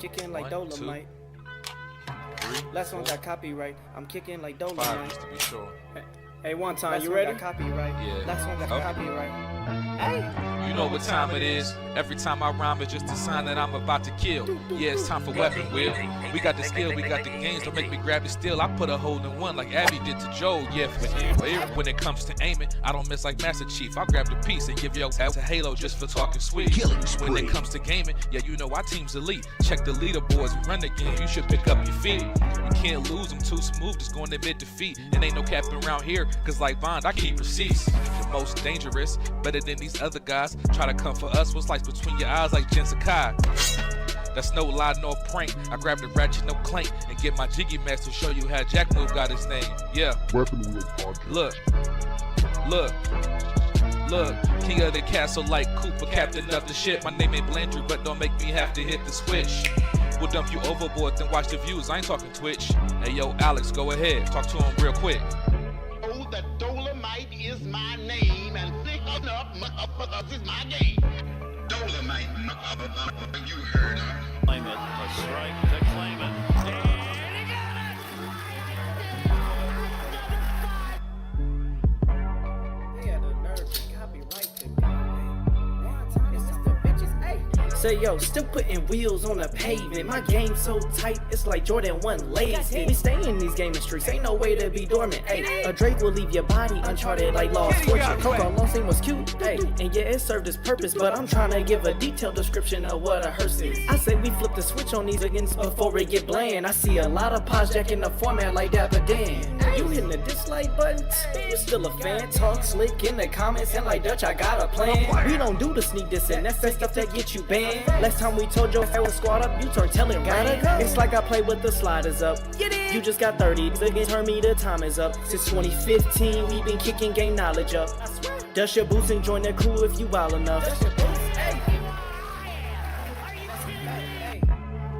kicking like 1, 2, Dolomite. 3, Last one 4, got copyright. I'm kicking like 5 Dolomite. just to be sure. Hey, one time, Last you one ready? got Copyright. Yeah. Last one got Okay. copyright. Hey. You know what time it is. Every time I rhyme, it's just a sign that I'm about to kill. Yeah, it's time for weapon wheel. We got the skill, we got the gains. Don't make me grab it still. I put a hole in one like Abby did to Joe. Yeah, but when it comes to aiming, I don't miss like Master Chief. I'll grab the piece and give your ass a halo just for talking sweet. When it comes to gaming, yeah, you know our team's elite. Check the leaderboards, we run the game. You should pick up your feet. You can't lose them too smooth, just going to admit defeat. And ain't no capping around here, cause like Bond, I keep receipts. The most dangerous, better than these other guys. Try to come for us, what's like between your eyes like Jen Sakai. That's no lie, no prank. I grab the ratchet, no clank, and get my jiggy mask to show you how Jack Move got his name. Yeah. Weapon Wheel Podcast. Look, king of the castle like Cooper, captain of the ship. My name ain't Blandry, but don't make me have to hit the switch. We'll dump you overboard, then watch the views. I ain't talking Twitch. Hey yo, Alex, go ahead, talk to him real quick. Oh, the Dolomite is my name, and thick enough motherfuckers is my game. Dolomite, you heard her. Claim it, a strike to claim it. They had the nerve to copyright the game. It's just the bitches. Hey. Say yo, still putting wheels on the pavement. My game so tight, it's like Jordan 1 lazy. We stay in these gaming streets, ain't no way to be dormant. Hey, a Drake will leave your body uncharted like Lost Fortune. Coco Lost was cute, hey, and yeah, it served its purpose. But I'm trying to give a detailed description of what a hearse is. I say we flip the switch on these against before it get bland. I see a lot of pods jacking the format like Dapper Dan. You hitting the dislike button? You still a fan? Talk slick in the comments and like Dutch, I got a plan. We don't do the sneak diss and that's that stuff that get you banned. Last time we told your was squad up, you turned telling gotta go. It's like I play with the sliders up. You just got 30, again turn me, the time is up. Since 2015, we been kicking game knowledge up. Dust your boots and join the crew if you wild enough.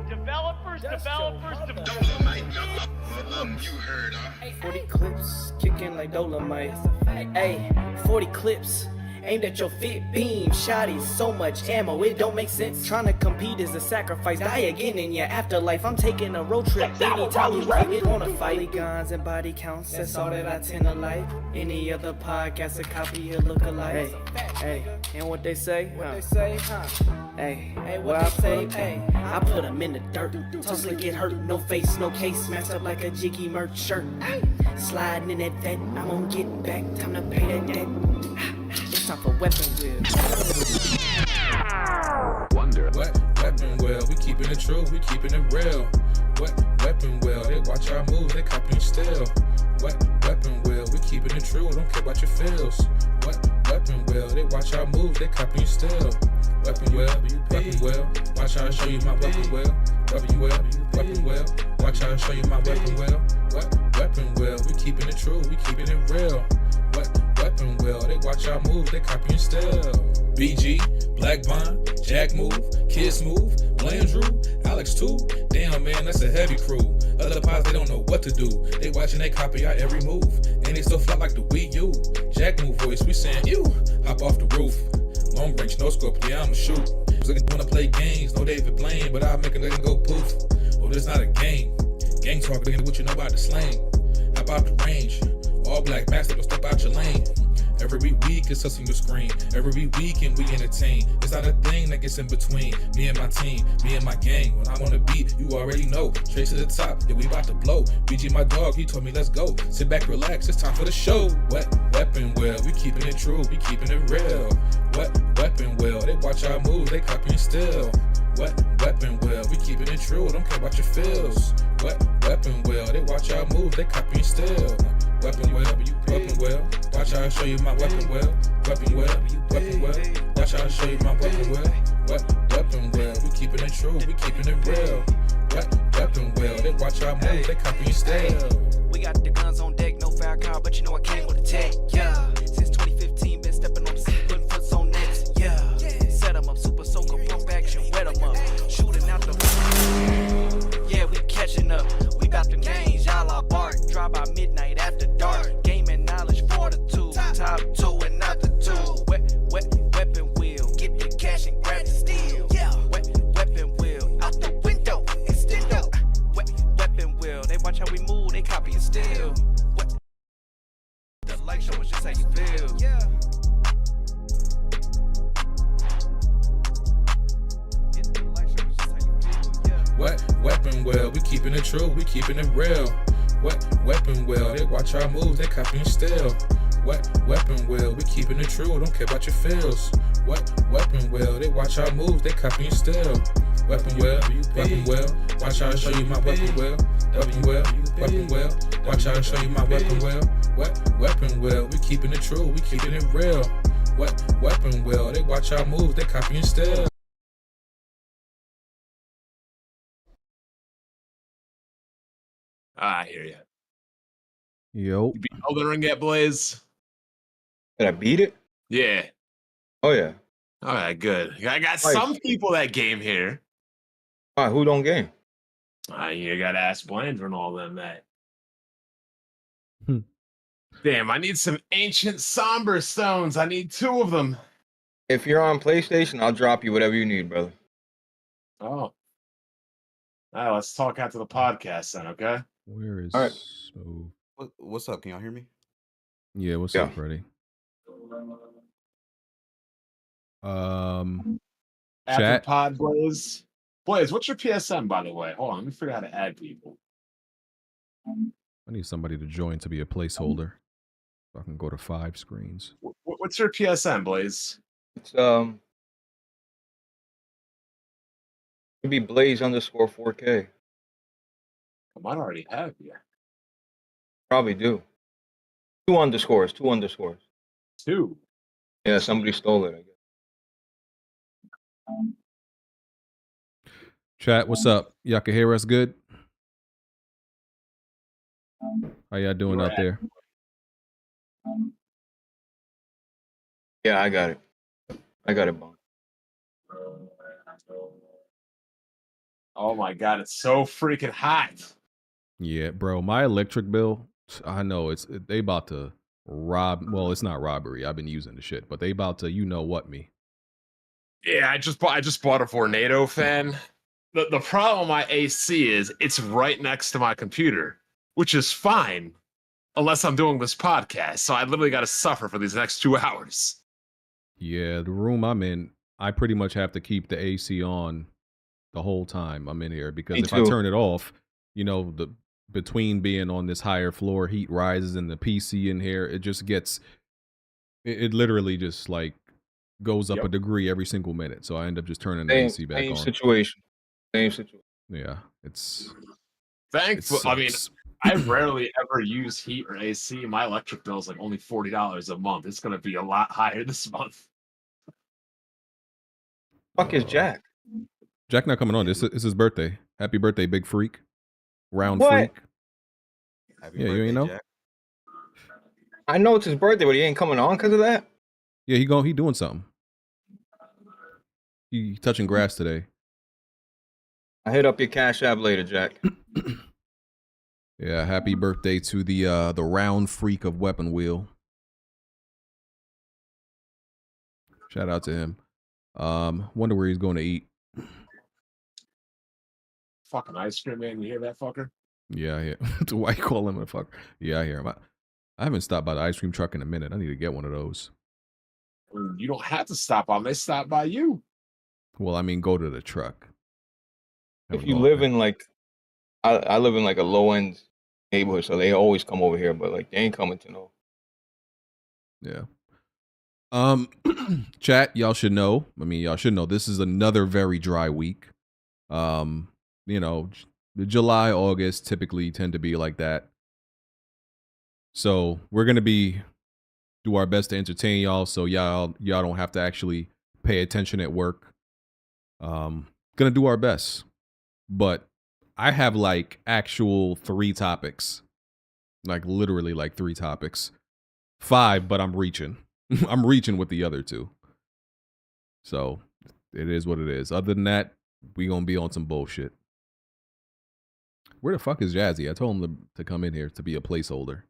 Developers. Dolomite, you heard her. 40 clips, kicking like Dolomite. Hey, 40 clips. Aimed at your fit beam, shotties, so much ammo, it don't make sense. Trying to compete is a sacrifice, die again in your afterlife. I'm taking a road trip, anytime we get on a fight. Polygons and body counts, that's all that I tend to like. Any other podcast, a copy or look alike. Hey, and what they say? Hey, what I say? Hey, I put them in the dirt. Tussler get hurt, no face, no case, smashed up like a jiggy merch shirt. Sliding in that vet, I'm gonna get back, time to pay that debt. It's time for weapon wheel. Wonder. What weapon wheel? We keeping it true, we keeping it real. What weapon wheel? They watch our moves, they copying still. What weapon wheel? We keeping it true, don't care about your feels. What weapon wheel? They watch our moves, they copying still. Weapon wheel, watch how I show you my weapon wheel. Weapon wheel, watch how I show you my weapon wheel. What weapon wheel? We keeping it true, we keeping it real. What weapon wheel? They watch our moves, they copying still. BG, Black Bond, Jack Move, Kids Move, Blandrew, Alex too. Damn man, that's a heavy crew. Other pods, they don't know what to do. They watching, they copy our every move. And they still fly like the Wii U. Jack Move voice, we saying you. Hop off the roof. Long range, no scope, yeah, I'ma shoot. Looking wanna play games, no David Blaine, but I'll make a nigga go poof. Oh, this not a game. Gang talk, nigga, what you know about the slang. Hop out the range. All black master, don't step out your lane. Every week it's us on your screen. Every weekend we entertain. It's not a thing that gets in between me and my team, me and my gang. When I'm on the beat, you already know. Straight to the top, yeah, we about to blow. BG, my dog, he told me let's go. Sit back, relax, it's time for the show. What weapon wheel? We keeping it true, we keeping it real. What weapon wheel? They watch our moves, they copying still. What weapon wheel? We keeping it true, don't care about your feels. What weapon wheel? They watch our moves, they copying still. Weapon wheel, watch how I show you my weapon wheel. Weapon wheel, watch how I show you my weapon wheel. What weapon wheel? We keeping it true, we keeping it real. What weapon wheel? They watch our moves, they copying still. We got the guns on deck, no foul car, but you know I came with a tech. Yeah, since 2015, been stepping on the scene, putting foots on nets. Yeah, set 'em up, super soaker, pump action, wet 'em up, shooting out the. Yeah, we catching up. We got them games, y'all are bark. Drive by midnight after dark. Gaming knowledge, fortitude. Top two and not the two. Weapon wheel. Get the cash and grab the steel. Weapon wheel. Out the window. weapon well, we keeping it true, we keeping it real. What weapon well, they watch our moves, they copying still. What weapon well, we keeping it true, don't care about your feels. What weapon well, they watch our moves, they copying still. Weapon well, watch how I show you my weapon well. Weapon well, watch how I show you my weapon well. What weapon well, we keeping it true, we keeping it real. What weapon well, they watch our moves, they copying still. I hear you. Yo. You beat Elden Ring yet, Blaze? Did I beat it? Yeah. Oh yeah. All right, good. I got Right. some people that game here. All right, who don't game? You got to ask Blandrew and all them that. Hmm. Damn, I need some ancient somber stones. I need 2 of them. If you're on PlayStation, I'll drop you whatever you need, brother. Oh. All right, let's talk after the podcast then, okay? Where is All right. Smooth? What's up? Can y'all hear me? Yeah, what's Yeah. up, Freddie? After Chat. pod, Blaze. Blaze, what's your PSN, by the way? Hold on, let me figure out how to add people. I need somebody to join to be a placeholder. So I can go to 5 screens. What's your PSN, Blaze? It's it'd be Blaze_4K. I might already have you. Probably do. 2 underscores. 2. Yeah, somebody stole it, I guess. Chat, what's up? Y'all can hear us good? How y'all doing out there? Yeah, I got it. Bone. Oh my god, it's so freaking hot. Yeah, bro, my electric bill, I know they about to rob. Well, it's not robbery. I've been using the shit, but they about to, you know what, me. Yeah, I just bought a Vornado fan. The problem with my AC is it's right next to my computer, which is fine unless I'm doing this podcast. So I literally got to suffer for these next 2 hours. Yeah, the room I'm in, I pretty much have to keep the AC on the whole time I'm in here because Me if I too. turn it off, you know, between being on this higher floor, heat rises and the PC in here, it just gets, it literally just like goes up a degree every single minute. So I end up just turning the AC back on. Same situation. Yeah, it's Thankful. it I mean, sucks. I rarely ever use heat or AC. My electric bill is like only $40 a month. It's going to be a lot higher this month. Fuck is Jack? Jack not coming on. This is his birthday. Happy birthday, big freak. Round What? freak. Happy Yeah, you birthday, ain't know? Jack. I know it's his birthday, but he ain't coming on because of that. Yeah, he doing something. He touching grass today. I hit up your Cash App later, Jack. Yeah, happy birthday to the round freak of Weapon Wheel. Shout out to him. Wonder where he's going to eat. Fucking ice cream man, you hear that fucker? Yeah, I hear. Why you call him a fuck? Yeah, I hear him. I haven't stopped by the ice cream truck in a minute. I need to get one of those. You don't have to stop by them. They stop by you. Well, I mean, go to the truck. If you live in like, I live in like a low end neighborhood, so they always come over here, but like they ain't coming to no. Yeah. Chat, y'all should know. I mean, y'all should know this is another very dry week. You know, July, August typically tend to be like that. So we're gonna do our best to entertain y'all, so y'all don't have to actually pay attention at work. Gonna do our best, but I have like actual 3 topics, like literally like 3 topics, 5, but I'm reaching. I'm reaching with the other 2. So it is what it is. Other than that, we gonna be on some bullshit. Where the fuck is Jazzy? I told him to come in here to be a placeholder.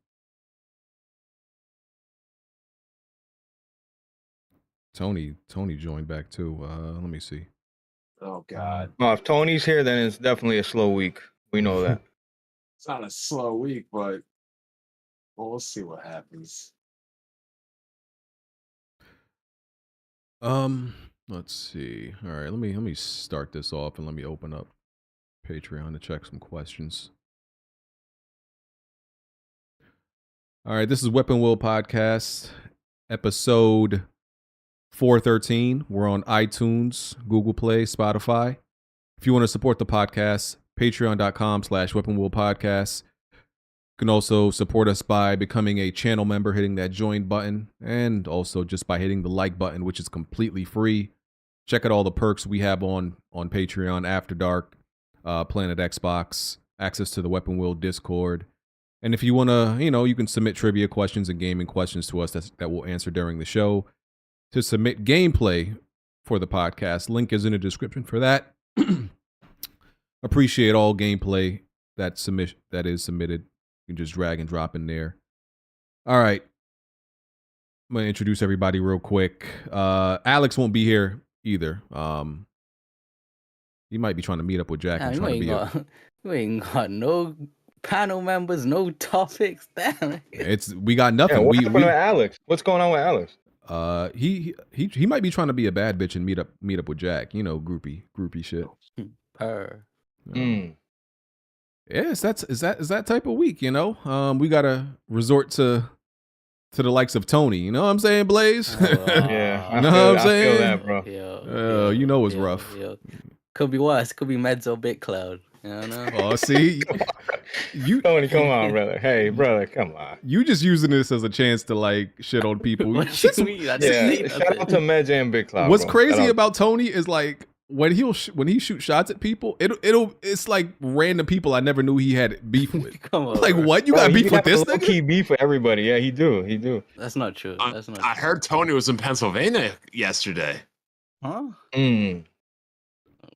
Tony joined back too. Let me see. Oh God. Well, if Tony's here, then it's definitely a slow week. We know that. It's not a slow week, but we'll see what happens. Let's see. All right, let me start this off and let me open up Patreon to check some questions. All right, this is Weapon Wheel Podcast, episode 413. We're on iTunes, Google Play, Spotify. If you want to support the podcast, patreon.com/Weapon Wheel Podcast. You can also support us by becoming a channel member, hitting that join button, and also just by hitting the like button, which is completely free. Check out all the perks we have on Patreon: After Dark, Planet Xbox, access to the Weapon Wheel Discord. And if you want to, you can submit trivia questions and gaming questions to us that we'll answer during the show. To submit gameplay for the podcast, link is in the description for that. Appreciate all gameplay that is submitted. You can just drag and drop in there. All right. I'm going to introduce everybody real quick. Alex won't be here either. He might be trying to meet up with Jack. And trying to be we ain't got no panel members, no topics. Damn. We got nothing. Yeah, what happened with Alex? What's going on with Alex? He might be trying to be a bad bitch and meet up with Jack. Groupie shit. Yes, is that type of week, We gotta resort to the likes of Tony. You know what I'm saying, Blaze? Yeah, I feel that, bro. It's rough. Could be worse. Could be Meds or Big Cloud. Oh, see, Tony, come on, brother. Hey, brother, come on. You just using this as a chance to shit on people. Shout out to Meds and Big Cloud. What's crazy about Tony is when he shoots shots at people, it's like random people I never knew he had beef with. Come on, what? You got beef with this nigga? Key beef with everybody. Yeah, he do. That's not true. I heard Tony was in Pennsylvania yesterday. Huh?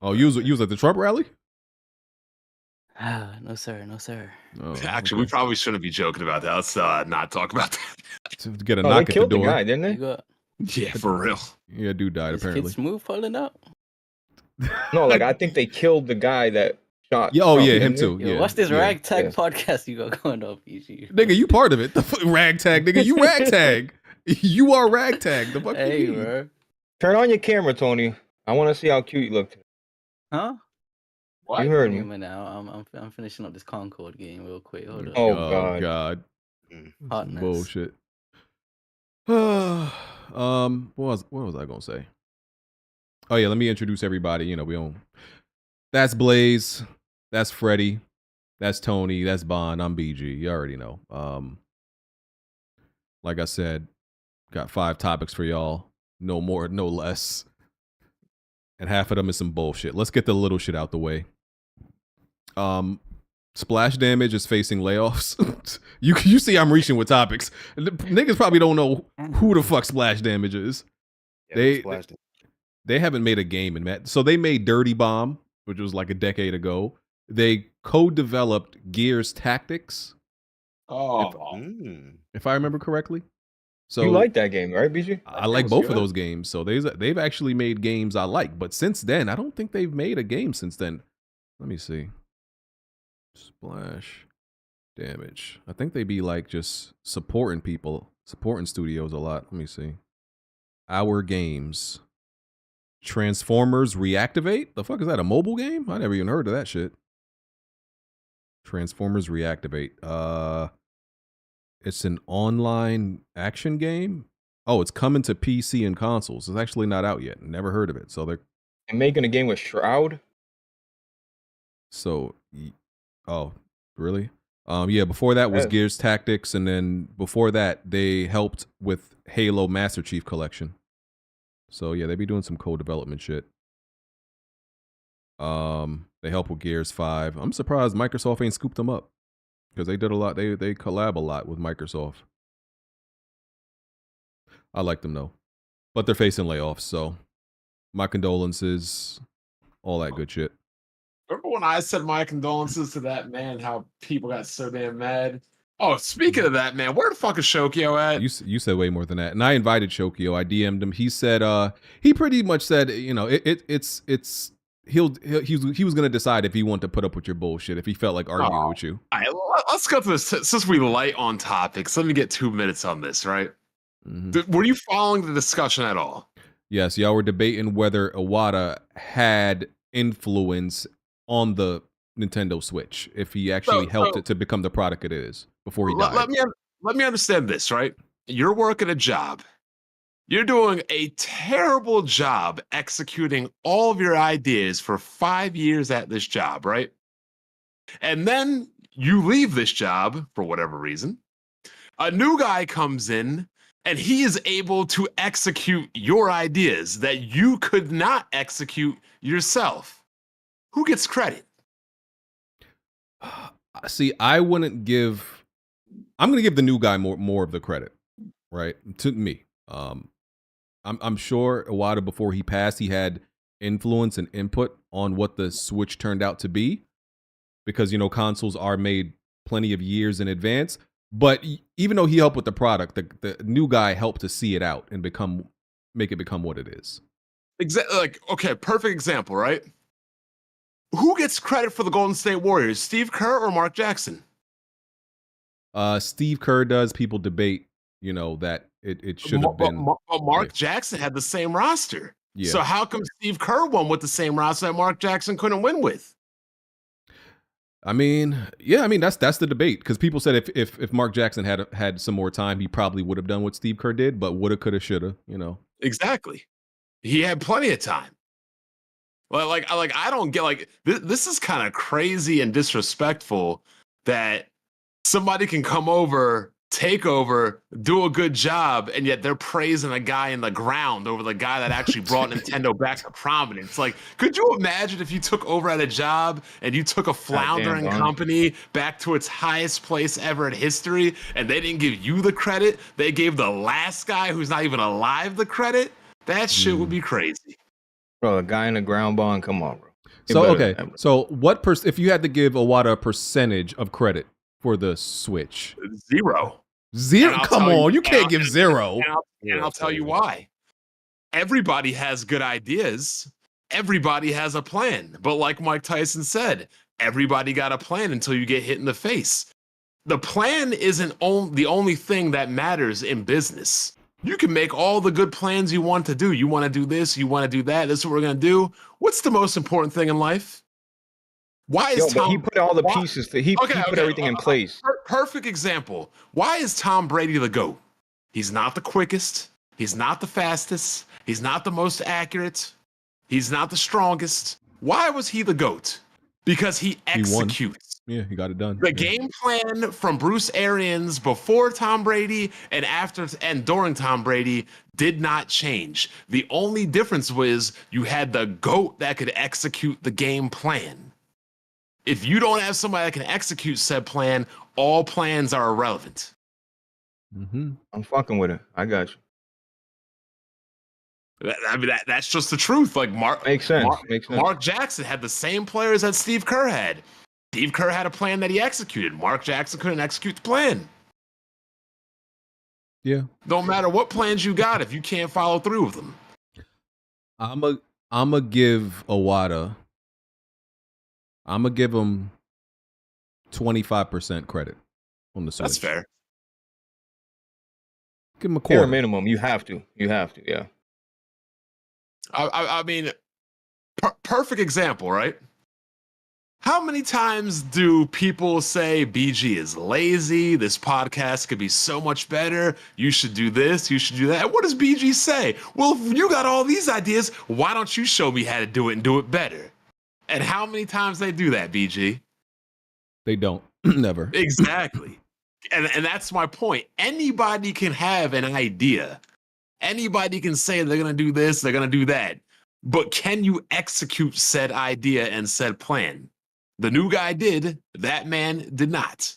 Oh, you was at the Trump rally? No, sir. Oh, Actually, we probably shouldn't be joking about that. Let's not talk about that. To get a knock they at killed the door. The guy, didn't they? Yeah, for real. Yeah, dude died apparently. Kid Smooth pulling up. No, I think they killed the guy that shot. Him too. Yo, what's this ragtag podcast you got going on, PG? Nigga, you part of it. The ragtag, nigga. You ragtag. You are ragtag. The fuck hey, you mean? bro. Turn on your camera, Tony. I want to see how cute you look. Huh? What? You heard me. Now I'm finishing up this Concord game real quick. Hold on. Oh God. Hotness. Bullshit. What was I gonna say? Oh yeah, let me introduce everybody. That's Blaze, that's Freddie, that's Tony, that's Bond, I'm BG. You already know. Like I said, got 5 topics for y'all. No more, no less. And half of them is some bullshit. Let's get the little shit out the way. Splash Damage is facing layoffs. You see I'm reaching with topics. Niggas probably don't know who the fuck Splash Damage is. Yeah, they haven't made a game in that. So they made Dirty Bomb, which was like a decade ago. They co-developed Gears Tactics. If I remember correctly. So you like that game, right, BG? I like both of those games. So they've actually made games I like. But since then, I don't think they've made a game since then. Let me see. Splash Damage. I think they be just supporting people, supporting studios a lot. Let me see. Our Games. Transformers Reactivate? The fuck is that, a mobile game? I never even heard of that shit. Transformers Reactivate. It's an online action game. Oh, it's coming to PC and consoles. It's actually not out yet. Never heard of it. So they're making a game with Shroud. So, oh, really? Yeah. Before that was Gears Tactics, and then before that they helped with Halo Master Chief Collection. So yeah, they be doing some co-development shit. They help with Gears 5. I'm surprised Microsoft ain't scooped them up because they did a lot. They collab a lot with Microsoft. I like them though, but they're facing layoffs. So my condolences, all that good shit. Remember when I said my condolences to that man? How people got so damn mad. Oh, speaking of that, man, where the fuck is Shokio at? You said way more than that, and I invited Shokio. I DM'd him. He said, he pretty much said, he was gonna decide if he wanted to put up with your bullshit if he felt like arguing with you. All right, let's go through this. Since we light on topics, let me get 2 minutes on this. Right? Mm-hmm. Were you following the discussion at all? Yes, y'all were debating whether Iwata had influence on the Nintendo Switch if he actually helped it to become the product it is before he died. Let me understand this, right? You're working a job. You're doing a terrible job executing all of your ideas for 5 years at this job, right? And then you leave this job for whatever reason. A new guy comes in and he is able to execute your ideas that you could not execute yourself. Who gets credit? See, I'm going to give the new guy more of the credit, right? To me. I'm sure Iwata, before he passed, he had influence and input on what the Switch turned out to be, because, you know, consoles are made plenty of years in advance. But even though he helped with the product, the new guy helped to see it out and make it become what it is. Exactly. Like, okay, perfect example, right? Who gets credit for the Golden State Warriors, Steve Kerr or Mark Jackson? Steve Kerr does. People debate, you know, that it should have been. But Mark Jackson had the same roster. Yeah. So how come Steve Kerr won with the same roster that Mark Jackson couldn't win with? I mean, that's the debate, because people said if Mark Jackson had some more time, he probably would have done what Steve Kerr did, but woulda, coulda, shoulda, you know. Exactly. He had plenty of time. Well, I don't get, like, this is kind of crazy and disrespectful that somebody can come over, take over, do a good job, and yet they're praising a guy in the ground over the guy that actually brought Nintendo back to prominence. Like, could you imagine if you took over at a job and you took a floundering company back to its highest place ever in history, and they didn't give you the credit? They gave the last guy who's not even alive the credit? That shit would be crazy. Bro, a guy in the ground bond, come on, bro. So, okay. So what if you had to give Iwata a percentage of credit for the Switch? 0. Come on, you can't give 0. And I'll tell you why. Everybody has good ideas. Everybody has a plan. But like Mike Tyson said, everybody got a plan until you get hit in the face. The plan isn't the only thing that matters in business. You can make all the good plans you want to do. You want to do this, you want to do that. This is what we're going to do. What's the most important thing in life? Why is Tom? He put all the pieces. He put everything in place. Perfect example. Why is Tom Brady the GOAT? He's not the quickest. He's not the fastest. He's not the most accurate. He's not the strongest. Why was he the GOAT? Because he executes. Yeah, he got it done. The game plan from Bruce Arians before Tom Brady and after and during Tom Brady did not change. The only difference was you had the GOAT that could execute the game plan. If you don't have somebody that can execute said plan, all plans are irrelevant. Mm-hmm. I'm fucking with it. I got you. I mean, that's just the truth. Like makes sense. Mark Jackson had the same players that Steve Kerr had. Steve Kerr had a plan that he executed. Mark Jackson couldn't execute the plan. Yeah. No matter what plans you got, if you can't follow through with them. I'ma give Iwata. I'ma give him 25% credit on the Switch. That's fair. Give him a quarter. Bare minimum. You have to. Yeah. I mean, perfect example, right? How many times do people say BG is lazy? This podcast could be so much better. You should do this. You should do that. What does BG say? Well, if you got all these ideas, why don't you show me how to do it and do it better? And how many times they do that, BG? They don't. Never. Exactly. And that's my point. Anybody can have an idea. Anybody can say they're going to do this, they're going to do that. But can you execute said idea and said plan? The new guy did. That man did not.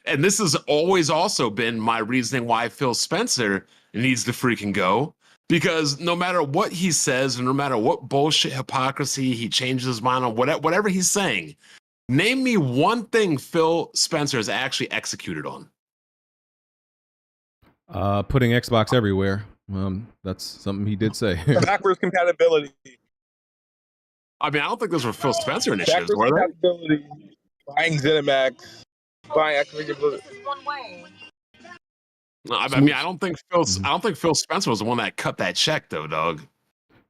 And this has always also been my reasoning why Phil Spencer needs to freaking go. Because no matter what he says, and no matter what bullshit hypocrisy he changes his mind on, whatever he's saying, name me one thing Phil Spencer has actually executed on. Putting Xbox everywhere. That's something he did say. Backwards compatibility. I mean, I don't think those were Phil Spencer initiatives, were they? Compatibility. Buying ZeniMax. Buying Activision Blizzard. One way. No, I mean, I don't think Phil Spencer was the one that cut that check, though, dog.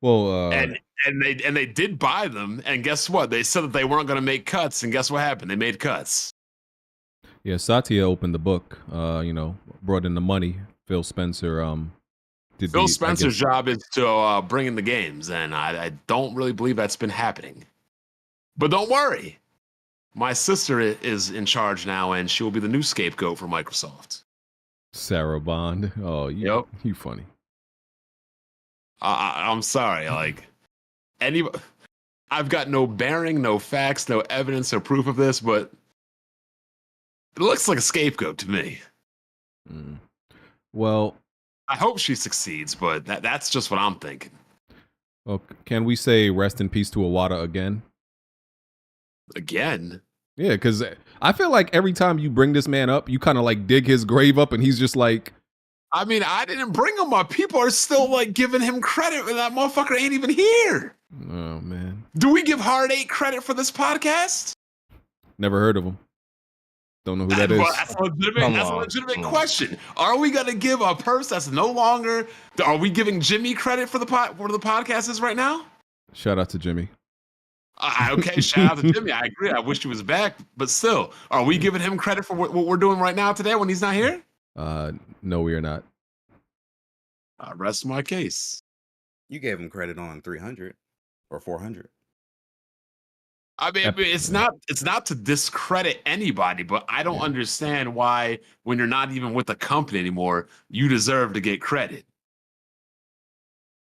Well, and they did buy them, and guess what? They said that they weren't going to make cuts, and guess what happened? They made cuts. yeah, Satya opened the book. Brought in the money. Phil Spencer. Phil Spencer's job is to bring in the games, and I don't really believe that's been happening. But don't worry, my sister is in charge now, and she will be the new scapegoat for Microsoft. Sarah Bond. Oh, you funny. I'm sorry, I've got no bearing, no facts, no evidence or proof of this, but it looks like a scapegoat to me. Well, I hope she succeeds, but that's just what I'm thinking. Well, can we say rest in peace to Iwata again? Again? Yeah, because I feel like every time you bring this man up, you kind of like dig his grave up, and he's just like, I mean, I didn't bring him up. People are still like giving him credit when that motherfucker ain't even here. Oh, man. Do we give Hard 8 credit for this podcast? Never heard of him. Don't know who that is. That's a legitimate question. Are we going to give a person that's no longer... Are we giving Jimmy credit for the podcast is right now? Shout out to Jimmy. Okay, shout out to Jimmy. I agree. I wish he was back. But still, are we giving him credit for what we're doing right now today when he's not here? No, we are not. I rest my case. You gave him credit on 300 or 400. I mean, it's not to discredit anybody, but I don't understand why, when you're not even with the company anymore, you deserve to get credit.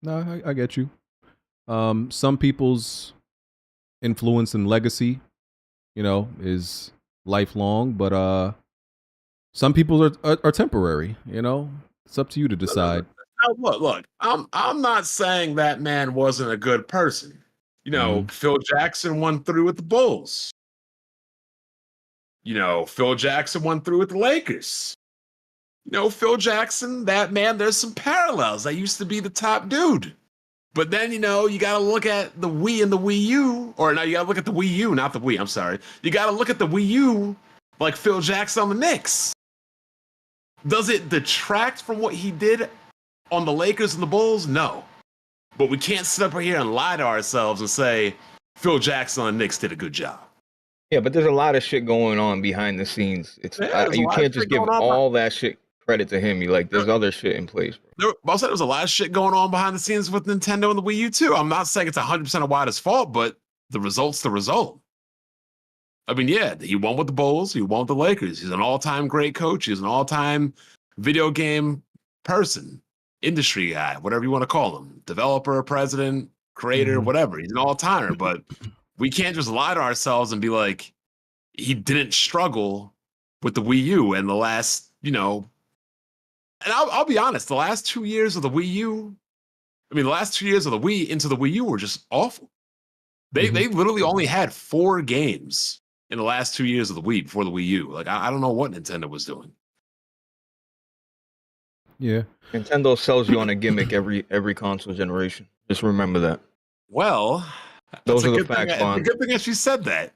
No, I get you. Some people's influence and legacy, is lifelong, but some people are temporary. It's up to you to decide. Now, look, I'm not saying that man wasn't a good person. Phil Jackson won through with the Bulls. Phil Jackson won through with the Lakers. Phil Jackson, that man, there's some parallels. That used to be the top dude. But then, you got to look at the Wii and the Wii U. Or no, you got to look at the Wii U, not the Wii. I'm sorry. You got to look at the Wii U like Phil Jackson on the Knicks. Does it detract from what he did on the Lakers and the Bulls? No. But we can't sit up here and lie to ourselves and say Phil Jackson on the Knicks did a good job. Yeah, but there's a lot of shit going on behind the scenes. You can't just give all that shit credit to him. There's other shit in place. Also, there's a lot of shit going on behind the scenes with Nintendo and the Wii U too. I'm not saying it's 100% of Iwata's fault, but the result's the result. I mean, yeah, he won with the Bulls. He won with the Lakers. He's an all-time great coach. He's an all-time video game person. Industry guy, whatever you want to call him, developer, president, creator, whatever. He's an all-timer, but we can't just lie to ourselves and be like, he didn't struggle with the Wii U and the last, and I'll be honest, the last 2 years of the Wii U, the last 2 years of the Wii into the Wii U were just awful. They literally only had 4 games in the last 2 years of the Wii before the Wii U. I don't know what Nintendo was doing. Yeah. Nintendo sells you on a gimmick every console generation. Just remember that. Well, those are the facts, Bond. It's a good thing that she said that.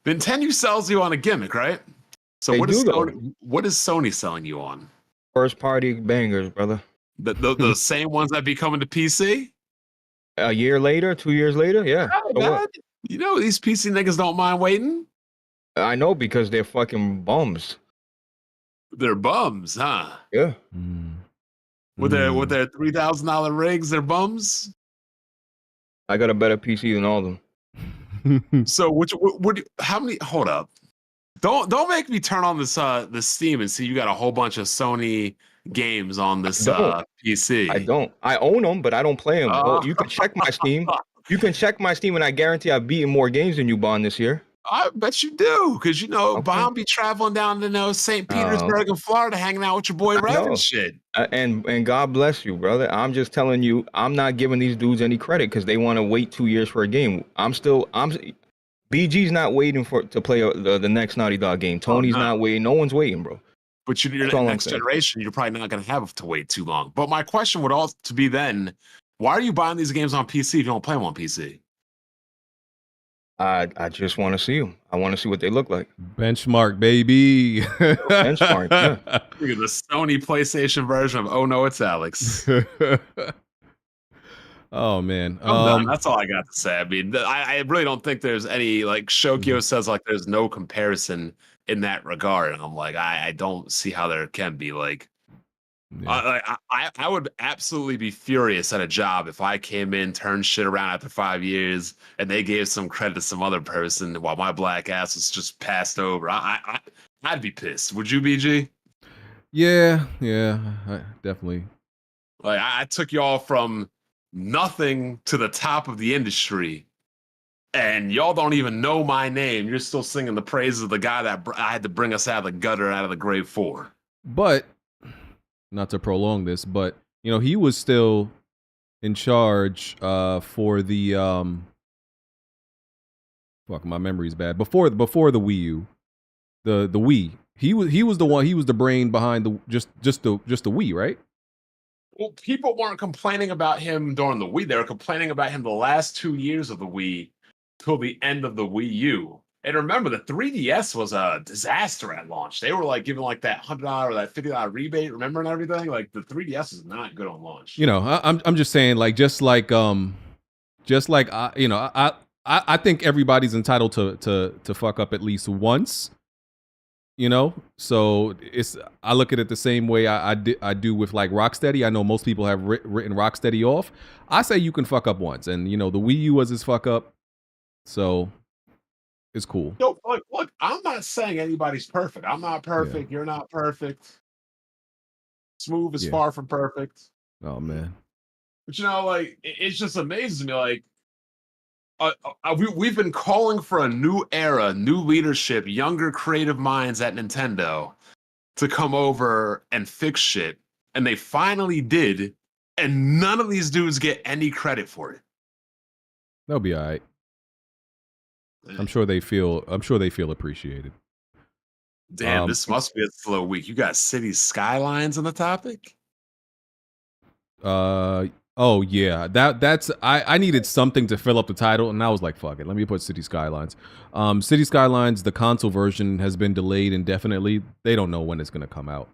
Nintendo sells you on a gimmick, right? So They what do, is Sony selling you on? First party bangers, brother. The same ones that be coming to PC? A year later, 2 years later, yeah. Oh, God. These PC niggas don't mind waiting. I know, because they're fucking bums. They're bums, huh? Yeah. With their $3,000 rigs, they're bums. I got a better PC than all of them. So how many? Hold up! Don't make me turn on this Steam and see you got a whole bunch of Sony games on this PC. I don't. I own them, but I don't play them. You can check my Steam. You can check my Steam, and I guarantee I've beaten more games than you, Bond, this year. I bet you do, because Bond be traveling down to St. Petersburg in Florida, hanging out with your boy Rev and shit. And God bless you, brother. I'm just telling you, I'm not giving these dudes any credit because they want to wait 2 years for a game. BG's not waiting to play the next Naughty Dog game. Tony's not waiting. No one's waiting, bro. But your next generation, you're probably not going to have to wait too long. But my question would also be then, why are you buying these games on PC if you don't play them on PC? I just want to see them. I want to see what they look like. Benchmark, baby. Benchmark, yeah. The Sony PlayStation version of Oh No, It's Alex. Oh man. I'm done. That's all I got to say. I mean, I really don't think there's any like Shokyo says like there's no comparison in that regard, and I'm like I don't see how there can be like. I would absolutely be furious at a job if I came in, turned shit around after 5 years, and they gave some credit to some other person while my black ass was just passed over. I'd be pissed. Would you, BG? Yeah, definitely. Like I took y'all from nothing to the top of the industry, and y'all don't even know my name. You're still singing the praises of the guy that I had to bring us out of the gutter, out of the grave for. But not to prolong this, but you know, he was still in charge for the fuck, my memory's bad. Before the Wii U, the Wii. He was the one. He was the brain behind the just the Wii, right? Well, people weren't complaining about him during the Wii. They were complaining about him the last 2 years of the Wii till the end of the Wii U. And remember, the 3DS was a disaster at launch. They were like giving like that $100 or that $50 rebate, remember, and everything. Like the 3DS is not good on launch. You know, I'm just saying, like, just like you know, I think everybody's entitled to fuck up at least once. You know, so I look at it the same way I do with like Rocksteady. I know most people have written Rocksteady off. I say you can fuck up once, and you know the Wii U was his fuck up, so it's cool. Yo, look, I'm not saying anybody's perfect. I'm not perfect. Yeah. You're not perfect. Smooth is far from perfect. Oh man, but you know, like it just amazes me, like. We've been calling for a new era, new leadership, younger creative minds at Nintendo to come over and fix shit. And they finally did. And none of these dudes get any credit for it. They'll be all right. I'm sure they feel appreciated. Damn, this must be a slow week. You got City Skylines on the topic? Oh yeah, that's I needed something to fill up the title, and I was like, fuck it, let me put City Skylines. City Skylines, the console version has been delayed indefinitely. They don't know when it's gonna come out.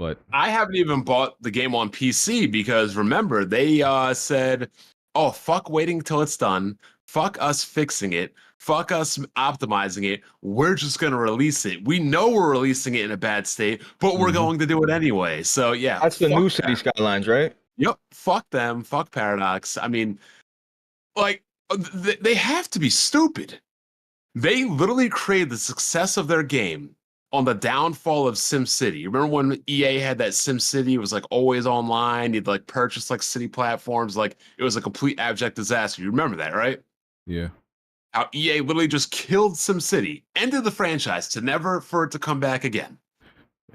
But I haven't even bought the game on PC because remember, they said, oh, fuck waiting till it's done, fuck us fixing it, fuck us optimizing it, we're just gonna release it. We know we're releasing it in a bad state, but we're going to do it anyway. So yeah. That's the new City Skylines, right? Yep, fuck them, fuck Paradox. I mean, like, they have to be stupid. They literally created the success of their game on the downfall of SimCity. Remember when EA had that SimCity? It was like always online. You'd like purchase like city platforms. Like it was a complete abject disaster. You remember that, right? Yeah. How EA literally just killed SimCity, ended the franchise to never for it to come back again.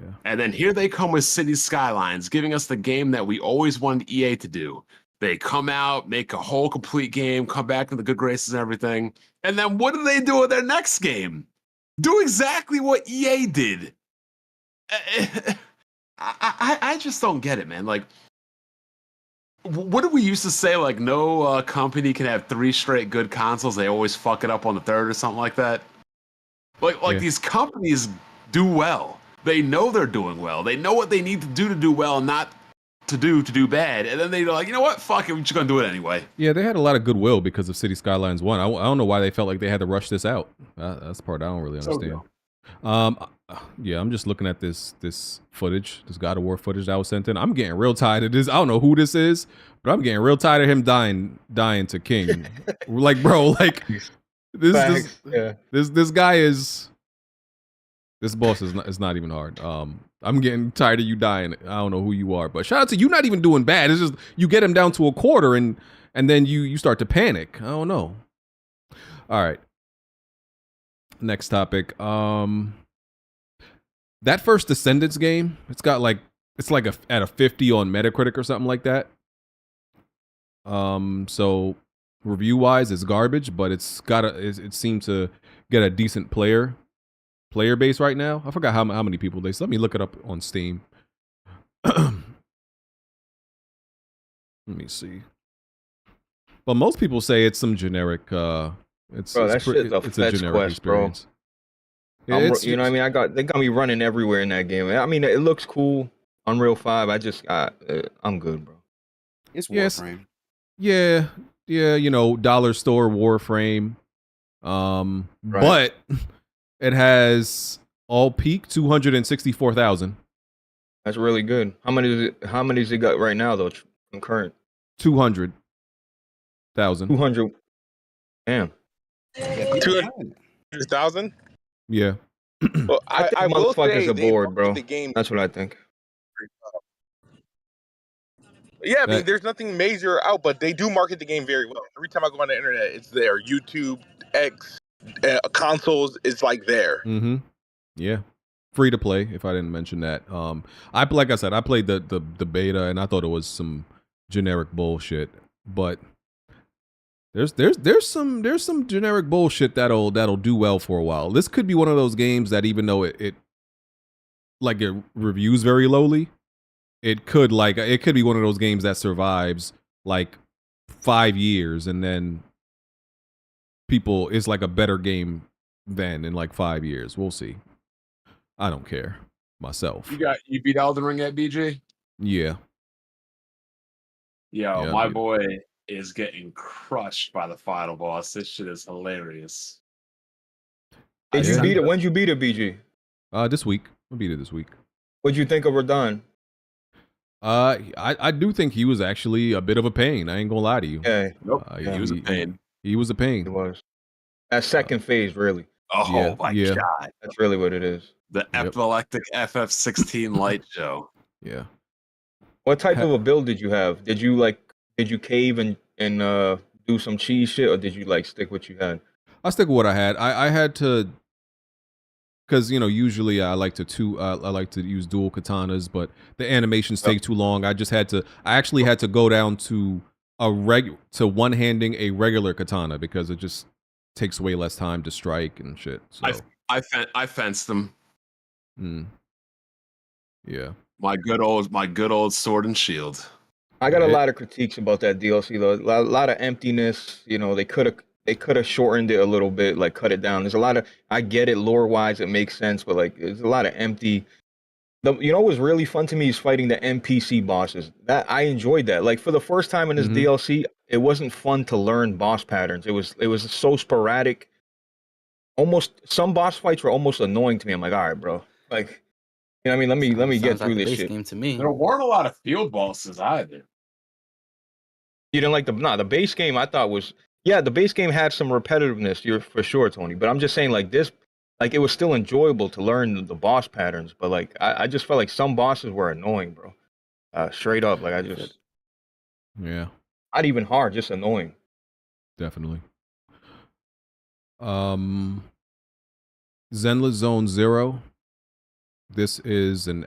Yeah. And then here they come with City Skylines, giving us the game that we always wanted EA to do. They come out, make a whole complete game, come back in the good graces and everything. And then what do they do with their next game? Do exactly what EA did. I just don't get it, man. Like, what did we used to say? Like, no company can have 3 straight good consoles. They always fuck it up on the 3rd or something like that. Like these companies do well. They know they're doing well. They know what they need to do well, and not to do bad. And then they're like, you know what? Fuck it. We're just going to do it anyway. Yeah, they had a lot of goodwill because of City Skylines 1. I don't know why they felt like they had to rush this out. That's the part I don't really understand. Yeah, I'm just looking at this footage, this God of War footage that was sent in. I'm getting real tired of this. I don't know who this is, but I'm getting real tired of him dying to King. Like, bro, like this guy is... This boss is not even hard. I'm getting tired of you dying. I don't know who you are, but shout out to you. Not even doing bad. It's just you get him down to a quarter, and then you start to panic. I don't know. All right. Next topic. That first Descendants game, it's like at a 50 on Metacritic or something like that. So review wise, it's garbage, but it seemed to get a decent player base right now. I forgot how many people let me look it up on Steam. Let me see. But most people say it's some generic it's a generic quest, experience. Bro. You know what I mean? They got me running everywhere in that game. I mean, it looks cool. Unreal 5. I'm good, bro. It's Warframe. Yeah, you know, dollar store Warframe. But it has all peak 264,000. That's really good. How many does it got right now though? From current 200,000. 200. Damn. 200,000. Yeah. Well, I think will motherfuckers say are they bored, bro. market the game. That's what I think. Yeah, I mean, there's nothing major out, but they do market the game very well. Every time I go on the internet, it's there. YouTube, X, consoles, it's like there. Mm-hmm. Yeah. Free to play, if I didn't mention that. Like I said, I played the beta and I thought it was some generic bullshit. But there's some generic bullshit that'll do well for a while. This could be one of those games that even though it reviews very lowly, it could be one of those games that survives like 5 years and then it's like a better game than in like 5 years. We'll see. I don't care myself. You beat Elden Ring at BG? Yeah. Yo, my boy is getting crushed by the final boss. This shit is hilarious. Did you beat it? When did you beat it, BG? This week. I beat it this week. What'd you think of Radon? I do think he was actually a bit of a pain. I ain't gonna lie to you. Yeah. He was a pain. He was a pain. It was. That second phase, really. Oh my god. That's really what it is. The epileptic FF16 light show. Yeah. What type of a build did you have? Did you cave and do some cheese shit, or did you like stick what you had? I stick with what I had. I had to, because you know usually I like to use dual katanas, but the animations take too long. I actually had to go down to one-handing a regular katana because it just takes way less time to strike and shit. So I fenced them. Yeah. My good old sword and shield. I got a lot of critiques about that DLC though. A lot of emptiness. You know, they could have shortened it a little bit, like cut it down. There's a lot of, I get it lore wise, it makes sense, but like there's a lot of empty. You know what was really fun to me is fighting the NPC bosses. That I enjoyed that. Like for the first time in this DLC, it wasn't fun to learn boss patterns. It was so sporadic. Almost some boss fights were almost annoying to me. I'm like, all right, bro. Like, you know what I mean? Let me get through this shit. Game to me. There weren't a lot of field bosses either. You didn't like the base game I thought was, the base game had some repetitiveness, you're for sure, Tony. But I'm just saying like this, like it was still enjoyable to learn the boss patterns, but like I just felt like some bosses were annoying, bro. Straight up, like yeah. Not even hard, just annoying. Definitely. Zenless Zone Zero. This is a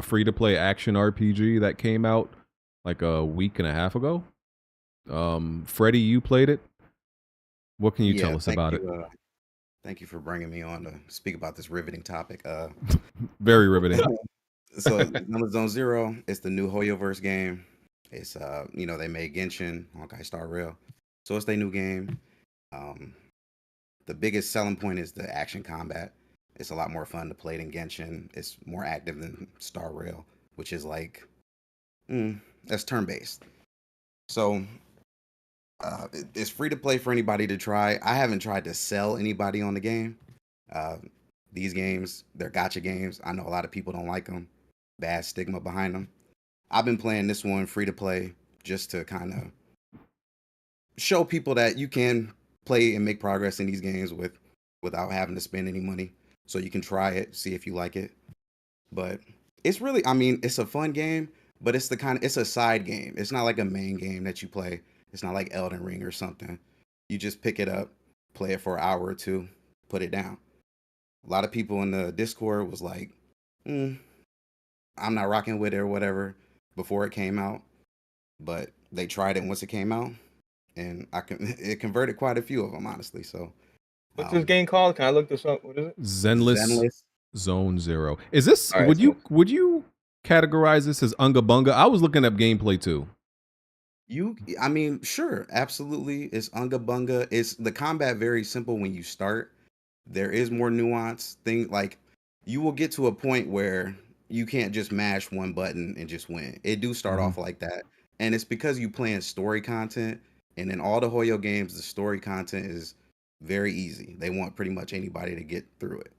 free-to-play action RPG that came out like a week and a half ago. Freddie, you played it. What can you tell us about it? Thank you for bringing me on to speak about this riveting topic. Very riveting. So, Zenless Zone Zero, it's the new Hoyoverse game. It's they made Genshin, Honkai Star Rail, so it's their new game. The biggest selling point is the action combat. It's a lot more fun to play than Genshin. It's more active than Star Rail, which is like, that's turn-based. So it's free to play for anybody to try. I haven't tried to sell anybody on the game. These games, they're gacha games. I know a lot of people don't like them. Bad stigma behind them. I've been playing this one free to play just to kind of show people that you can play and make progress in these games without having to spend any money. So you can try it, see if you like it. But it's really, it's a fun game, but it's it's a side game. It's not like a main game that you play. It's not like Elden Ring or something. You just pick it up, play it for an hour or two, put it down. A lot of people in the Discord was like, I'm not rocking with it or whatever before it came out. But they tried it once it came out, and it converted quite a few of them, honestly. So, what's this game called? Can I look this up? What is it? Zenless Zone Zero. Is this? Right, would you categorize this as Unga Bunga? I was looking up gameplay too. Sure, absolutely. It's Unga Bunga. It's the combat very simple when you start. There is more nuance. Things like you will get to a point where you can't just mash one button and just win. It do start off like that. And it's because you playing story content, and in all the Hoyo games, the story content is very easy. They want pretty much anybody to get through it.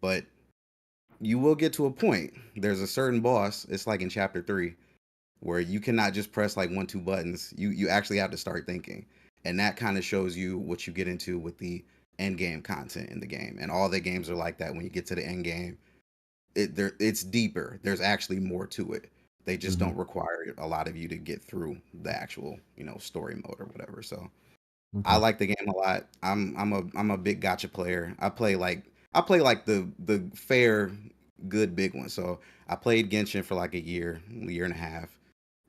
But you will get to a point. There's a certain boss, it's like in chapter 3, where you cannot just press like 1-2 buttons. You actually have to start thinking. And that kind of shows you what you get into with the end game content in the game. And all the games are like that. When you get to the end game, it's deeper. There's actually more to it. They just don't require a lot of you to get through the actual, story mode or whatever. So I like the game a lot. I'm a big gacha player. I play like the fair, good big one. So I played Genshin for like a year and a half.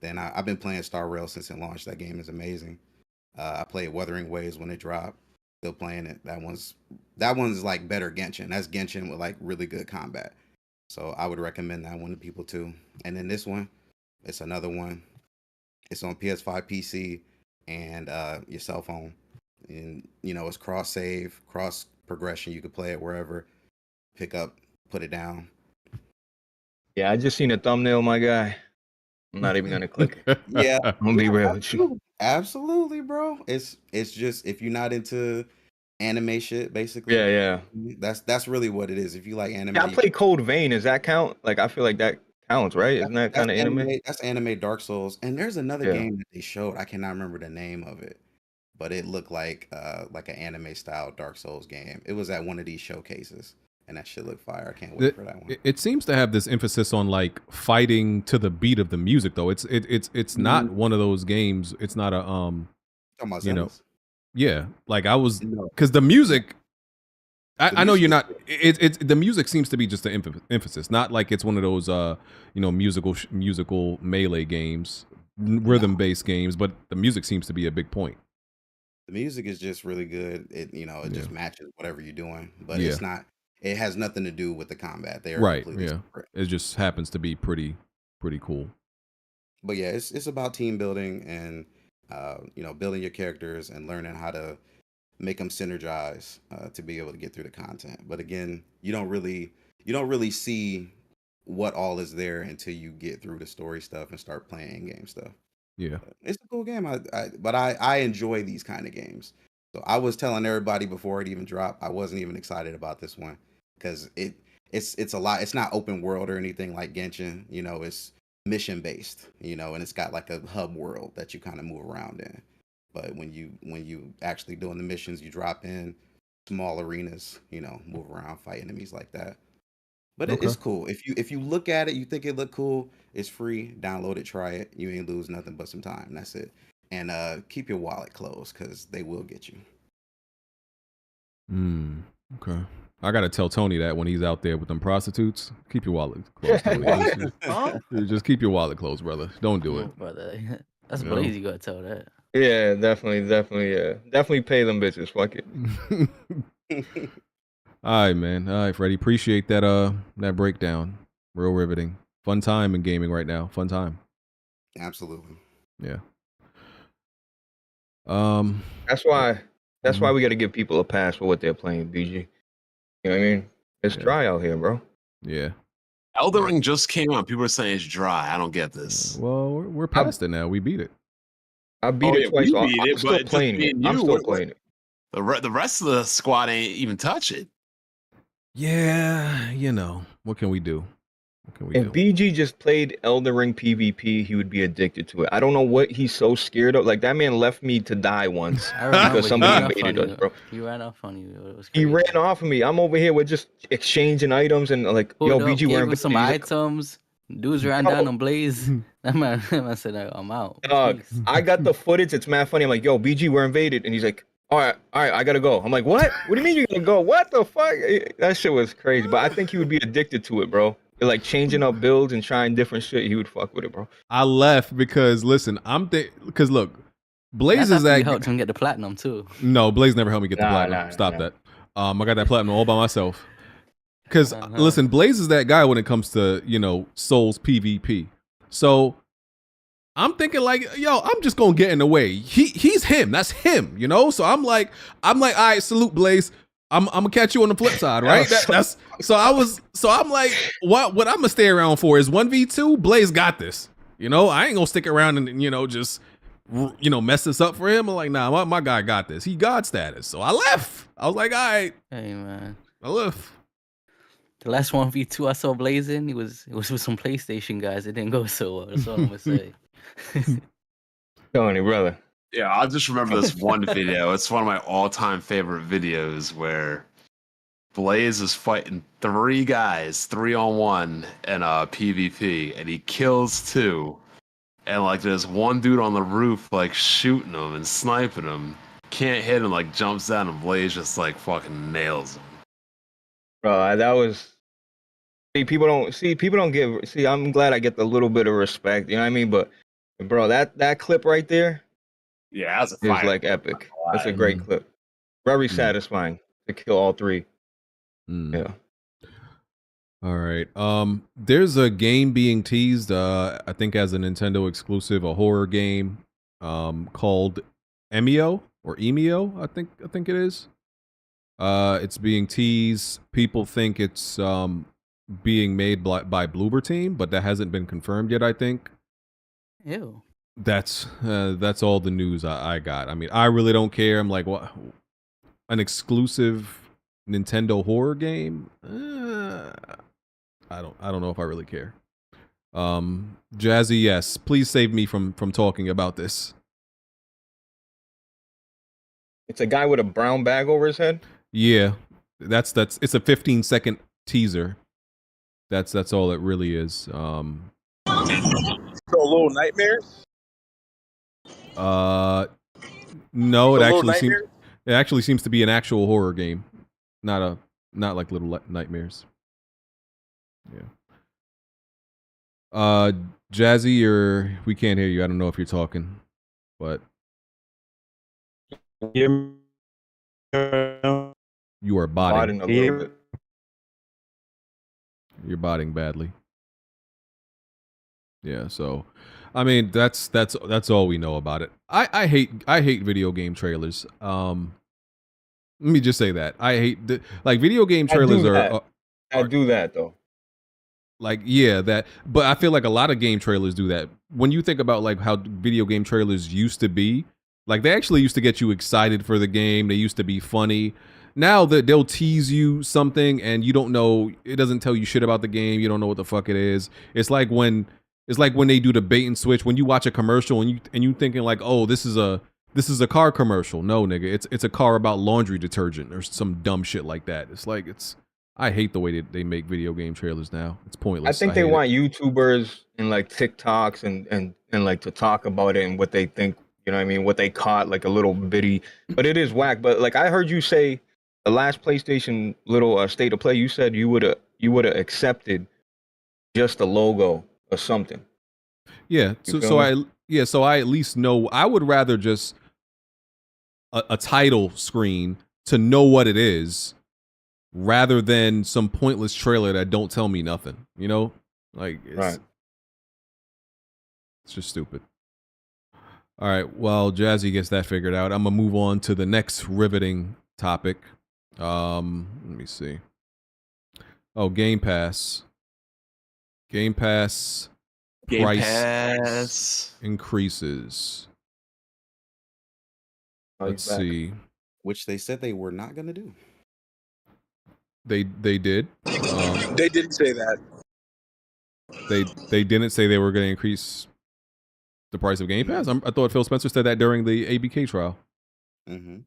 Then I've been playing Star Rail since it launched. That game is amazing. I played Wuthering Waves when it dropped. Still playing it. That one's like better Genshin. That's Genshin with like really good combat. So I would recommend that one to people too. And then this one, it's another one. It's on PS5, PC, and your cell phone. And it's cross save, cross progression. You could play it wherever. Pick up, put it down. Yeah, I just seen a thumbnail, my guy. I'm not even gonna click it. Yeah, I'm gonna be real with you. Absolutely, bro. It's just if you're not into anime shit, basically. Yeah. That's really what it is. If you like anime, Yeah, I play Code Vein. Does that count? Like, I feel like that counts, right? Isn't that kind of anime? That's anime Dark Souls. And there's another game that they showed. I cannot remember the name of it, but it looked like an anime style Dark Souls game. It was at one of these showcases, and that shit looked fire. I can't wait for that one. It seems to have this emphasis on like fighting to the beat of the music, though. It's not one of those games. It's not a Talking about you know. Zenless. Yeah, like I was, because the music, I know you're not. It's the music seems to be just the emphasis, not like it's one of those musical melee games, rhythm based games, but the music seems to be a big point. The music is just really good. It just matches whatever you're doing, but it's not. It has nothing to do with the combat. They are completely separate. It just happens to be pretty cool. But yeah, it's about team building and building your characters and learning how to make them synergize to be able to get through the content. But again, you don't really see what all is there until you get through the story stuff and start playing game stuff. Yeah, it's a cool game. But I enjoy these kind of games. So I was telling everybody before it even dropped, I wasn't even excited about this one because it's a lot. It's not open world or anything like Genshin. It's mission based, and it's got like a hub world that you kind of move around in. But when you actually doing the missions, you drop in small arenas, move around, fight enemies like that. But it's cool. If you look at it, you think it look cool, it's free. Download it, try it. You ain't lose nothing but some time. That's it. And keep your wallet closed because they will get you. Okay. I gotta tell Tony that when he's out there with them prostitutes, keep your wallet closed. Tony. Just keep your wallet closed, brother. Don't do it, brother. That's Blaze. You gotta tell that. Yeah, definitely. Yeah, definitely pay them bitches. Fuck it. All right, man. All right, Freddie. Appreciate that breakdown. Real riveting. Fun time in gaming right now. Fun time. Absolutely. Yeah. That's why we got to give people a pass for what they're playing, BG. You know what I mean? It's dry out here, bro. Yeah. Elden Ring just came out. People are saying it's dry. I don't get this. Well, we're past it now. We beat it. I beat it twice. I'm still playing it. I'm still playing it. The rest of the squad ain't even touch it. Yeah, what can we do? If BG just played Elden Ring PvP, he would be addicted to it. I don't know what he's so scared of. Like, that man left me to die once because somebody baited us, bro. He ran off on you. He ran off of me. I'm over here with just exchanging items and like, yo, BG wearing some items. Dudes ran down on Blaze. That man said, I'm out. I got the footage. It's mad funny. I'm like, yo, BG, we're invaded. And he's like, all right, I gotta go. I'm like, what? What do you mean you're gonna go? What the fuck? That shit was crazy. But I think he would be addicted to it, bro. Like changing up builds and trying different shit. He would fuck with it, bro. I left because listen, because look, Blaze is that helped him get the platinum too. No, Blaze never helped me get the platinum. Stop that. I got that platinum all by myself. Because listen, Blaze is that guy when it comes to Souls PvP. So I'm thinking like, yo, I'm just gonna get in the way. He's him. That's him. So I'm like, all right, salute Blaze. I'm gonna catch you on the flip side, right? So I'm like, what I'm gonna stay around for is 1v2. Blaze got this. You know, I ain't gonna stick around and just mess this up for him. I'm like, nah, my guy got this. He God status. So I left. I was like, all right. Hey man, I left. the last 1v2 I saw blazing, it was with some PlayStation guys. It didn't go so well. That's all I'm gonna say. Tony, brother. Yeah, I just remember this one video. It's one of my all-time favorite videos where Blaze is fighting 3 guys, 3-on-1 in a PvP, and he kills 2. And like there's one dude on the roof like shooting him and sniping him. Can't hit him, like jumps down, and Blaze just like fucking nails him. Bro, that was. People don't give. See, I'm glad I get the little bit of respect. You know what I mean? But, bro, that clip right there. Yeah, that's a is like epic. That's a great clip. Very satisfying to kill all 3. Yeah. All right. There's a game being teased, I think as a Nintendo exclusive, a horror game, called Emio or Emio, I think it is. It's being teased. People think it's being made by Bloober Team, but that hasn't been confirmed yet, I think. Ew. That's all the news I got. I mean, I really don't care. I'm like, what? An exclusive Nintendo horror game? I don't know if I really care. Jazzy, yes. Please save me from talking about this. It's a guy with a brown bag over his head? Yeah. It's a 15-second teaser. That's all it really is. So Little Nightmares? No, it actually seems to be an actual horror game. Not like Little Nightmares. Yeah. Jazzy, we can't hear you. I don't know if you're talking, but you are botting. A little bit. You're botting badly. Yeah, so I mean that's all we know about it. I hate video game trailers. Let me just say that. I hate video game trailers I do that though. Like, yeah, but I feel like a lot of game trailers do that. When you think about like how video game trailers used to be, like they actually used to get you excited for the game. They used to be funny. Now that they'll tease you something and you don't know, it doesn't tell you shit about the game. You don't know what the fuck it is. It's like when they do the bait and switch. When you watch a commercial and you thinking like, oh, this is a car commercial. No, nigga, it's a car about laundry detergent or some dumb shit like that. I hate the way they make video game trailers now. It's pointless. I think they want YouTubers and like TikToks and like to talk about it and what they think, you know what I mean, what they caught, like a little bitty, but it is whack. But like I heard you say the last PlayStation little state of play, you said you would have accepted just a logo or something. Yeah. So I at least know. I would rather just a title screen to know what it is, rather than some pointless trailer that don't tell me nothing. You know, like it's just stupid. All right. Well, Jazzy gets that figured out. I'm gonna move on to the next riveting topic. Let me see. Oh, Gamepass. Gamepass price increases. Let's see. Which they said they were not gonna do. They did. They didn't say that. They didn't say they were going to increase the price of Game Pass. I thought Phil Spencer said that during the ABK trial. Mm-hmm.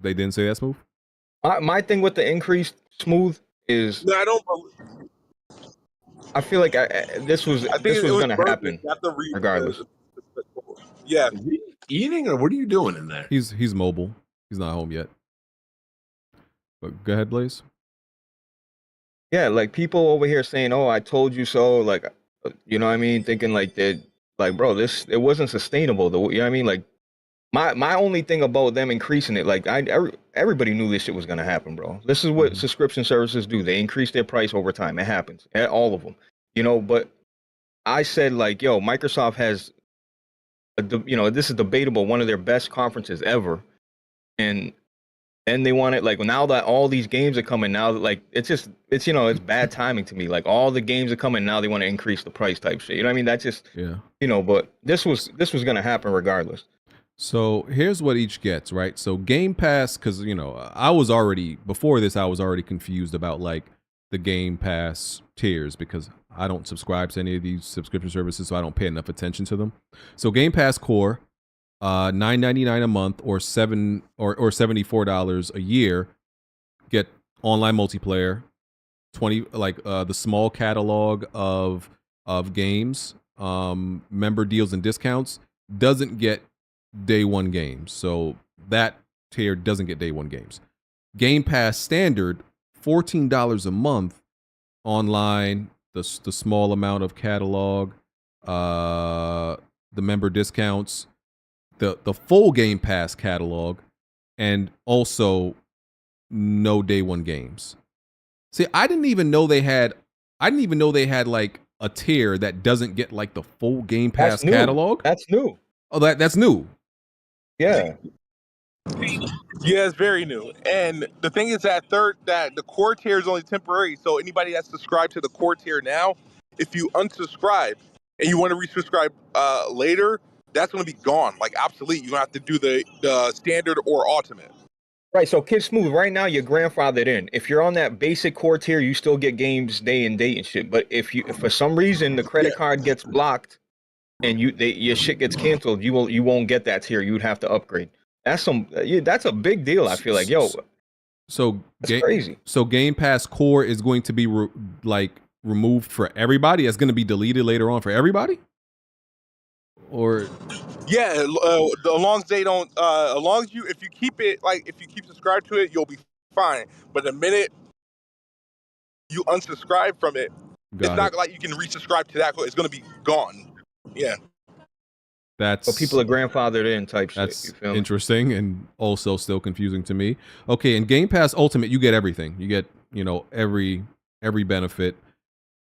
They didn't say that, Smooth? My thing with the increase, Smooth, is No, I don't. I feel like this was going to happen regardless. Yeah. Is he eating or what are you doing in there? He's mobile. He's not home yet. But go ahead, Blaze. Yeah, like people over here saying, "Oh, I told you so." Like, you know what I mean? Thinking like that, like, bro, it wasn't sustainable. You know what I mean? Like, my only thing about them increasing it, like, everybody knew this shit was gonna happen, bro. This is what subscription services do. They increase their price over time. It happens, all of them, you know. But I said, like, yo, Microsoft has, this is debatable, one of their best conferences ever, and And they want it like now that all these games are coming now, like it's it's bad timing to me. Like all the games are coming now, they want to increase the price type shit. You know what I mean? That's just But this was gonna happen regardless. So here's what each gets, right? So Game Pass, because I was already confused about like the Game Pass tiers because I don't subscribe to any of these subscription services, so I don't pay enough attention to them. So Game Pass Core, $9.99 a month or $74 a year, get online multiplayer, 20 the small catalog of games, member deals and discounts, doesn't get day one games. So that tier doesn't get day one games. Game Pass Standard, $14 a month, online, the small amount of catalog, the member discounts, the full Game Pass catalog, and also no day one games. See, I didn't even know they had like a tier that doesn't get like the full Game Pass catalog. That's new. Oh, that's new. Yeah. Yeah, it's very new. And the thing is that the core tier is only temporary. So anybody that's subscribed to the core tier now, if you unsubscribe and you want to resubscribe later, that's going to be gone, like obsolete. You have to do the standard or ultimate. Right, so Kid Smooth, right now you're grandfathered in. If you're on that basic core tier, you still get games day and date and shit. But if for some reason the credit card gets blocked and your shit gets canceled, you won't get that tier. You would have to upgrade. That's a big deal. I feel like, so that's crazy. So Game Pass Core is going to be removed for everybody. It's going to be deleted later on for everybody. Or as long as they don't, if you keep it, like if you keep subscribed to it, you'll be fine. But the minute you unsubscribe from it, it's not like you can resubscribe to that. It's going to be gone. Yeah. But people are grandfathered in type shit. That's interesting and also still confusing to me. Okay, in Game Pass Ultimate, you get everything. You get, every benefit.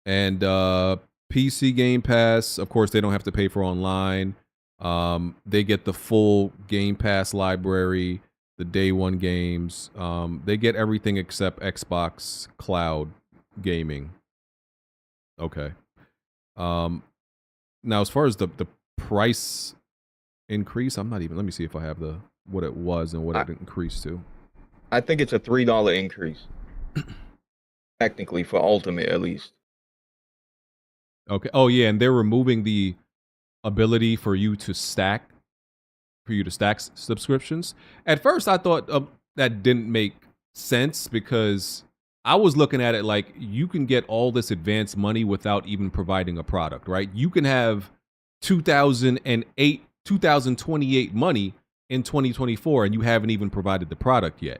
And PC Game Pass, of course, they don't have to pay for online. They get the full Game Pass library, the day one games. They get everything except Xbox Cloud gaming. Okay. Now, as far as the price increase, let me see if I have what it was and what it increased to. I think it's a $3 increase. Technically, for Ultimate at least. Okay. Oh yeah, and they're removing the ability for you to stack subscriptions. At first, I thought that didn't make sense because I was looking at it like you can get all this advanced money without even providing a product, right? You can have 2028 money in 2024 and you haven't even provided the product yet.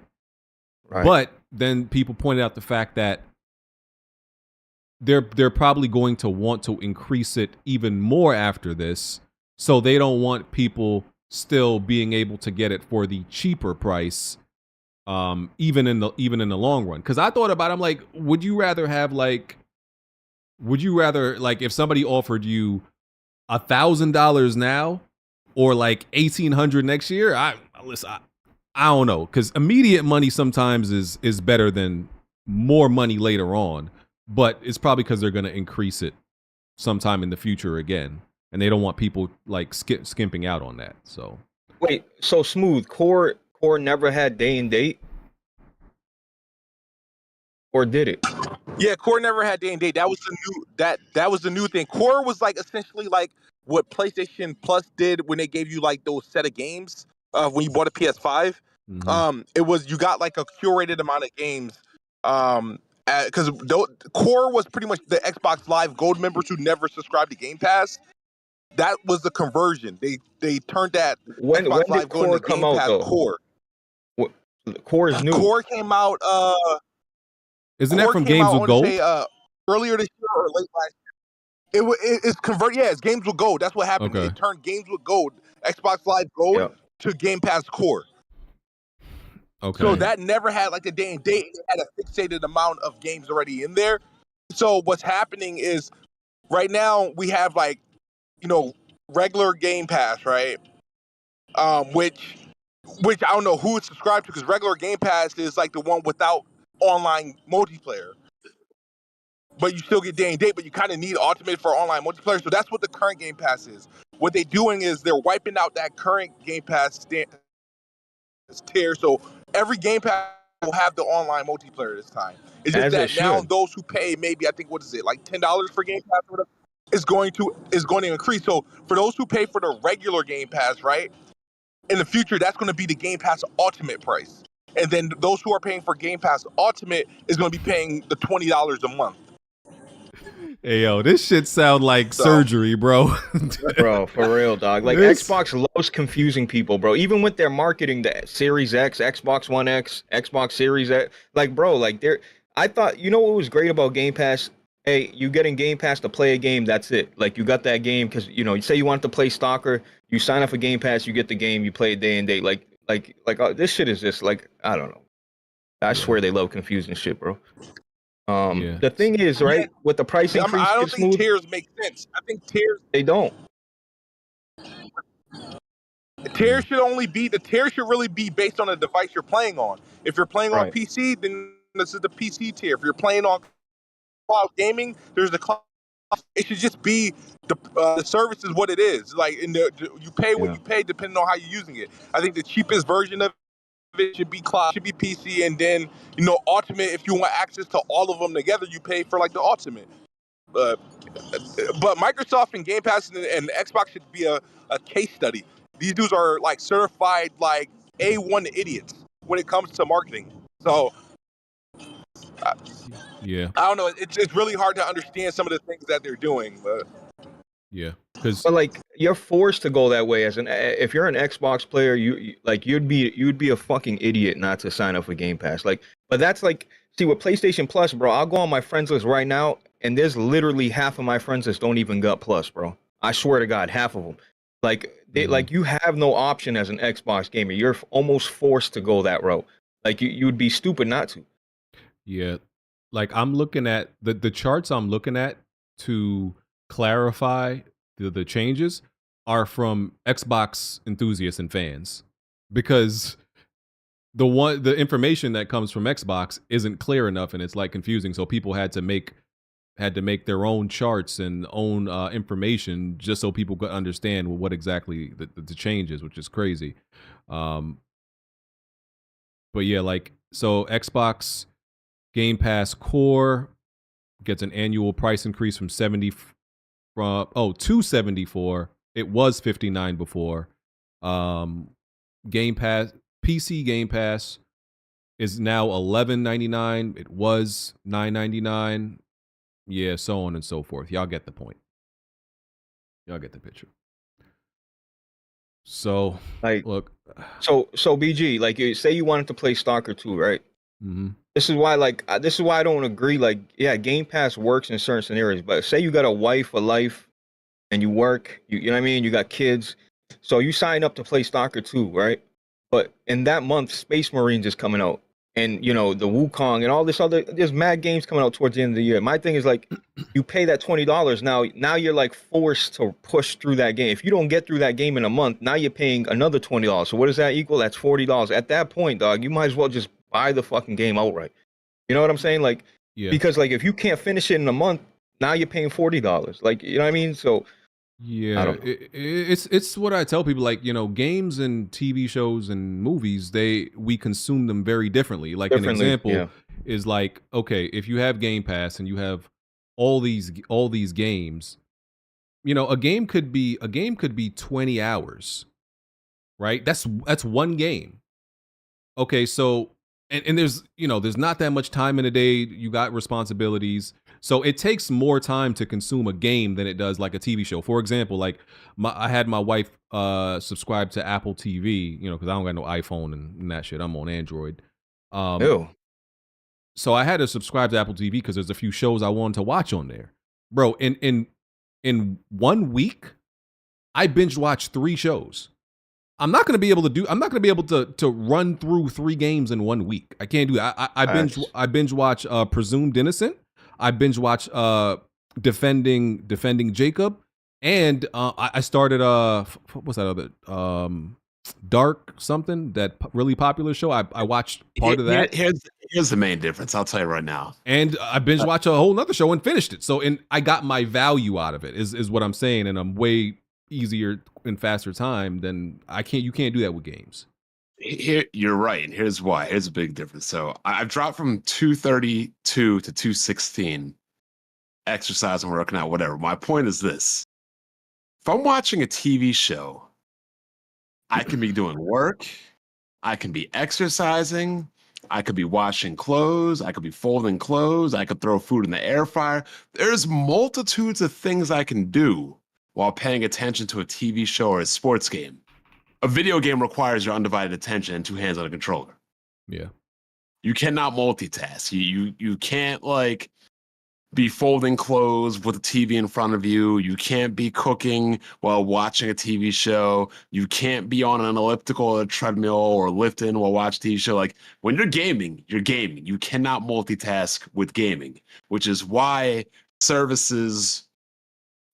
Right. But then people pointed out the fact that they're probably going to want to increase it even more after this, so they don't want people still being able to get it for the cheaper price, even in the long run. Because I thought about it, I'm like, would you rather if somebody offered you $1,000 now or like $1,800 next year? I don't know, because immediate money sometimes is better than more money later on. But it's probably because they're going to increase it sometime in the future again, and they don't want people like skimping out on that. So wait, so Smooth, Core never had day and date, or did it? Yeah, Core never had day and date. That was the new thing. Core was like essentially like what PlayStation Plus did when they gave you like those set of games when you bought a PS5. Mm-hmm. It was, you got like a curated amount of games. Because Core was pretty much the Xbox Live Gold members who never subscribed to Game Pass. That was the conversion. They turned that Xbox Live Gold into Game Pass Core. Core is new. Core came out. Isn't that from Games with Gold? Earlier this year or late last year. It's convert. Yeah, it's Games with Gold. That's what happened. Okay. It turned Games with Gold, Xbox Live Gold, to Game Pass Core. Okay. So that never had like the day and date. It had a fixated amount of games already in there. So what's happening is right now we have like, regular Game Pass, right? Which which I don't know who it's subscribed to because regular Game Pass is like the one without online multiplayer. But you still get day and date, but you kind of need Ultimate for online multiplayer. So that's what the current Game Pass is. What they're doing is they're wiping out that current Game Pass tier. So every Game Pass will have the online multiplayer this time. It's just As it that now should. those who pay maybe, I think, what is it, like $10 for Game Pass or whatever, is going to increase. So for those who pay for the regular Game Pass, right, in the future, that's going to be the Game Pass Ultimate price. And then those who are paying for Game Pass Ultimate is going to be paying the $20 a month. Hey, yo, this shit sound like surgery, bro. Bro, for real, dog. Like, Xbox loves confusing people, bro. Even with their marketing, the Series X, Xbox One X, Xbox Series X. Like, bro, like, I thought, you know what was great about Game Pass? Hey, you getting Game Pass to play a game, that's it. Like, you got that game because, you know, you say you want to play Stalker, you sign up for Game Pass, you get the game, you play it day and date. Like, this shit is just, like, I don't know. I swear they love confusing shit, bro. The thing is, right, with the price increase, I don't think tiers make sense. I think tiers... They don't. The tier should really be based on the device you're playing on. If you're playing on PC, then this is the PC tier. If you're playing on cloud gaming, there's the cloud. It should just be the service is what it is. Like, you pay what you pay depending on how you're using it. I think the cheapest version of it should be cloud, should be PC, and then, you know, Ultimate. If you want access to all of them together, you pay for like the Ultimate. But Microsoft and Game Pass and Xbox should be a case study. These dudes are like certified like A1 idiots when it comes to marketing. So I don't know. It's really hard to understand some of the things that they're doing. But but like, you're forced to go that way if you're an Xbox player, you'd be a fucking idiot not to sign up for Game Pass. Like, but that's like, see, with PlayStation Plus, bro, I'll go on my friends list right now, and there's literally half of my friends that don't even got Plus, bro. I swear to God, half of them. Like, like, you have no option as an Xbox gamer. You're almost forced to go that route. Like, you'd be stupid not to. Yeah. Like, I'm looking at the charts I'm looking at to clarify the changes are from Xbox enthusiasts and fans, because the information that comes from Xbox isn't clear enough, and it's like confusing. So people had to make their own charts and own information just so people could understand what exactly the change is, which is crazy. But yeah, like, so Xbox Game Pass Core gets an annual price increase from to 74. It was 59 before. Game Pass PC Game Pass is now $11.99. It was $9.99. Yeah, so on and so forth. Y'all get the point. Y'all get the picture. So, like, look. So BG, like, you say you wanted to play Stalker 2, right? Mm-hmm. This is why I don't agree. Like, yeah, Game Pass works in certain scenarios, but say you got a wife, a life, and you work, you know what I mean? You got kids. So you sign up to play Stalker 2, right? But in that month, Space Marines is coming out. And, you know, the Wukong and all this there's mad games coming out towards the end of the year. My thing is, like, you pay that $20, now you're, like, forced to push through that game. If you don't get through that game in a month, now you're paying another $20. So what does that equal? That's $40. At that point, dog, you might as well just buy the fucking game outright. You know what I'm saying? Like, because, like, if you can't finish it in a month, now you're paying $40. Like, you know what I mean? So yeah, I don't know. It's what I tell people. Like, you know, games and TV shows and movies, we consume them very differently. Like, an example is like, okay, if you have Game Pass and you have all these games, you know, a game could be 20 hours, right? That's one game. Okay, so and there's, you know, there's not that much time in a day. You got responsibilities. So it takes more time to consume a game than it does like a TV show. For example, like I had my wife subscribe to Apple TV, you know, because I don't got no iPhone and that shit. I'm on Android. Ew. So I had to subscribe to Apple TV because there's a few shows I wanted to watch on there. Bro, in 1 week, I binge watched 3 shows. I'm not gonna be able to run through 3 games in 1 week. I can't do that. I binge watch Presumed Innocent. I binge watch Defending Jacob, and I started what's that other Dark something, that really popular show. I watched part of that. Here's the main difference. I'll tell you right now. And I binge watched a whole nother show and finished it. So, and I got my value out of it is what I'm saying. And I'm way easier and faster time than you can't do that with games. Here, you're right. And here's why. Here's a big difference. So I've dropped from 232 to 216, exercising, working out, whatever. My point is this. If I'm watching a TV show, I can be doing work, I can be exercising, I could be washing clothes, I could be folding clothes, I could throw food in the air fryer. There's multitudes of things I can do while paying attention to a TV show or a sports game. A video game requires your undivided attention and 2 hands on a controller. Yeah. You cannot multitask. You can't like be folding clothes with a TV in front of you. You can't be cooking while watching a TV show. You can't be on an elliptical or a treadmill or lifting while watching a TV show. Like when you're gaming, you're gaming. You cannot multitask with gaming, which is why services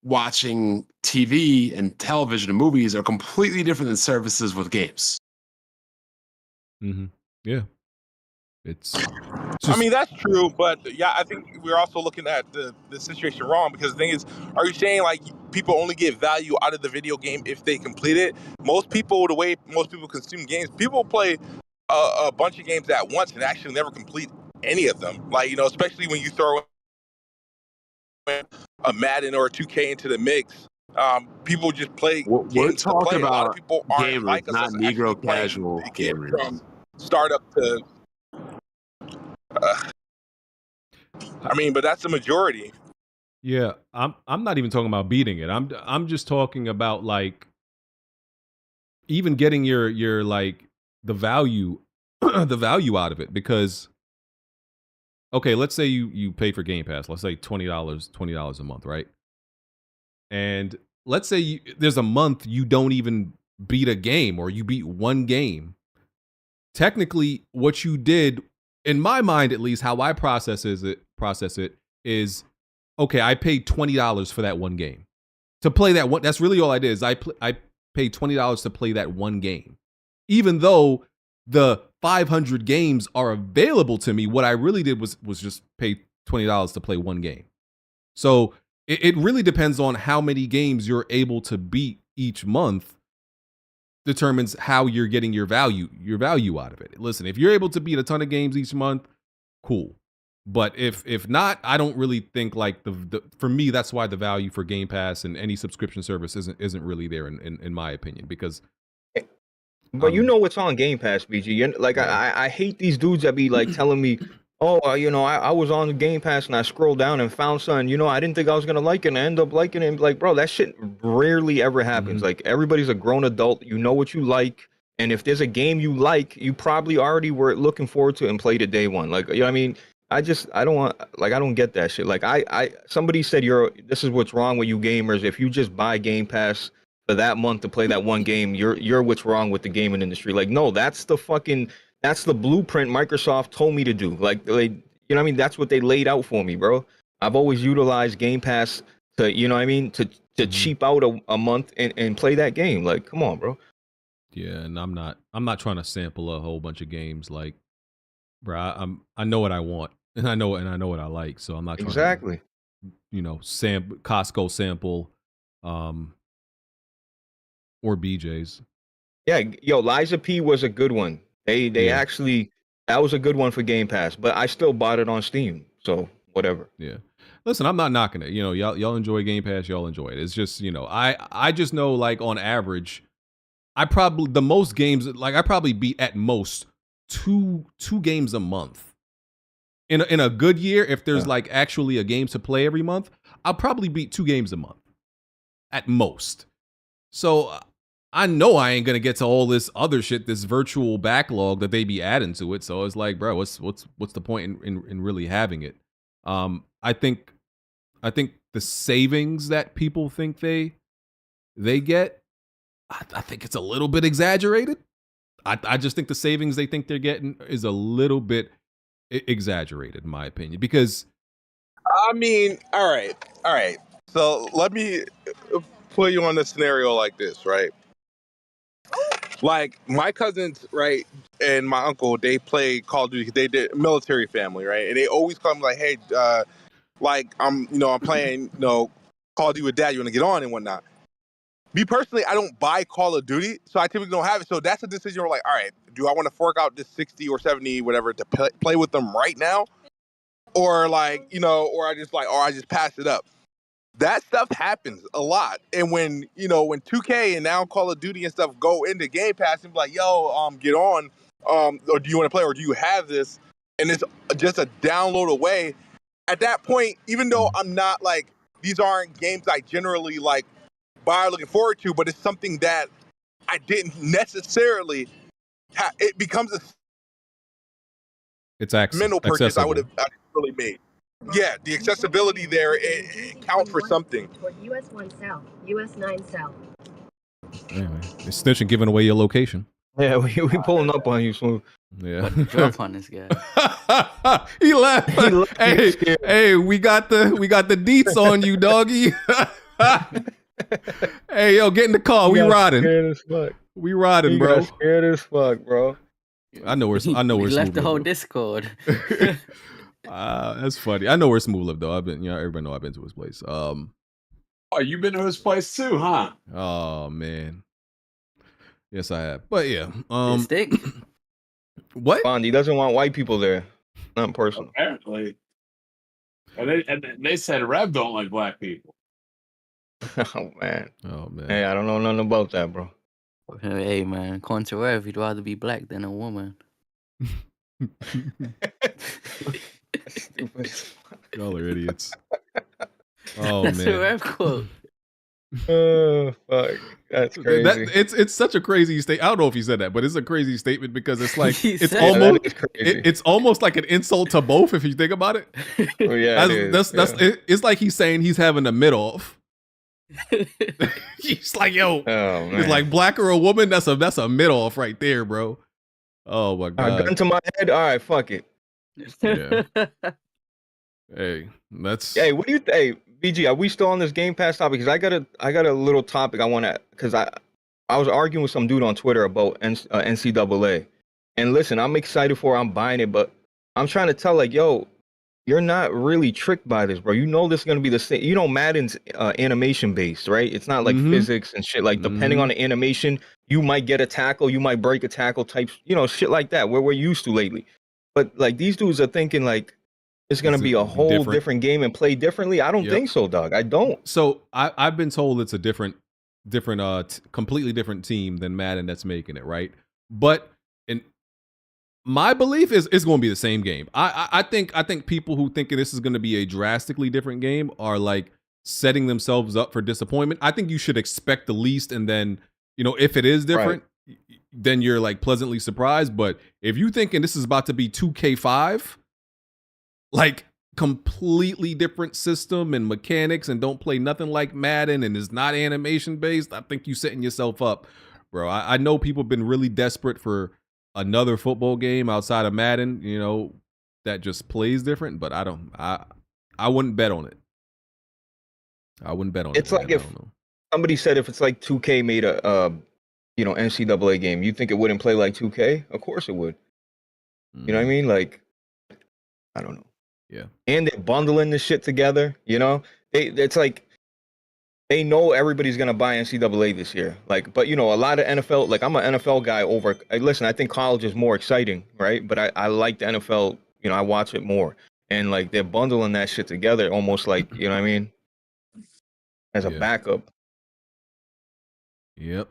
watching TV and television and movies are completely different than services with games. Mm-hmm. Yeah. I mean, that's true, but yeah, I think we're also looking at the situation wrong, because the thing is, are you saying like people only get value out of the video game if they complete it? Most people, the way most people consume games, people play a bunch of games at once and actually never complete any of them. Like, you know, especially when you throw a Madden or a 2K into the mix, people just play games. We're talking A lot about of people aren't gamers, like us, not that's actually Negro playing casual the game gamers. from startup to. I mean, but that's the majority. Yeah, I'm not even talking about beating it. I'm just talking about like even getting your like the value the value out of it, because okay, let's say you pay for Game Pass, let's say $20 a month, right? And let's say there's a month you don't even beat a game, or you beat one game. Technically, what you did, in my mind at least, how I process it is, okay, I paid $20 for that one game. To play that one, that's really all I did, is I paid $20 to play that one game. Even though the 500 games are available to me, what I really did was just pay $20 to play one game. So it really depends on how many games you're able to beat each month, determines how you're getting your value out of it. Listen, if you're able to beat a ton of games each month, cool. But if not, I don't really think like the for me, that's why the value for Game Pass and any subscription service isn't really there in my opinion, because. But you know what's on Game Pass, BG. Like I hate these dudes that be like telling me, oh, you know, I was on the Game Pass and I scrolled down and found something, you know, I didn't think I was gonna like it, and I end up liking it. And like, bro, that shit rarely ever happens. Like everybody's a grown adult, you know what you like, and if there's a game you like, you probably already were looking forward to and played it day one. Like, you know what I mean? I don't get that shit. Like somebody said this is what's wrong with you gamers. If you just buy Game Pass for that month to play that one game, you're what's wrong with the gaming industry. Like, no, that's the blueprint Microsoft told me to do. Like, you know what I mean? That's what they laid out for me, bro. I've always utilized Game Pass to, you know what I mean, to cheap out a month and play that game. Like, come on, bro. Yeah, and I'm not trying to sample a whole bunch of games. Like, bro, I know what I want, and I know what I like. So I'm not trying exactly. to, you know, Costco sample, or BJ's. Yeah, yo, Liza P was a good one. They actually, that was a good one for Game Pass, but I still bought it on Steam. So whatever. Yeah. Listen, I'm not knocking it. You know, y'all enjoy Game Pass, y'all enjoy it. It's just, you know, I just know, like, on average, the most games, like, I probably beat at most two games a month. In a good year, if there's like actually a game to play every month, I'll probably beat 2 games a month at most. So I know I ain't gonna get to all this other shit, this virtual backlog that they be adding to it. So it's like, bro, what's the point in really having it? I think the savings that people think they get, I think it's a little bit exaggerated. I just think the savings they think they're getting is a little bit exaggerated, in my opinion, because. I mean, all right. So let me put you on a scenario like this, right? Like my cousins, right, and my uncle, they play Call of Duty. They did military family, right, and they always call me like, hey, like I'm playing, Call of Duty with Dad. You want to get on and whatnot. Me personally, I don't buy Call of Duty, so I typically don't have it. So that's a decision where like, all right, do I want to fork out this 60 or 70, whatever, to play with them right now, or like, or I just pass it up. That stuff happens a lot. And when 2K and now Call of Duty and stuff go into Gamepass and be like, yo, get on, or do you want to play, or do you have this? And it's just a download away. At that point, even though I'm not like, these aren't games I generally like buy or looking forward to, but it's something that I didn't necessarily it becomes a It's mental purchase accessible. I would have really made. Yeah, the accessibility there, it counts for something. US 1 south, US 9 south. Anyway, it's snitching giving away your location. Yeah, we pulling up on you, Smooth. Yeah. Drop on this guy. He left. Hey, we got the deets on you, doggy. Hey, yo, get in the car. We riding. We riding, bro. Scared as fuck, bro. I know where He Smooth left the whole live, Discord. that's funny. I know where Smooth live though. I've been, everybody know I've been to his place. Oh, you've been to his place too, huh? Oh man. Yes, I have. But yeah, Stick. What? Bondi doesn't want white people there. Not personal. Apparently. And they said Rev don't like black people. Oh man. Oh man. Hey, I don't know nothing about that, bro. Hey man, according to Rev, he'd rather be black than a woman. Stupid. Y'all are idiots. Oh That's man. a Rev quote. Oh fuck. That's crazy. It's such a crazy statement. I don't know if he said that, but it's a crazy statement because it's like He it's said almost that is crazy. it's almost like an insult to both if you think about it. Oh, yeah, It's like he's saying he's having a mid off. He's like, yo, Oh man. it's like black or a woman. That's a mid off right there, bro. Oh my god. Gun to my head. All right, fuck it. Yeah. Hey, that's Hey, what do you? Hey, BG, are we still on this Game Pass topic? Because I got a little topic I want to. Because I was arguing with some dude on Twitter about NCAA, and listen, I'm excited for it, I'm buying it, but I'm trying to tell like, yo, you're not really tricked by this, bro. You know this is gonna be the same. You know Madden's animation based, right? It's not like physics and shit. Like depending on the animation, you might get a tackle, you might break a tackle, type, shit like that. Where we're used to lately. But like these dudes are thinking like it's gonna be a whole different game and play differently. I don't think so, dog. I don't. So I've been told it's a different, completely different team than Madden that's making it, right? But in my belief is it's going to be the same game. I think people who think this is going to be a drastically different game are like setting themselves up for disappointment. I think you should expect the least, and then if it is different, then you're like pleasantly surprised. But if you thinking this is about to be 2K5, like completely different system and mechanics, and don't play nothing like Madden, and is not animation based, I think you setting yourself up, bro. I know people have been really desperate for another football game outside of Madden, that just plays different, but I wouldn't bet on it. I wouldn't bet on it. It's like if somebody said if it's like 2K made a NCAA game, you think it wouldn't play like 2K? Of course it would. You know what I mean? Like, I don't know. Yeah. And they're bundling this shit together, it's like they know everybody's gonna buy NCAA this year. Like, but a lot of NFL, like I'm an NFL guy over. Listen, I think college is more exciting, right? But I like the NFL. I watch it more, and like they're bundling that shit together, almost like what I mean, as a backup. Yep.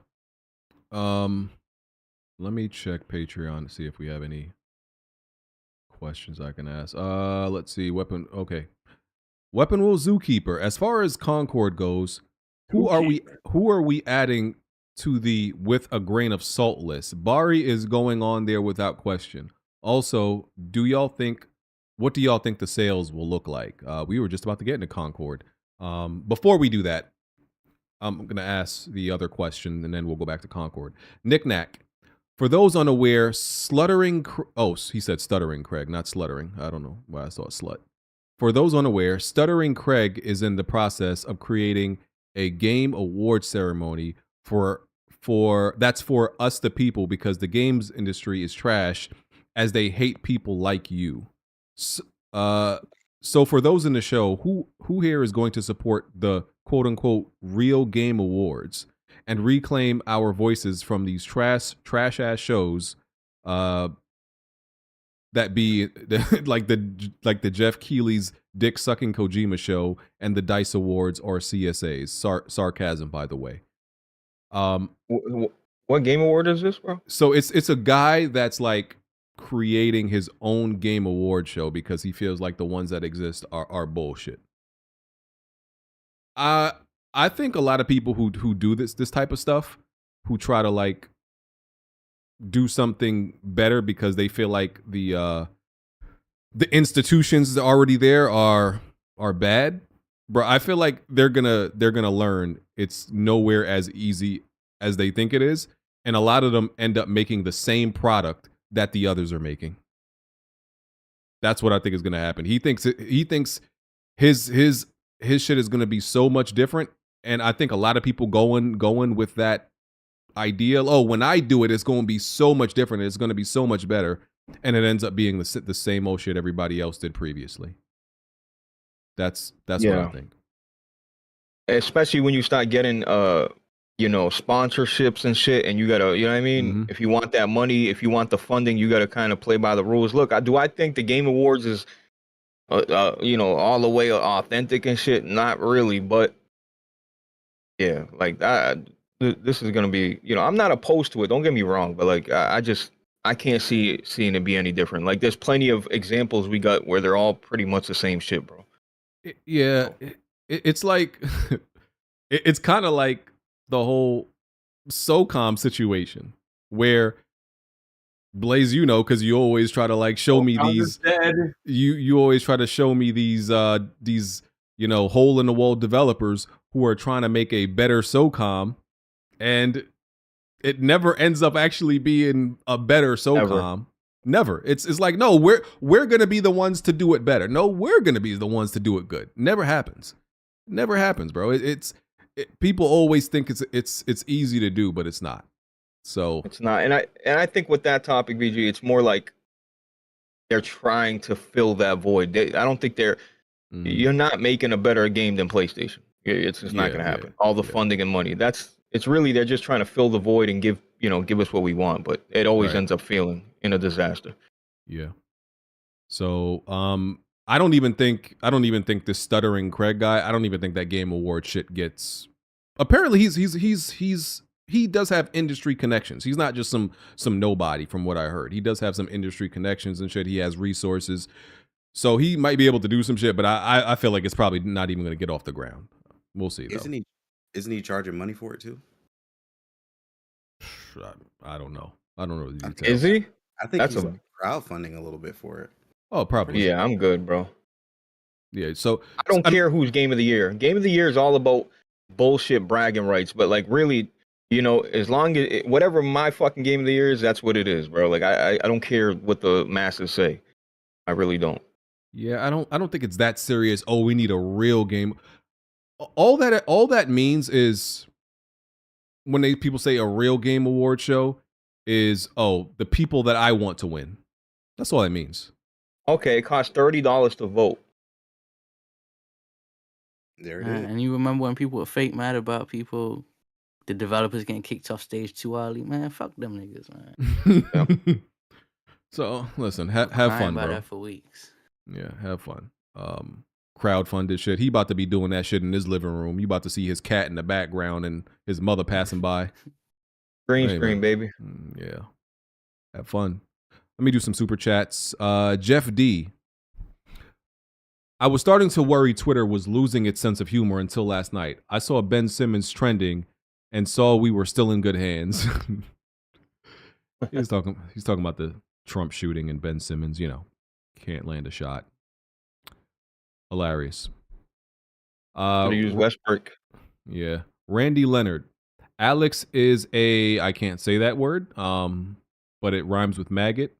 Let me check Patreon to see if we have any questions I can ask. Let's see. Weapon. Okay. Weapon Will Zookeeper. As far as Concord goes, who are we adding to the with a grain of salt list? Bari is going on there without question. Also, what do y'all think the sales will look like? We were just about to get into Concord. Before we do that, I'm gonna ask the other question, and then we'll go back to Concord. Knick-knack. For those unaware, he said stuttering Craig, not sluttering. I don't know why I thought slut. For those unaware, Stuttering Craig is in the process of creating a game award ceremony for that's for us the people, because the games industry is trash, as they hate people like you. So for those in the show, who here is going to support the quote unquote real game awards and reclaim our voices from these trash ass shows that be like the Jeff Keighley's dick sucking Kojima show and the DICE Awards or CSAs. Sarcasm, by the way. What game award is this, bro? So it's a guy that's like creating his own game award show because he feels like the ones that exist are bullshit. I think a lot of people who do this type of stuff, who try to like do something better because they feel like the institutions that are already there are bad, bro. I feel like they're gonna learn it's nowhere as easy as they think it is, and a lot of them end up making the same product that the others are making. That's what I think is gonna happen. He thinks his shit is gonna be so much different, and I think a lot of people going with that idea. Oh, when I do it, it's going to be so much different. It's going to be so much better, and it ends up being the same old shit everybody else did previously. That's what I think. Especially when you start getting sponsorships and shit, and you gotta, you know what I mean? Mm-hmm. If you want that money, if you want the funding, you gotta kind of play by the rules. Look, I think the Game Awards is all the way authentic and shit? Not really, but yeah, like that. This is gonna be, I'm not opposed to it. Don't get me wrong, but like I can't seeing it be any different. Like there's plenty of examples we got where they're all pretty much the same shit, bro. It's like it's kind of like the whole SOCOM situation where Blaze, because you always try to like show me these. You always try to show me these hole in the wall developers who are trying to make a better SOCOM. And it never ends up actually being a better SOCOM. Never. It's like, no, we're gonna be the ones to do it better. No, we're gonna be the ones to do it good. Never happens. Never happens, bro. People always think it's easy to do, but it's not. So it's not. And I think with that topic, BG, it's more like they're trying to fill that void. I don't think you're not making a better game than PlayStation. It's just not gonna happen. All the funding and money. It's really, they're just trying to fill the void and give us what we want, but it always ends up failing in a disaster. Yeah. So I don't even think this stuttering Craig guy, I don't even think that Game Award shit gets. Apparently he does have industry connections. He's not just some nobody, from what I heard. He does have some industry connections and shit. He has resources. So he might be able to do some shit, but I feel like it's probably not even going to get off the ground. We'll see though. Isn't he charging money for it too? I don't know. I don't know the details. Is he? I think he's crowdfunding a little bit for it. Oh, probably. Yeah, I'm good, bro. Yeah, so I don't care who's Game of the Year. Game of the Year is all about bullshit bragging rights, but like really, as long as whatever my fucking Game of the Year is, that's what it is, bro. Like I don't care what the masses say. I really don't. Yeah, I don't think it's that serious. Oh, we need a real game. All that means is when people say a real game award show is, the people that I want to win. That's all it means. Okay, it costs $30 to vote. There it is. And you remember when people were fake mad about the developers getting kicked off stage too early? Man, fuck them niggas, man. So listen, have fun, bro. That for weeks. Yeah, have fun. Crowdfunded shit. He about to be doing that shit in his living room. You about to see his cat in the background and his mother passing by. Green screen, baby. Yeah. Have fun. Let me do some super chats. Jeff D. I was starting to worry Twitter was losing its sense of humor until last night. I saw Ben Simmons trending and saw we were still in good hands. He's talking about the Trump shooting and Ben Simmons, can't land a shot. Hilarious. Use Westbrook. Yeah. Randy Leonard. Alex is I can't say that word, but it rhymes with maggot,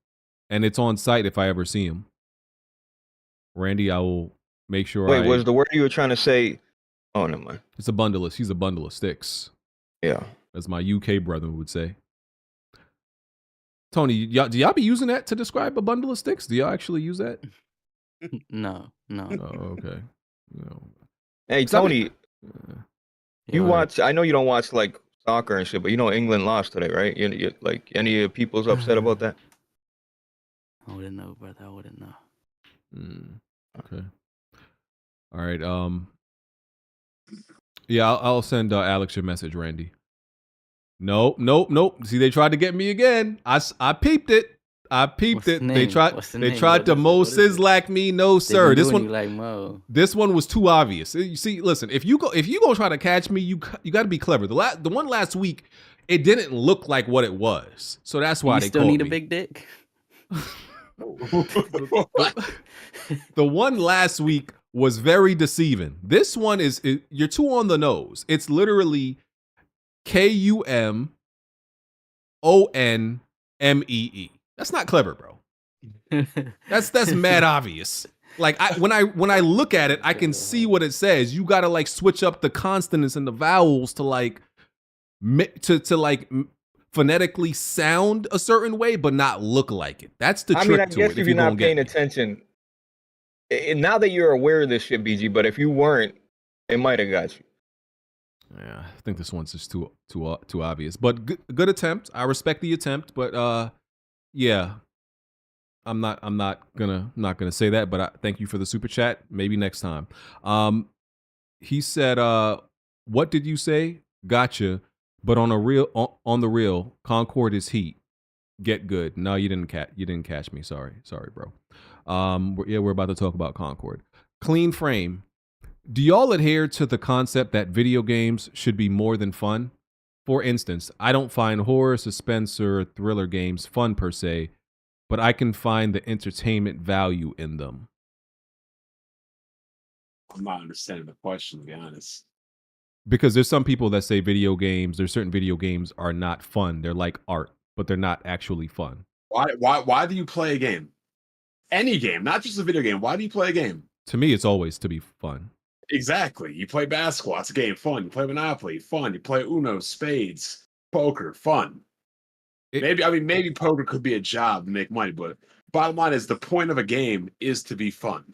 and it's on site if I ever see him. Randy, I will make sure. Wait, was the word you were trying to say? Oh, never mind. It's a bundle. He's a bundle of sticks. Yeah. as my UK brother would say. Tony, do y'all be using that to describe a bundle of sticks? Do y'all actually use that? No. Oh, okay. No. Hey, Tony, you watch? I know you don't watch like soccer and shit, but you know England lost today, right? Like any of your people's upset about that? I wouldn't know, brother. I wouldn't know. Okay. All right. Yeah, I'll send Alex your message, Randy. Nope. See, they tried to get me again. I peeped it. They tried to Mo Sizlak me. No, sir. This one, like Mo. This one was too obvious. You see, listen, if you go try to catch me, you got to be clever. The one last week, it didn't look like what it was, so that's why they still called need me. a big dick. The one last week was very deceiving. This one you're too on the nose. It's literally KUMONMEE. That's not clever, bro. That's mad obvious. Like when I look at it, I can see what it says. You gotta like switch up the consonants and the vowels to like phonetically sound a certain way, but not look like it. That's the trick to it. I guess if you're not paying attention, now that you're aware of this shit, BG, but if you weren't, it might have got you. Yeah, I think this one's just too obvious. But good attempt. I respect the attempt, but yeah, I'm not gonna say that. But thank you for the super chat. Maybe next time. He said, "What did you say? Gotcha." But on the real, Concord is heat. Get good. No, you didn't catch me. Sorry, bro. We're about to talk about Concord. Clean frame. Do y'all adhere to the concept that video games should be more than fun? For instance, I don't find horror, suspense, or thriller games fun per se, but I can find the entertainment value in them. I'm not understanding the question, to be honest. Because there's some people that say there's certain video games are not fun. They're like art, but they're not actually fun. Why do you play a game? Any game, not just a video game. Why do you play a game? To me, it's always to be fun. Exactly. You play basketball, it's a game, fun. You play Monopoly, fun. You play Uno, spades, poker, fun. Maybe poker could be a job to make money, but bottom line is the point of a game is to be fun.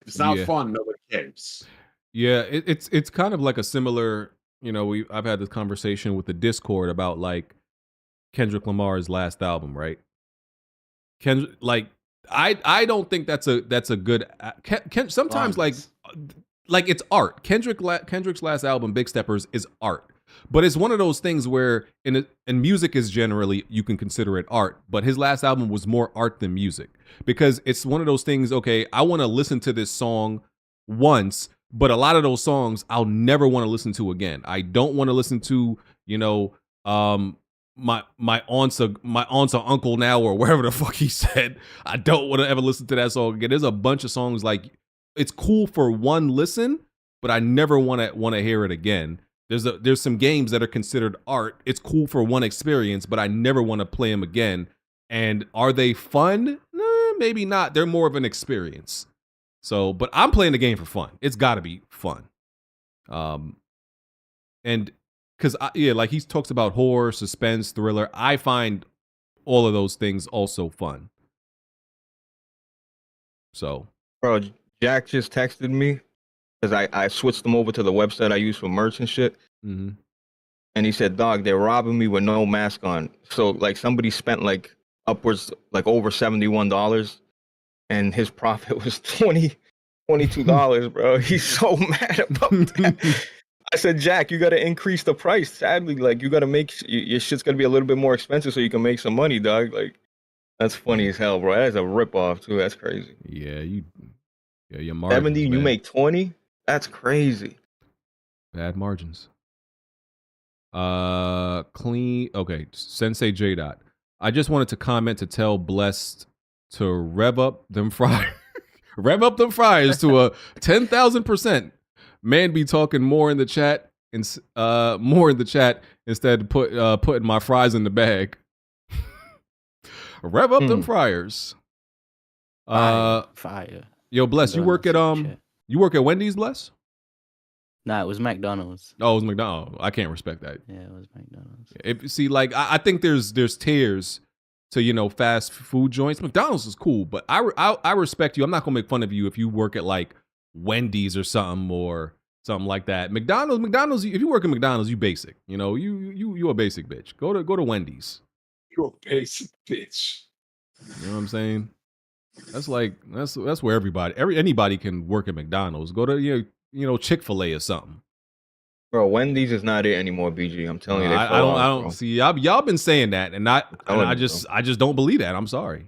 If it's not fun, nobody cares. Yeah, it's kind of like a similar, I've had this conversation with the Discord about like Kendrick Lamar's last album, right? I don't think that's a good. Sometimes like it's art. Kendrick's last album, Big Steppers, is art, but it's one of those things where and music is generally you can consider it art, but his last album was more art than music because it's one of those things. Okay, I want to listen to this song once, but a lot of those songs I'll never want to listen to again. I don't want to listen to my aunt's uncle now or wherever the fuck he said. I don't want to ever listen to that song again. There's a bunch of songs like it's cool for one listen, but I never want to hear it again. There's some games that are considered art. It's cool for one experience, but I never want to play them again. And are they fun? Nah, maybe not. They're more of an experience. So, but I'm playing the game for fun. It's got to be fun. And because like he talks about horror, suspense, thriller. I find all of those things also fun. So, bro, Jack just texted me because I switched them over to the website I use for merch and shit. Mm-hmm. And he said, "Dog, they're robbing me with no mask on." So like somebody spent like upwards like over $71, and his profit was $22, bro. He's so mad about that. I said, Jack, you got to increase the price. Sadly, like you got to make your shit's gonna be a little bit more expensive so you can make some money, dog. Like that's funny as hell, bro. That is a ripoff too. That's crazy. Yeah, your margins, 70, you make 20. That's crazy. Bad margins. Clean. Okay, Sensei J. Dot. I just wanted to comment to tell Blessed to rev up them fryers to a 10,000%. Man, be talking more in the chat instead of putting my fries in the bag. Rev up them fryers. Fire. Yo, Bless, you work at Wendy's, Bless? Nah, it was McDonald's. Oh, it was McDonald's. I can't respect that. Yeah, it was McDonald's. If see, like I think there's tiers to fast food joints. McDonald's is cool, but I respect you. I'm not gonna make fun of you if you work at like Wendy's or something like that. McDonald's. If you work at McDonald's, you basic. You a basic bitch. Go to Wendy's. You're a basic bitch. You know what I'm saying? That's where anybody can work at McDonald's. Go to Chick-fil-A or something. Bro, Wendy's is not it anymore, BG. I'm telling you, I don't see y'all been saying that, and I just don't believe that. I'm sorry,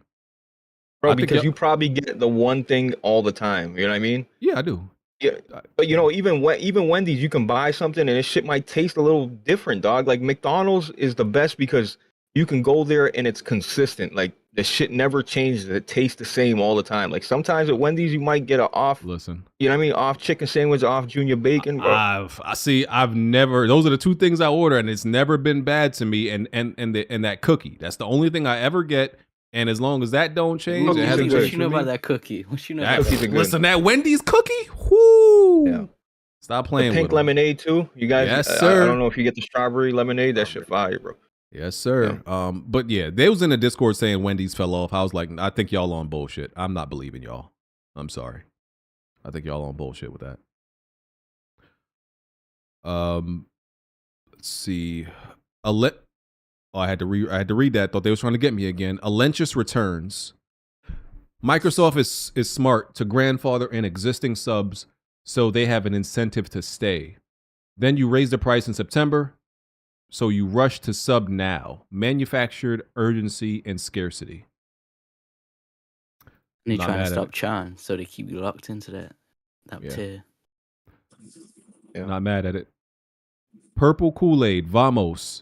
bro, because you probably get the one thing all the time. You know what I mean? Yeah, I do. Yeah, but even Wendy's, you can buy something and this shit might taste a little different, dog. Like McDonald's is the best because you can go there and it's consistent. Like the shit never changes. It tastes the same all the time. Like sometimes at Wendy's you might get an off. Listen, you know what I mean? Off chicken sandwich, off junior bacon. Bro. I've never. Those are the two things I order, and it's never been bad to me. And that cookie. That's the only thing I ever get. And as long as that don't change, What you know about that cookie? What you know? About that? Listen, that Wendy's cookie. Whoo! Yeah. Stop playing. The pink with lemonade too. You guys, yes, sir. I don't know if you get the strawberry lemonade. That shit fire, bro. Yes, sir. Yeah. But yeah, they was in the Discord saying Wendy's fell off. I was like, I think y'all on bullshit. I'm not believing y'all. I'm sorry. I think y'all on bullshit with that. Let's see. I had to read that. Thought they was trying to get me again. Alentius returns. Microsoft is smart to grandfather in existing subs so they have an incentive to stay. Then you raise the price in September, so you rush to sub now. Manufactured urgency and scarcity. They're trying to stop Chan, so they keep you locked into that tier. Yeah. Not mad at it. Purple Kool-Aid, Vamos.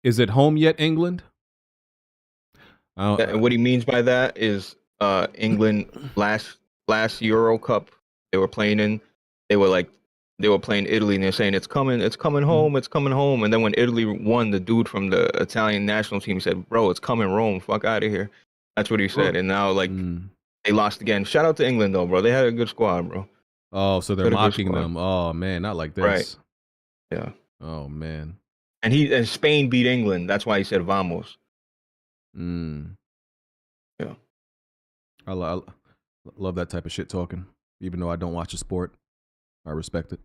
Is it home yet, England? And what he means by that is England last Euro Cup they were playing in, they were playing Italy and they're saying it's coming home, it's coming home. And then when Italy won, the dude from the Italian national team said, "Bro, it's coming Rome, fuck out of here." That's what he said. And now they lost again. Shout out to England though, bro. They had a good squad, bro. Oh, so they're mocking them. Oh man, not like this. Right. Yeah. Oh man. And Spain beat England. That's why he said vamos. Yeah. I love that type of shit talking. Even though I don't watch the sport, I respect it.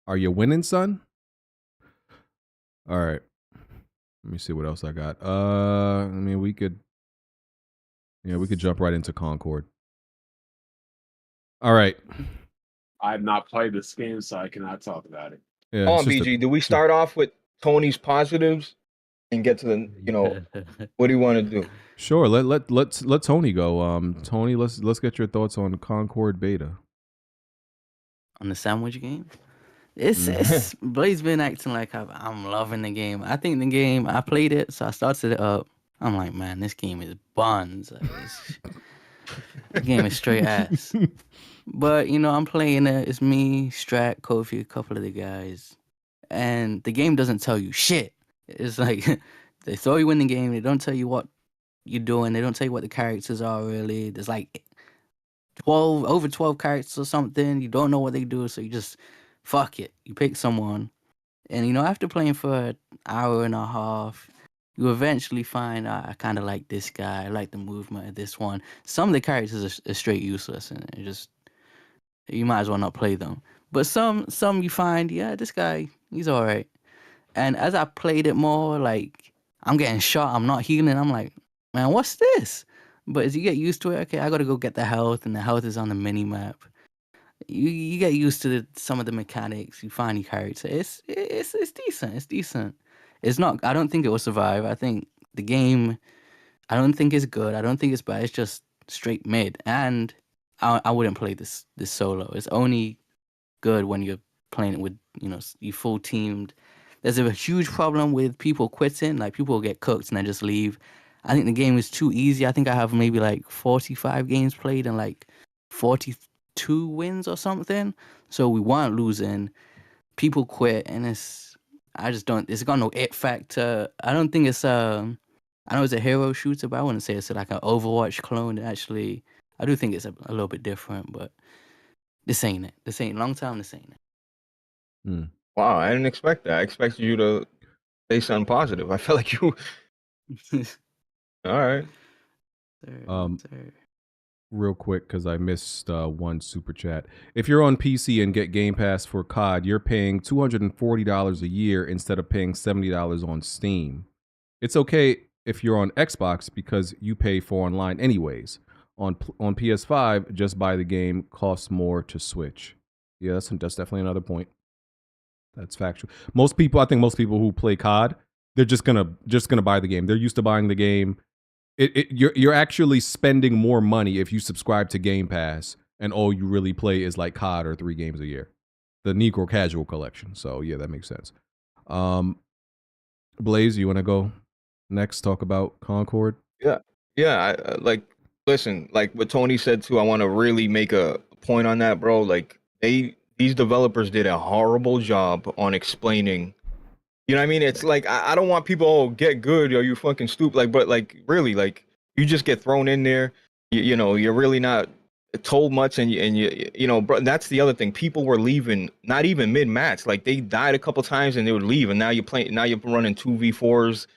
Are you winning, son? All right. Let me see what else I got. I mean, we could jump right into Concord. All right. I have not played this game, so I cannot talk about it. Yeah, on BG, do we start off with Tony's positives and get to the, what do you want to do? Sure, let Tony go. Tony, let's get your thoughts on Concord beta. On the sandwich game? It's Blaze been acting like I'm loving the game. I think the game, I played it, so I started it up. I'm like, man, this game is buns. The game is straight ass. But, I'm playing it. It's me, Strat, Kofi, a couple of the guys. And the game doesn't tell you shit. It's like, they throw you in the game. They don't tell you what you're doing. They don't tell you what the characters are, really. There's like over 12 characters or something. You don't know what they do, so you just, fuck it. You pick someone. And, after playing for an hour and a half, you eventually find, I kind of like this guy. I like the movement of this one. Some of the characters are straight useless, and you might as well not play them. But some you find, yeah, this guy, he's all right. And as I played it more, like, I'm getting shot, I'm not healing. I'm like, man, what's this? But as you get used to it, okay, I got to go get the health, and the health is on the mini-map. You get used to some of the mechanics. You find your character. It's decent. It's decent. It's not. I don't think it will survive. I think the game. I don't think it's good. I don't think it's bad. It's just straight mid. And I wouldn't play this solo. It's only good when you're playing it with you full teamed. There's a huge problem with people quitting. Like, people will get cooked and then just leave. I think the game is too easy. I think I have maybe like 45 games played and like 42 wins or something. So we weren't losing. People quit, and it's got no it factor. I don't think it's I know it's a hero shooter, but I wouldn't say it's like an Overwatch clone. Actually, I do think it's a little bit different, but This ain't it. This ain't long time. This ain't Hmm. Wow, I didn't expect that. I expected you to say something positive. I felt like you. it. All right. Sir. Real quick, because I missed one super chat. If you're on PC and get Game Pass for COD, you're paying $240 a year instead of paying $70 on Steam. It's okay if you're on Xbox because you pay for online anyways. On PS5, just buy the game. Costs more to switch. Yeah, that's definitely another point. That's factual. I think most people who play COD, they're just gonna buy the game. They're used to buying the game. You're actually spending more money if you subscribe to Game Pass and all you really play is like COD or 3 games a year, the Negro Casual Collection. So yeah, that makes sense. Blaze, you want to go next? Talk about Concord. Yeah. Listen, like what Tony said too. I want to really make a point on that, bro. Like these developers did a horrible job on explaining. You know what I mean? It's like I don't want people get good or you fucking stupid. Like, but like really, like you just get thrown in there. You know, you're really not told much, and you know, bro. That's the other thing. People were leaving, not even mid match. Like they died a couple times and they would leave, and now you're playing. Now you're running 2v4s.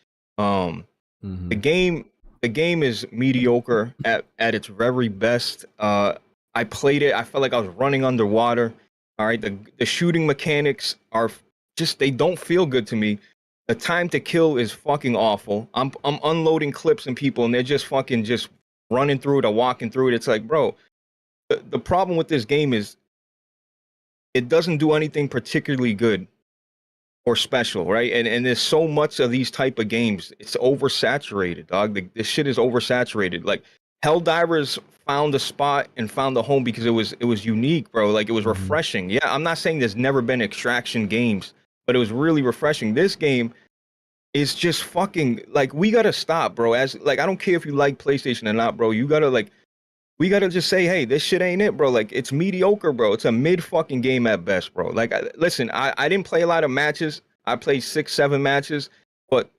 The game is mediocre at its very best. I played it. I felt like I was running underwater. All right, the shooting mechanics are just, they don't feel good to me. The time to kill is fucking awful. I'm unloading clips and people, and they're just fucking just running through it or walking through it. It's like, bro, the problem with this game is it doesn't do anything particularly good or special, right? And there's so much of these type of games. It's oversaturated, dog. This shit is oversaturated. Like Helldivers found a spot and found a home because it was unique, bro. Like it was refreshing. Yeah, I'm not saying there's never been extraction games, but it was really refreshing. This game is just fucking, like, we gotta stop, bro. As like, I don't care if you like PlayStation or not, bro. You gotta like, we gotta just say, hey, this shit ain't it, bro. Like, it's mediocre, bro. It's a mid fucking game at best, bro. Like, listen, I didn't play a lot of matches. I played 6-7 matches, but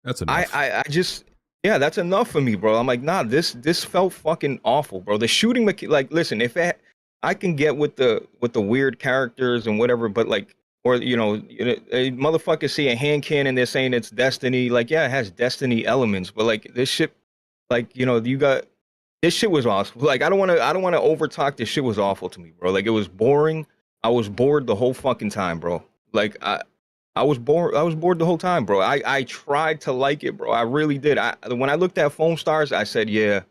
that's enough. I just, yeah, that's enough for me, bro. I'm like, nah, this felt fucking awful, bro. The shooting, like, listen, if I can get with the weird characters and whatever, but like, or you know, a motherfucker see a hand cannon, they're saying it's Destiny. Like, yeah, it has Destiny elements, but like this shit, like, you know, this shit was awesome. Like, I don't want to overtalk. This shit was awful to me, bro. Like, it was boring. I was bored the whole fucking time, bro. Like, I was bored. I was bored the whole time, bro. I tried to like it, bro. I really did. When I looked at Foam Stars, I said, yeah,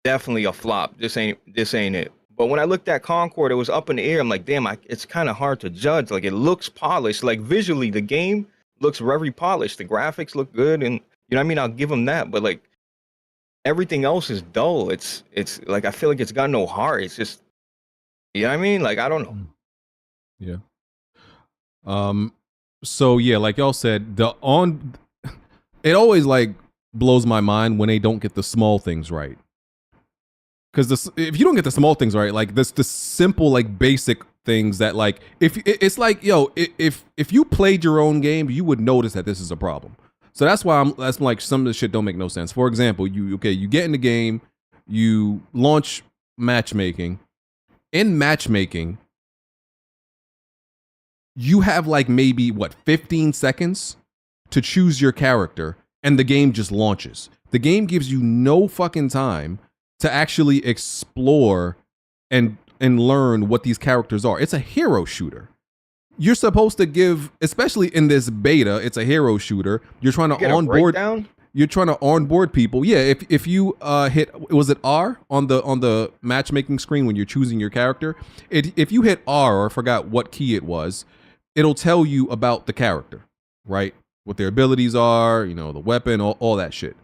definitely a flop. This ain't it. But when I looked at Concord, it was up in the air. I'm like, damn, it's kind of hard to judge. Like, it looks polished. Like, visually, the game looks very polished. The graphics look good, and you know what I mean? I'll give them that. But like, everything else is dull. It's like, I feel like it's got no heart. It's just, you know what I mean? Like, I don't know. Yeah. So yeah, like y'all said, it always like blows my mind when they don't get the small things right. Because if you don't get the small things right, like the simple, like basic things that, like, if it's like, yo, if you played your own game, you would notice that this is a problem. So that's why that's like, some of the shit don't make no sense. For example, you get in the game, you launch matchmaking. In matchmaking, you have like maybe 15 seconds to choose your character, and the game just launches. The game gives you no fucking time to actually explore and learn what these characters are. It's a hero shooter. You're supposed to give, especially in this beta, it's a hero shooter. You're trying to onboard. You're trying to onboard people. Yeah, if you hit, was it R on the matchmaking screen when you're choosing your character? If you hit R, or I forgot what key it was, it'll tell you about the character, right? What their abilities are, you know, the weapon, all that shit.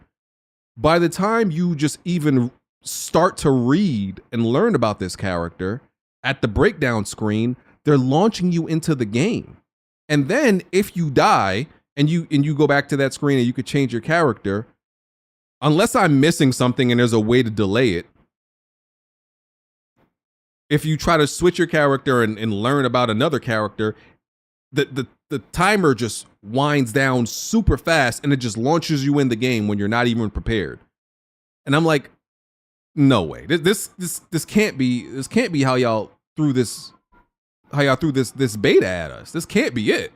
By the time you just even start to read and learn about this character, at the breakdown screen, they're launching you into the game. And then if you die and you go back to that screen and you could change your character, unless I'm missing something and there's a way to delay it, if you try to switch your character and learn about another character, the timer just winds down super fast and it just launches you in the game when you're not even prepared. And I'm like, No way. This can't be how y'all threw this beta at us. This can't be it.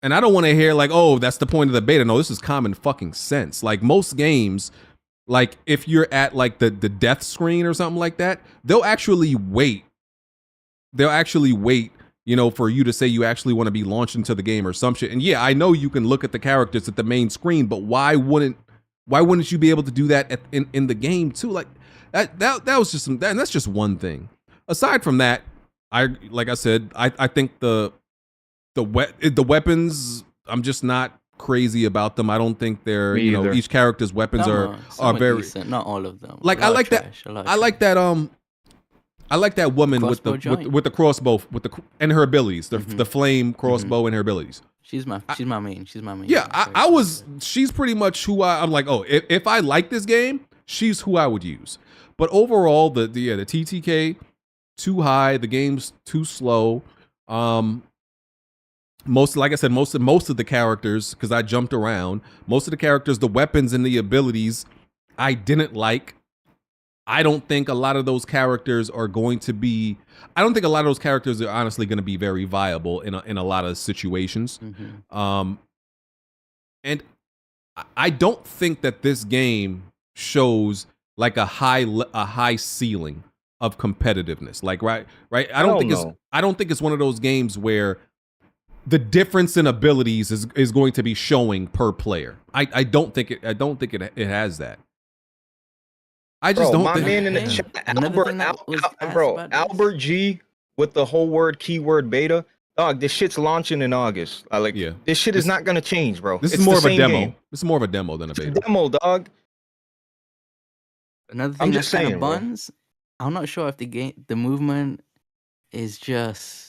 And I don't want to hear like, oh, that's the point of the beta. No, this is common fucking sense. Like most games, like if you're at like the death screen or something like that, they'll actually wait. You know, for you to say you actually want to be launched into the game or some shit. And yeah, I know you can look at the characters at the main screen, but why wouldn't you be able to do that in the game too? Like that was just and that's just one thing. Aside from that, I think the weapons, I'm just not crazy about them. I don't think they're each character's weapons are very decent. Not all of them. Like I like that woman with the crossbow and her abilities, the flame crossbow and her abilities. She's my main. Yeah, she's pretty much who I'm like, oh, if I like this game, she's who I would use. But overall, the TTK too high, the game's too slow. Most of the characters, because I jumped around, most of the characters, the weapons and the abilities, I didn't like. I don't think a lot of those characters are honestly going to be very viable in a lot of situations. And I don't think that this game shows like a high ceiling of competitiveness. Like right. I don't think it's one of those games where the difference in abilities is going to be showing per player. I don't think it has that. I just don't think. My man in the chat, Albert G with the whole keyword beta. Dog, this shit's launching in August. This shit is not gonna change, bro. This is more of a demo. Game. This is more of a demo than a beta. It's a demo, dog. Another thing that's kind of buns. I'm not sure if the movement is just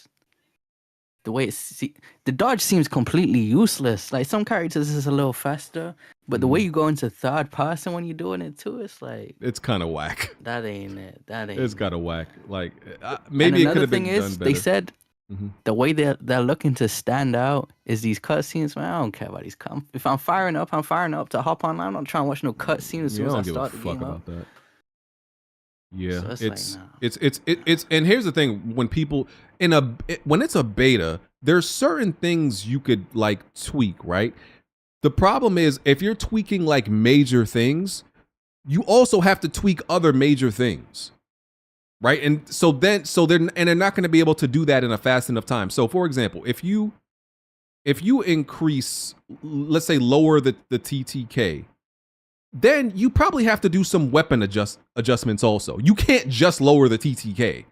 the way the dodge seems completely useless. Like some characters is a little faster, but the way you go into third person when you're doing it too, it's like it's kind of whack. That ain't it. It's kind of whack. Like maybe it could have been done better. They said the way they're looking to stand out is these cutscenes. Man, I don't care about these if I'm firing up to hop online. I'm not trying to watch no cutscenes as soon as I start the game up. That. Yeah, so it's and here's the thing: when people when it's a beta, there's certain things you could like tweak, right? The problem is if you're tweaking like major things, you also have to tweak other major things, right? And so they're not going to be able to do that in a fast enough time. So, for example, if you increase, let's say, lower the TTK. Then you probably have to do some weapon adjustments also. You can't just lower the TTK.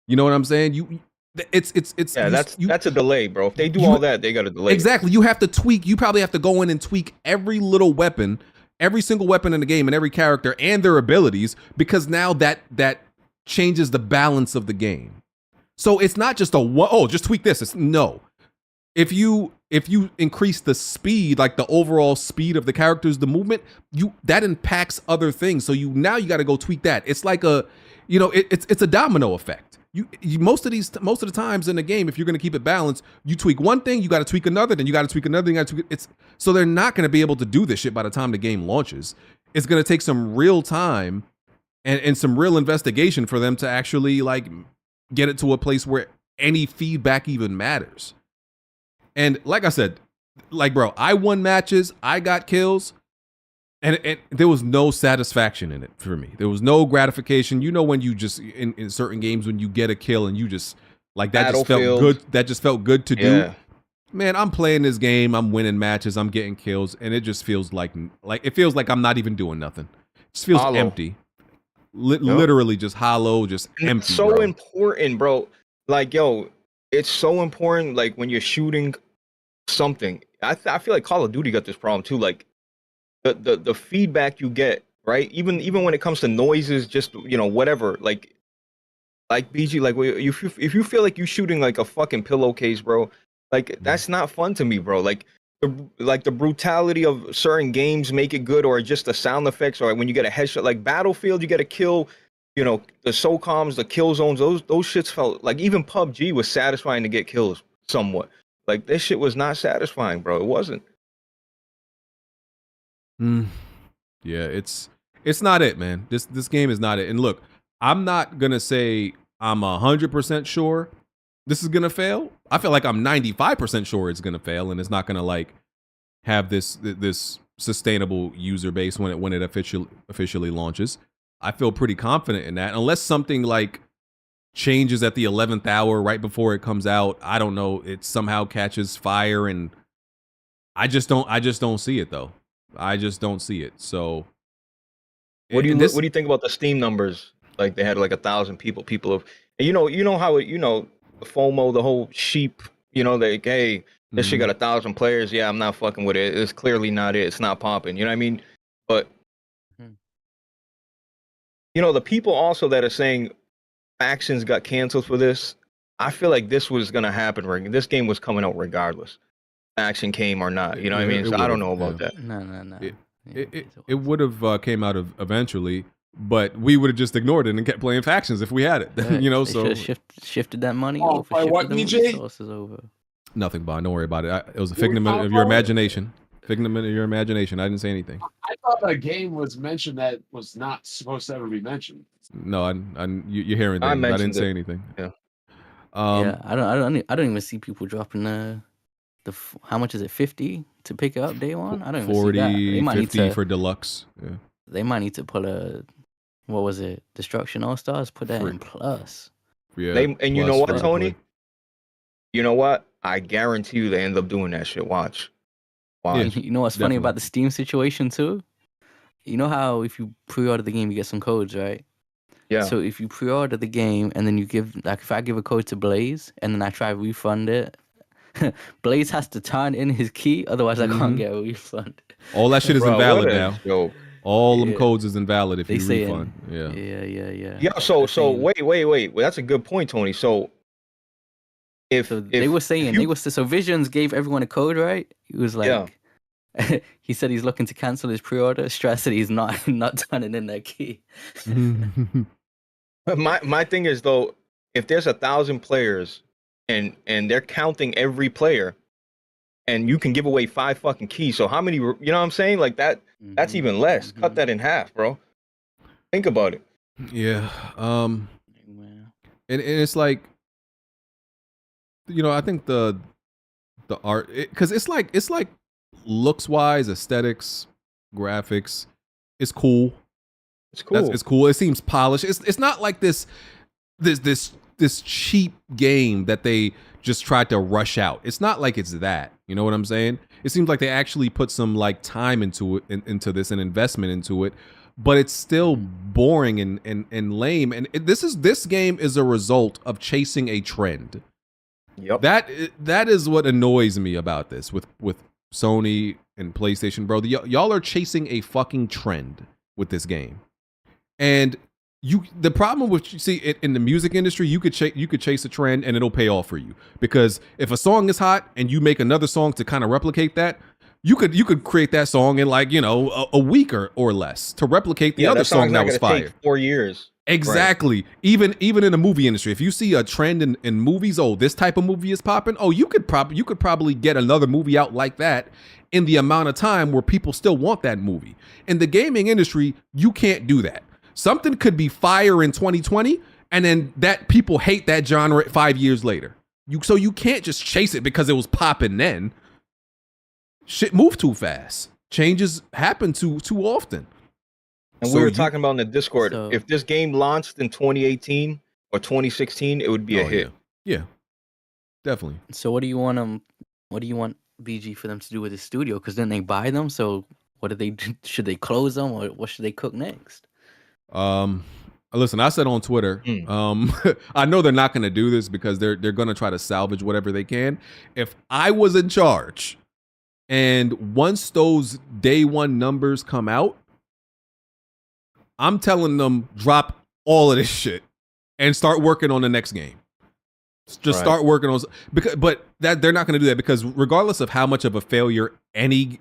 You know what I'm saying? That's a delay, bro. If they do all that, they got a delay. Exactly. You have to tweak. You probably have to go in and tweak every little weapon, every single weapon in the game, and every character and their abilities, because now that changes the balance of the game. So it's not just just tweak this. No. If you increase the speed, like the overall speed of the characters, the movement, that impacts other things. So now you got to go tweak that. It's like it's a domino effect. Most of the times in the game, if you're going to keep it balanced, you tweak one thing, you got to tweak another, then you got to tweak another, so they're not going to be able to do this shit by the time the game launches. It's going to take some real time and some real investigation for them to actually like get it to a place where any feedback even matters. And like I said, like, bro, I won matches, I got kills, and there was no satisfaction in it for me. There was no gratification. You know, when you just, in certain games, when you get a kill and you just, like, that just felt good. That just felt good to do. Man, I'm playing this game, I'm winning matches, I'm getting kills, and it just feels like it feels like I'm not even doing nothing. It just feels empty. Literally just hollow, just empty. It's so important, bro. Like, yo, it's so important, like, when you're shooting something. I feel like Call of Duty got this problem too. Like, the feedback you get, right? Even when it comes to noises, just, whatever. Like BG, like, if you feel like you're shooting like a fucking pillowcase, bro, like, that's not fun to me, bro. Like the brutality of certain games make it good, or just the sound effects, or when you get a headshot, like Battlefield, you get a kill. The SOCOMs, the kill zones, those shits felt like, even PUBG was satisfying to get kills somewhat. Like, this shit was not satisfying, bro. It wasn't. Yeah, It's not it, man. This game is not it. And look, I'm not gonna say I'm 100% sure this is gonna fail. I feel like I'm 95% sure it's gonna fail, and it's not gonna like have this sustainable user base when it officially launches. I feel pretty confident in that, unless something like changes at the 11th hour right before it comes out. I don't know. It somehow catches fire, and I just don't see it though. I just don't see it. So, what do you think about the Steam numbers? Like they had like 1,000 people. People have, and you know how it, the FOMO, the whole sheep. Like, hey, this shit got 1,000 players. Yeah, I'm not fucking with it. It's clearly not it. It's not popping. You know what I mean? But the people also that are saying factions got canceled for this. I feel like this was gonna happen. This game was coming out regardless. Faction came or not. You know what I mean? So I don't know about that. No. It would have came out eventually, but we would have just ignored it and kept playing factions if we had it. They So shifted that money over. What, DJ? Resources over. Nothing, Bond. Don't worry about it. It was a figment of your imagination. Figment of your imagination. I didn't say anything. I thought a game was mentioned that was not supposed to ever be mentioned. No, you're hearing things. I didn't say anything. Yeah. I don't even see people dropping how much is it, 50 to pick it up day one? I don't even 40, see that. They might 50 need to, for deluxe. Yeah. They might need to pull what was it, Destruction All Stars? Put that in plus. Yeah. And you know what, Tony? You know what? I guarantee you they end up doing that shit. Watch. Yeah, you know what's funny about the Steam situation too? You know how if you pre-order the game, you get some codes, right? Yeah. So if you pre-order the game and then you give, like, if I give a code to Blaze and then I try to refund it, Blaze has to turn in his key, otherwise I can't get a refund. All that shit is invalid now. All them codes is invalid if you refund. Yeah. Yeah. So wait. Well, that's a good point, Tony. So if they were saying so Visions gave everyone a code, right? He was like, he said he's looking to cancel his pre-order. Stress that he's not turning in their key. My thing is though, if there's 1,000 players and they're counting every player, and you can give away 5 fucking keys, so how many? You know what I'm saying? Like that. That's even less. Cut that in half, bro. Think about it. Yeah. And it's like, I think the art, because it's like looks wise, aesthetics, graphics, it's cool. It's cool. It's cool. It seems polished. It's not like this cheap game that they just tried to rush out. It's not like it's that. You know what I'm saying? It seems like they actually put some like time into it, into this, and investment into it, but it's still boring and lame. And this game is a result of chasing a trend. Yep. That is what annoys me about this with Sony and PlayStation, bro. Y'all are chasing a fucking trend with this game. And the problem with, you see, in the music industry, you could chase a trend and it'll pay off for you, because if a song is hot and you make another song to kind of replicate that, you could create that song in like a week or less to replicate the other song that was fire. Take 4 years. Exactly. Right. Even in the movie industry, if you see a trend in movies, this type of movie is popping. You could probably get another movie out like that in the amount of time where people still want that movie. In the gaming industry, you can't do that. Something could be fire in 2020, and then that people hate that genre 5 years later. So you can't just chase it because it was popping then. Shit move too fast. Changes happen too often. And we were talking about in the Discord, if this game launched in 2018 or 2016, it would be a hit. Yeah, definitely. So what do you want BG for them to do with the studio? Because then they buy them. So what do they do? Should they close them, or what should they cook next? Listen, I said on Twitter, I know they're not going to do this because they're going to try to salvage whatever they can. If I was in charge, and once those day one numbers come out, I'm telling them drop all of this shit and start working on the next game. Just start working on, but that they're not going to do that, because regardless of how much of a failure any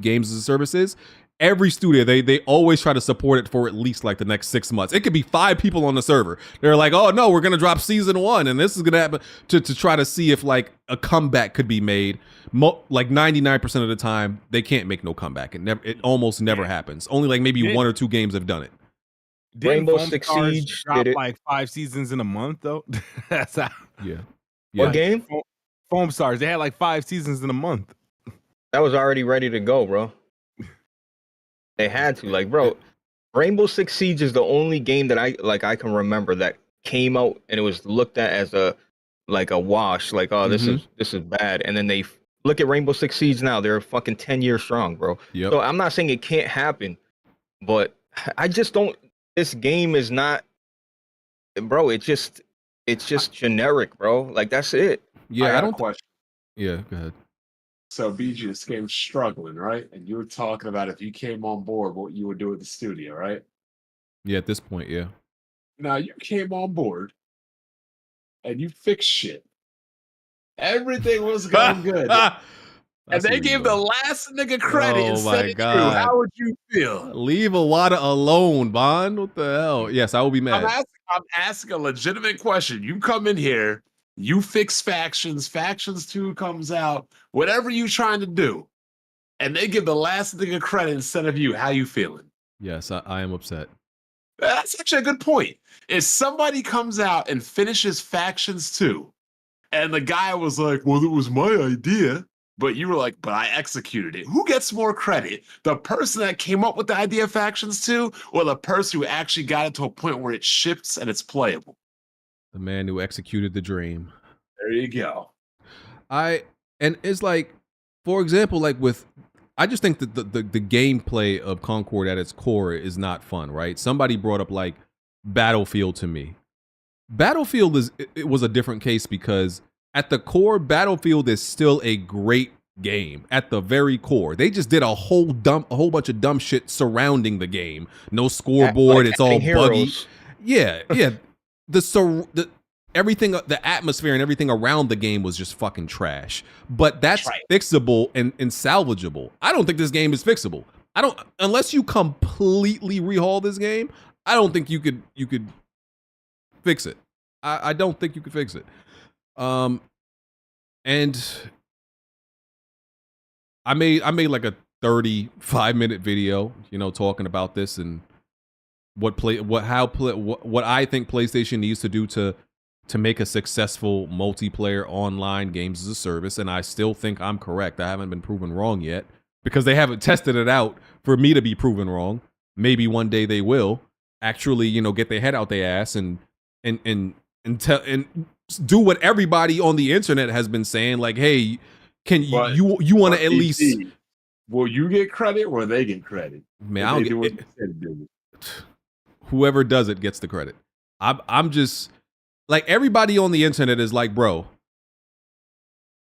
games as a service is, every studio, they always try to support it for at least like the next 6 months. It could be 5 people on the server. They're like, oh no, we're gonna drop season 1 and this is gonna happen to try to see if like a comeback could be made. Like 99% of the time, they can't make no comeback. It almost never happens. Only like maybe 1 or 2 games have done it. Rainbow Six Siege dropped like 5 seasons in a month though. That's how. Yeah. What game? Foam Stars. They had like 5 seasons in a month. That was already ready to go, bro. They had to, like, bro. Rainbow Six Siege is the only game that I can remember that came out and it was looked at as a wash, like, oh, this is bad. And then they look at Rainbow Six Siege now; they're fucking 10 years strong, bro. Yep. So I'm not saying it can't happen, but I just don't. This game is not, bro. It's just generic, bro. Like that's it. Yeah, I don't question. Yeah, go ahead. So BG, this game's struggling, right? And you were talking about if you came on board, what you would do at the studio, right? Yeah, at this point, yeah. Now you came on board and you fixed shit. Everything was going good. And they gave the last nigga credit instead of you. How would you feel? Leave Iwata alone, Bond. What the hell? Yes, I will be mad. I'm asking a legitimate question. You come in here, you fix factions, Factions 2 comes out, whatever you trying to do, and they give the last nigga credit instead of you. How you feeling? Yes, I am upset. That's actually a good point. If somebody comes out and finishes Factions 2, and the guy was like, well, it was my idea, but you were like, but I executed it. Who gets more credit? The person that came up with the idea of Factions 2 or the person who actually got it to a point where it ships and it's playable? The man who executed the dream. There you go. And it's like, for example, like I just think that the gameplay of Concord at its core is not fun, right? Somebody brought up like Battlefield to me. Battlefield was a different case because at the core, Battlefield is still a great game at the very core. They just did a whole bunch of dumb shit surrounding the game. No scoreboard, it's all buggy. Yeah. Everything, the atmosphere and everything around the game was just fucking trash. But that's fixable and salvageable. I don't think this game is fixable. Unless you completely rehaul this game, I don't think you could fix it. I don't think you could fix it. And I made like a 35-minute video, talking about this and what I think PlayStation needs to do to make a successful multiplayer online games as a service. And I still think I'm correct. I haven't been proven wrong yet because they haven't tested it out for me to be proven wrong. Maybe one day they will actually, get their head out their ass and do what everybody on the internet has been saying. Like, hey, can you want to at least? Will you get credit or they get credit? Man, I don't get it. Whoever does it gets the credit. I'm just like, everybody on the internet is like, bro,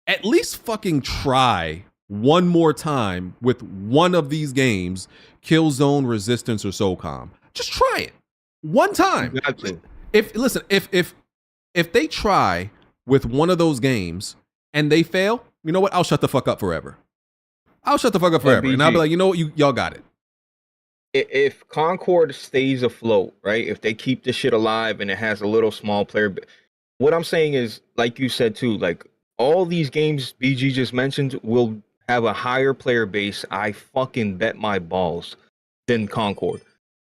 at least fucking try one more time with one of these games, Killzone, Resistance, or SOCOM. Just try it one time. If they try with one of those games and they fail, you know what? I'll shut the fuck up forever. And I'll be like, you know what? Y'all got it. If Concord stays afloat, right? If they keep this shit alive and it has a little small player, what I'm saying is, like you said too, like all these games BG just mentioned will have a higher player base. I fucking bet my balls than Concord.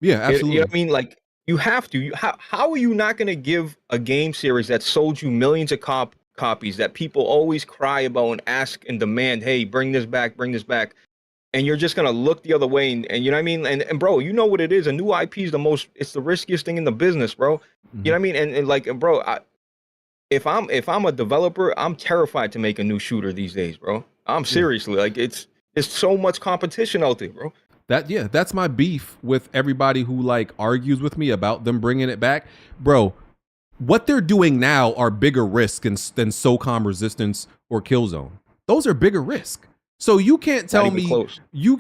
Yeah, absolutely. You know what I mean? Like you have to. How are you not going to give a game series that sold you millions of copies that people always cry about and ask and demand, hey, bring this back, and you're just gonna look the other way and you know what I mean? And bro, you know what it is. A new IP is it's the riskiest thing in the business, bro. Mm-hmm. You know what I mean? And like, bro, if I'm a developer, I'm terrified to make a new shooter these days, bro. I'm seriously like it's so much competition out there, bro. That's my beef with everybody who like argues with me about them bringing it back, bro. What they're doing now are bigger risks than SOCOM, Resistance, or Killzone. Those are bigger risk. So you can't tell me you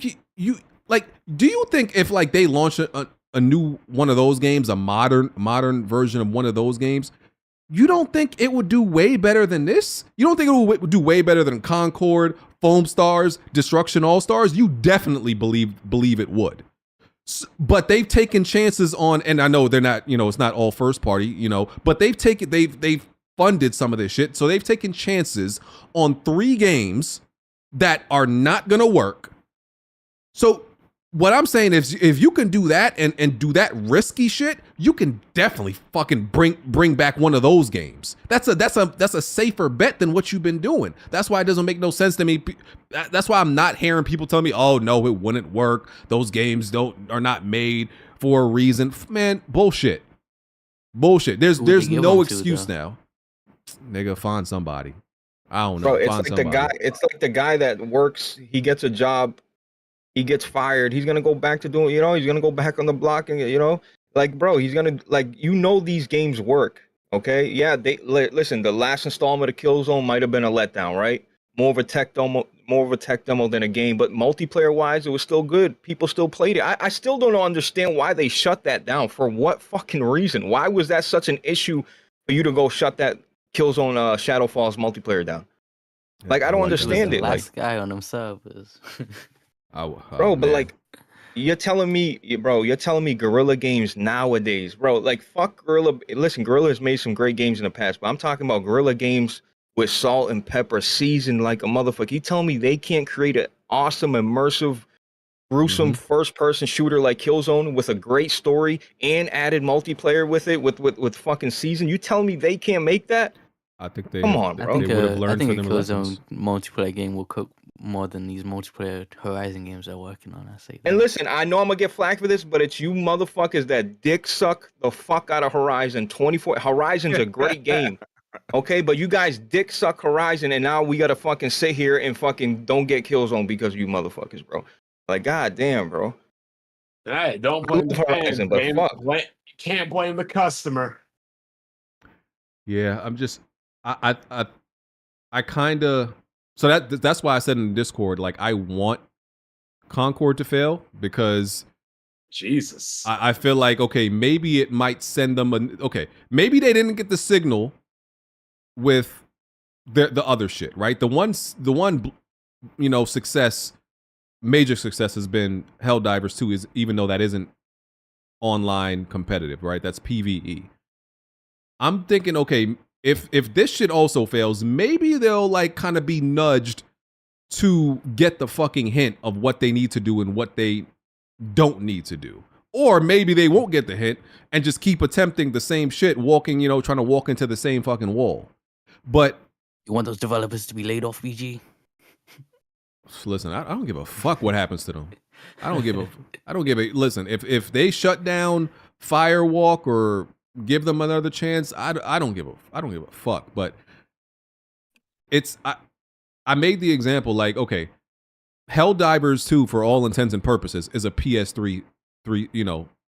like. Do you think if like they launch a new one of those games, a modern version of one of those games, you don't think it would do way better than this? You don't think it would do way better than Concord, Foam Stars, Destruction All Stars, you definitely believe it would. But they've taken chances on, and I know they're not, it's not all first party, but they've funded some of this shit. So they've taken chances on 3 games that are not gonna work. So what I'm saying is, if you can do that and do that risky shit, you can definitely fucking bring back one of those games. That's a safer bet than what you've been doing. That's why it doesn't make no sense to me. That's why I'm not hearing people tell me, "Oh no, it wouldn't work. Those games are not made for a reason." Man, bullshit. There's no excuse now. Nigga, find somebody. I don't know. Bro, it's like the guy that works. He gets a job. He gets fired. He's gonna go back to doing, he's gonna go back on the block and, bro, he's gonna these games work. Okay, yeah, listen. The last installment of Killzone might have been a letdown, right? More of a tech demo than a game, but multiplayer wise, it was still good. People still played it. I still don't understand why they shut that down. For what fucking reason? Why was that such an issue for you to go shut that Killzone Shadow Falls multiplayer down? Like, I don't understand it. Last guy on them servers. Bro, but you're telling me Guerrilla Games nowadays, bro, fuck Guerrilla. Listen, Guerrilla has made some great games in the past, but I'm talking about Guerrilla Games with salt and pepper, seasoned like a motherfucker. You telling me they can't create an awesome, immersive, gruesome first-person shooter like Killzone with a great story and added multiplayer with it, with fucking season? You telling me they can't make that? I think they come on, bro. I think a Killzone multiplayer game will cook more than these multiplayer Horizon games they're working on. I say that. And listen, I know I'm gonna get flack for this, but it's you motherfuckers that dick suck the fuck out of Horizon 24. Horizon's a great game, okay? But you guys dick suck Horizon, and now we gotta fucking sit here and fucking don't get Killzone because of you motherfuckers, bro. Like, goddamn, bro. Hey, don't blame the Horizon, but fuck. You can't blame the customer. Yeah, I'm just, I kind of. So that's why I said in Discord, I want Concord to fail, because Jesus, I feel like, okay, maybe it might send them maybe they didn't get the signal with the other shit, right? The one major success has been Helldivers 2, is even though that isn't online competitive, right? That's PvE. I'm thinking, okay, if this shit also fails, maybe they'll kind of be nudged to get the fucking hint of what they need to do and what they don't need to do. Or maybe they won't get the hint and just keep attempting the same shit, trying to walk into the same fucking wall. But you want those developers to be laid off, BG? Listen, I don't give a fuck what happens to them. I don't give a listen, if they shut down Firewalk or give them another chance, I don't give a fuck. But it's I made the example, okay, Helldivers 2, for all intents and purposes, is a PS3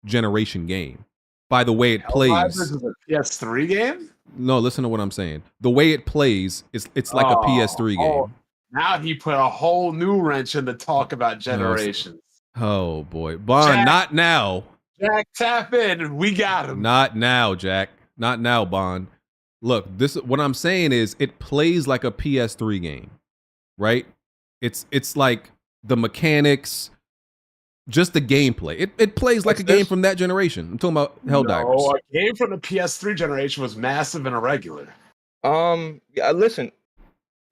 generation game. By the way it plays. Helldivers is a PS3 game? No, listen to what I'm saying. The way it plays, it's like a PS3 game. Now he put a whole new wrench in the talk about generations. Oh boy, Bond, not now. Jack, tap in. We got him. Not now, Jack. Not now, Bond. Look, what I'm saying is it plays like a PS3 game, right? It's like the mechanics, just the gameplay. It plays like a game from that generation. I'm talking about Helldivers. No, a game from the PS3 generation was massive and irregular. Yeah, listen.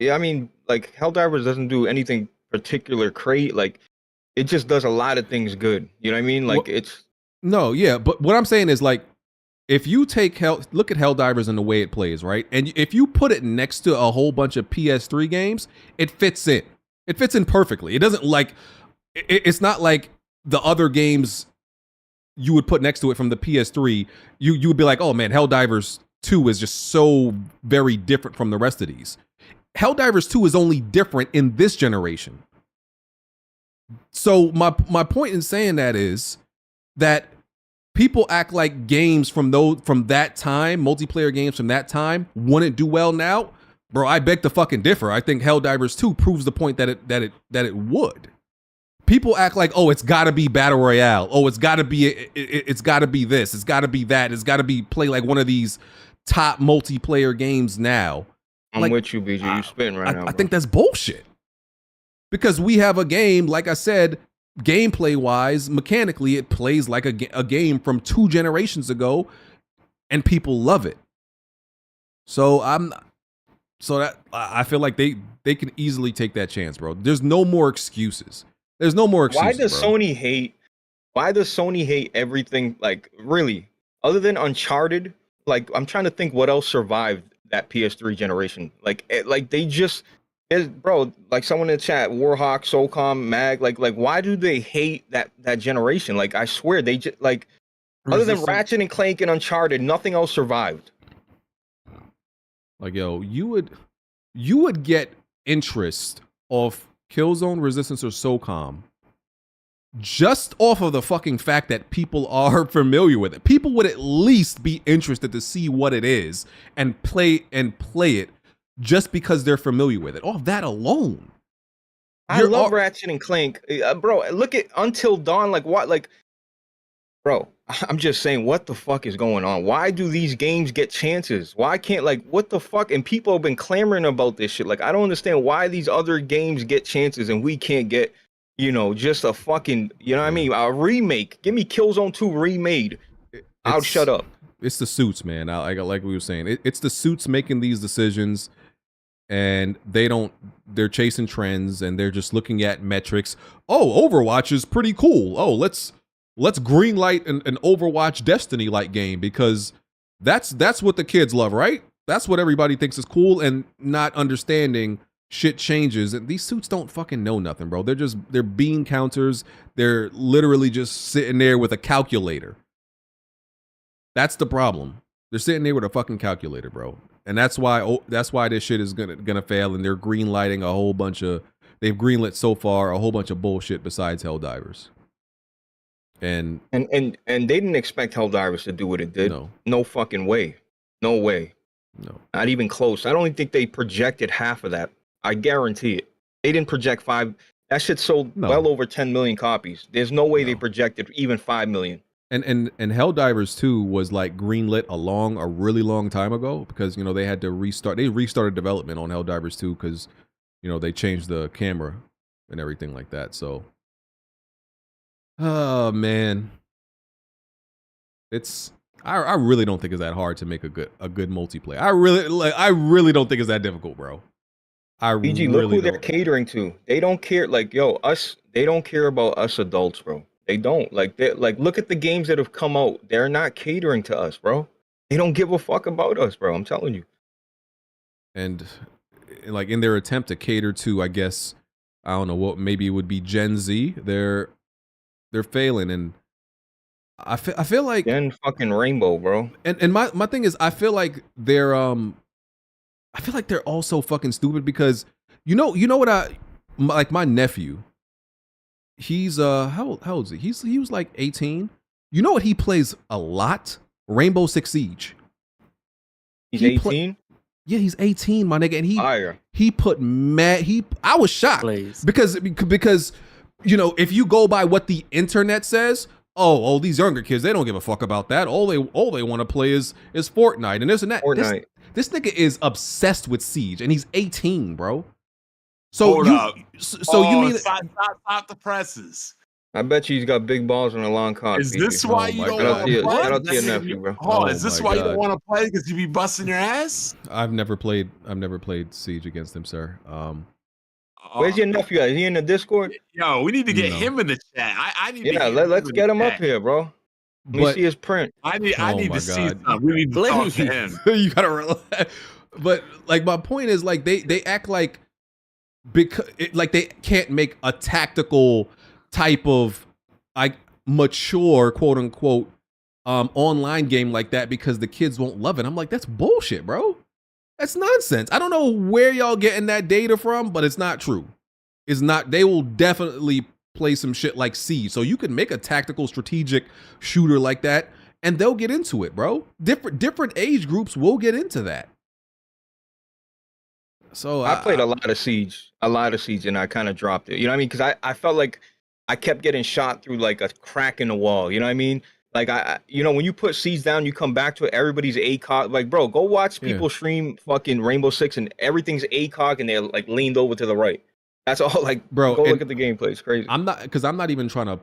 Yeah, I mean, Helldivers doesn't do anything particular great. It just does a lot of things good. You know what I mean? It's. No, yeah, but what I'm saying is, if you look at Helldivers and the way it plays, right? And if you put it next to a whole bunch of PS3 games, it fits in. It fits in perfectly. It doesn't it's not like the other games you would put next to it from the PS3. You would be like, oh man, Helldivers 2 is just so very different from the rest of these. Helldivers 2 is only different in this generation. So my point in saying that is that people act like games from that time, multiplayer games from that time, wouldn't do well now. Bro, I beg to fucking differ. I think Helldivers 2 proves the point that it would. People act like, oh, it's got to be battle royale. Oh, it's got to be this. It's got to be that. It's got to be play like one of these top multiplayer games now. I'm with you, BG. You spitting right now. I think that's bullshit. Because we have a game, like I said, gameplay wise, mechanically, it plays like a game from 2 generations ago, and people love it. So I feel like they can easily take that chance, bro. There's no more excuses. There's no more excuses. Why does Sony hate everything? Like, really, other than Uncharted, like, I'm trying to think what else survived that PS3 generation. Like they just, bro, like someone in the chat, Warhawk, Solcom, Mag, like why do they hate that generation? Like, I swear they just, like, other than Ratchet and Clank and Uncharted, nothing else survived. Like, yo, you would get interest off Killzone, Resistance, or SOCOM just off of the fucking fact that people are familiar with it. People would at least be interested to see what it is and play it just because they're familiar with it. Off that alone. I love Ratchet and Clank. Bro, look at Until Dawn. Like, what? Like, bro, I'm just saying, what the fuck is going on? Why do these games get chances? Why can't, like, what the fuck? And people have been clamoring about this shit. Like, I don't understand why these other games get chances and we can't get, you know, just a fucking, you know what I mean? A remake. Give me Killzone 2 remade. I'll shut up. It's the suits, man. Like we were saying, it's the suits making these decisions, and they're chasing trends, and they're just looking at metrics. Oh, Overwatch is pretty cool. Oh, let's greenlight an Overwatch Destiny-like game because that's what the kids love, right? That's what everybody thinks is cool, and not understanding shit changes. And these suits don't fucking know nothing, bro. They're bean counters. They're literally just sitting there with a calculator. That's the problem. They're sitting there with a fucking calculator, bro. And that's why this shit is gonna fail. And they're greenlighting a whole bunch of. They've greenlit so far a whole bunch of bullshit besides Helldivers. And they didn't expect Helldivers to do what it did. No fucking way. No way. No. Not even close. I don't even think they projected half of that. I guarantee it. They didn't project 5. That shit sold well over 10 million copies. There's no way they projected even 5 million. And Helldivers 2 was like greenlit a really long time ago because, you know, they had to restart. They restarted development on Helldivers 2 because, you know, they changed the camera and everything like that. So, oh man, I really don't think it's that hard to make a good multiplayer. I really don't think it's that difficult, bro. BG, look who they're catering to. They don't care. Like, yo, us. They don't care about us adults, bro. They don't. Like, look at the games that have come out. They're not catering to us, bro. They don't give a fuck about us, bro. I'm telling you. And like in their attempt to cater to, I guess, I don't know what, maybe it would be Gen Z. They're failing, and I feel like Gen fucking Rainbow, bro. And my thing is, I feel like they're also fucking stupid because you know what like my nephew. He's how old is he? He was like 18. You know what he plays a lot? Rainbow Six Siege. He's 18? Yeah, he's 18, my nigga, and he put I was shocked because you know, if you go by what the internet says, oh, these younger kids, they don't give a fuck about that. All they want to play is Fortnite and this and that. Fortnite. This nigga is obsessed with Siege, and he's 18, bro. So you mean stop the presses? I bet you he's got big balls and a long cock. Is this why you don't want to play? Shout out to your nephew, bro. Is this why you don't want to play? Because you be busting your ass? I've never played Siege against him, sir. Where's your nephew at? Is he in the Discord? Yo, we need to get him in the chat. I need. Yeah, let's get him up here, bro. Let me see his print. I need to see something. We need to talk to him. You gotta relax. But like my point is, like they act like because like they can't make a tactical type of like mature quote unquote online game like that because the kids won't love it. I'm like, that's bullshit, bro. That's nonsense. I don't know where y'all getting that data from, but it's not true. It's not. They will definitely play some shit like Siege. So you can make a tactical strategic shooter like that and they'll get into it, bro. Different age groups will get into that. So I played a lot of Siege, and I kind of dropped it. You know what I mean? Because I felt like I kept getting shot through like a crack in the wall. You know what I mean? Like when you put Siege down, you come back to it. Everybody's ACOG. Like, bro, go watch people stream fucking Rainbow Six, and everything's ACOG, and they're like leaned over to the right. That's all. Like, bro. go look at the gameplay. It's crazy. I'm not even trying to.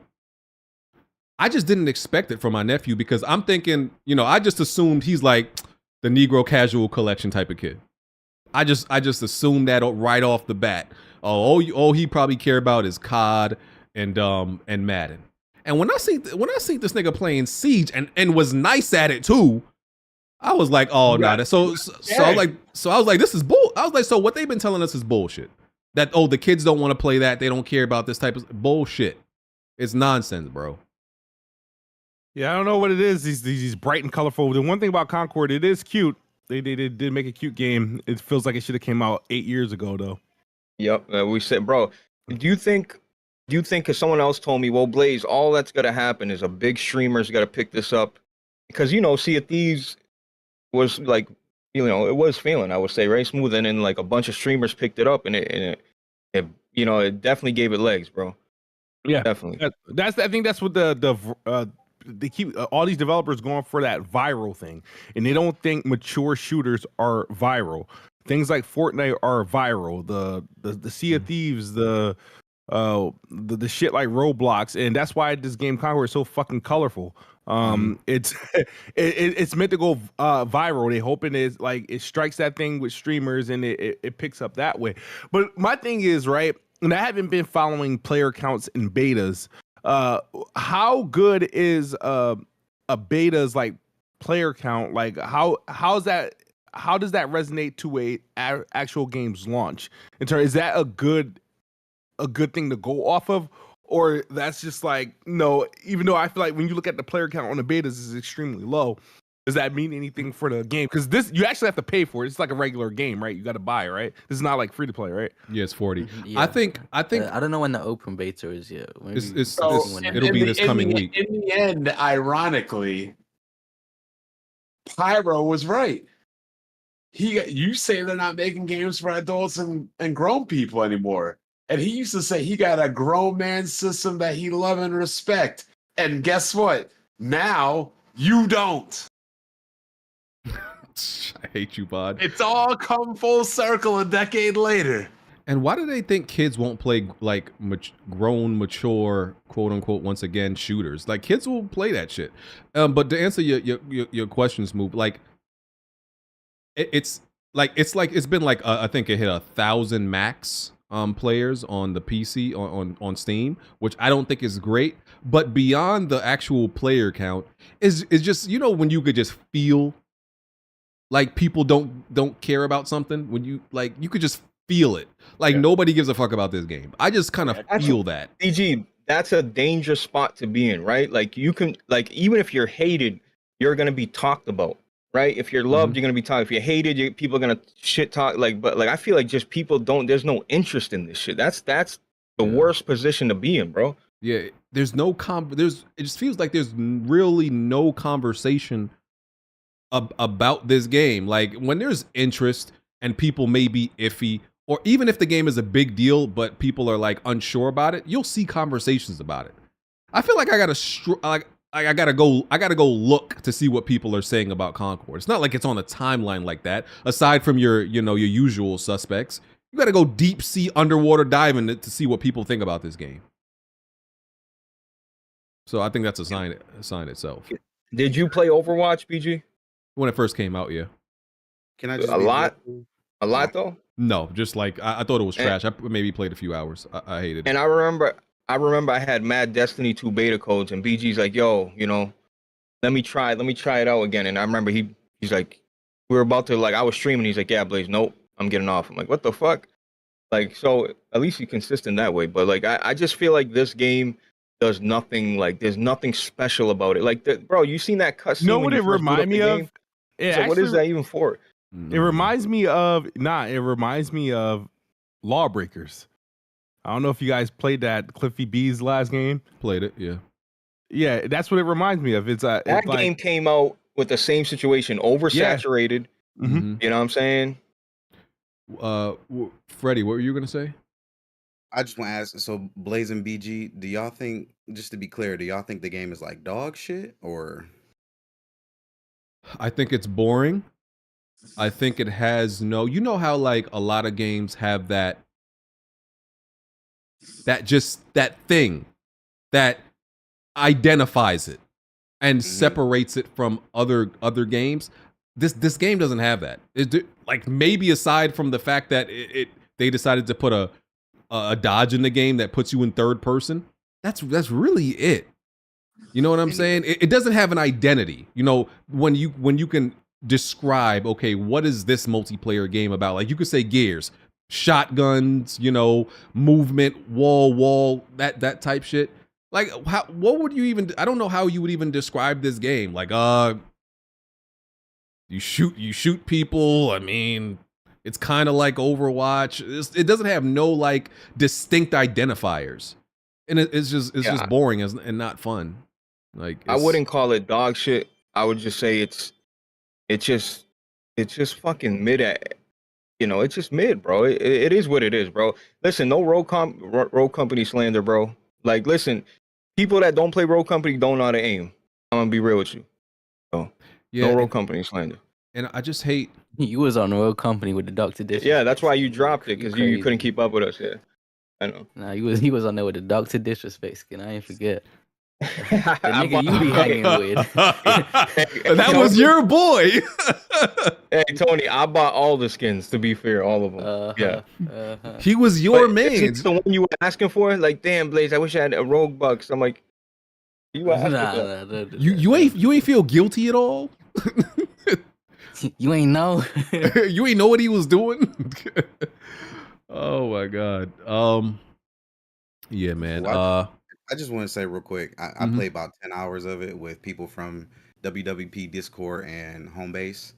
I just didn't expect it from my nephew because I'm thinking, I just assumed he's like the Negro casual collection type of kid. I just assumed that right off the bat. All he probably care about is COD and Madden. And when I see this nigga playing Siege and was nice at it too, I was like, oh no, nah, so I was like, this is bull. I was like, so what they've been telling us is bullshit. That the kids don't want to play that, they don't care about this type of bullshit. It's nonsense, bro. Yeah, I don't know what it is. These bright and colorful. The one thing about Concord, it is cute. They did make a cute game. It feels like it should have came out 8 years ago though. Yep, we said, bro. Do you think? Because someone else told me, well, Blaze, all that's gonna happen is a big streamer's got to pick this up, because Sea of Thieves was like, it was failing, I would say, right, Smooth, and then like a bunch of streamers picked it up, and it definitely gave it legs, bro. Yeah, definitely. I think that's what they keep all these developers going for, that viral thing, and they don't think mature shooters are viral. Things like Fortnite are viral. The Sea of Thieves, the shit like Roblox, and that's why this game Concord is so fucking colorful. It's it's meant to go viral. They hoping it strikes that thing with streamers and it picks up that way. But my thing is, right, and I haven't been following player counts in betas. How good is a beta's like player count? Like how does that resonate to a actual game's launch? Is that a good thing to go off of, or that's just like, no? Even though I feel like when you look at the player count on the betas is extremely low, does that mean anything for the game? Because this, you actually have to pay for it. It's like a regular game, right? You got to buy, right? This is not like free to play, right? Yeah, it's 40. Yeah. I think I don't know when the open beta is yet. It'll be this coming week. In the end, ironically, Pyro was right. You say they're not making games for adults and grown people anymore. And he used to say he got a grown man system that he love and respect. And guess what? Now you don't. I hate you, Bod. It's all come full circle a decade later. And why do they think kids won't play like grown, mature, quote unquote, once again, shooters? Like kids will play that shit. But to answer your questions, Move, like it's been like I think it hit 1,000 max players on the PC on Steam, which I don't think is great. But beyond the actual player count is just, when you could just feel like people don't care about something, when you could just feel it. Like nobody gives a fuck about this game. I just kind of feel that. DG, that's a dangerous spot to be in, right? Like you can, like, even if you're hated, you're gonna be talked about, right? If you're loved, you're gonna be talked. If you're hated, people are gonna shit talk. But I feel like just people there's no interest in this shit. That's the worst position to be in, bro. Yeah, there's no it just feels like there's really no conversation about this game. Like when there's interest and people may be iffy, or even if the game is a big deal but people are like unsure about it, you'll see conversations about it. I feel like I gotta go look to see what people are saying about Concord. It's not like it's on a timeline like that. Aside from your usual suspects, you gotta go deep sea underwater diving to see what people think about this game. So I think that's a sign itself. Did you play Overwatch, BG? When it first came out, yeah. Can I just a lot though? No, just like I thought it was trash. I maybe played a few hours. I hated it. And I remember I had mad Destiny 2 beta codes, and BG's like, yo, let me try it out again. And I remember he's like, we were about to, like, I was streaming, he's like, yeah, Blaze, nope, I'm getting off. I'm like, what the fuck? Like, so at least you're consistent that way. But like I just feel like this game does nothing, like there's nothing special about it. Like bro, you seen that cutscene? You know what it reminds me of? So what is that even for? It reminds me of Lawbreakers. I don't know if you guys played that Cliffy B's last game. Played it, yeah. Yeah, that's what it reminds me of. That game came out with the same situation, oversaturated. Yeah. Mm-hmm. You know what I'm saying? Freddie, what were you gonna say? I just want to ask, so Blaze and BG, do y'all think, just to be clear, do y'all think the game is like dog shit, or? I think it's boring. I think it has you know how like a lot of games have that that thing that identifies it and separates it from other games. This game doesn't have that. Like maybe aside from the fact that they decided to put a dodge in the game that puts you in third person. That's really it. You know what I'm saying? It doesn't have an identity. You know, when you can describe, okay, what is this multiplayer game about? Like you could say Gears, shotguns, you know, movement, wall, that type shit. Like what would you even, I don't know how you would even describe this game. Like you shoot people. I mean, it's kind of like Overwatch. It doesn't have no like distinct identifiers. And it's just boring and not fun. Like I wouldn't call it dog shit. I would just say it's just fucking mid at, you know, it's just mid, bro. It is what it is, bro. Listen, no Rogue Company slander, bro. Like, listen, people that don't play Rogue Company don't know how to aim. I'm gonna be real with you. So, yeah, no Rogue Company slander. And I just hate you was on Rogue Company with the Dr. Disrespect. Yeah, that's why you dropped it, because you couldn't keep up with us. Yeah, I know. Nah, he was on there with the Dr. Disrespect skin. I ain't forget. The nigga you be hanging with. That was your boy. Hey Tony, I bought all the skins. To be fair, all of them. Yeah. He was your man. It's the one you were asking for. Like, damn, Blaze, I wish I had a Rogue Bucks. I'm like, you were asking for. You ain't feel guilty at all. You ain't know. You ain't know what he was doing. Oh my god. Yeah, man. I just want to say real quick, I played about 10 hours of it with people from WWP Discord and Homebase.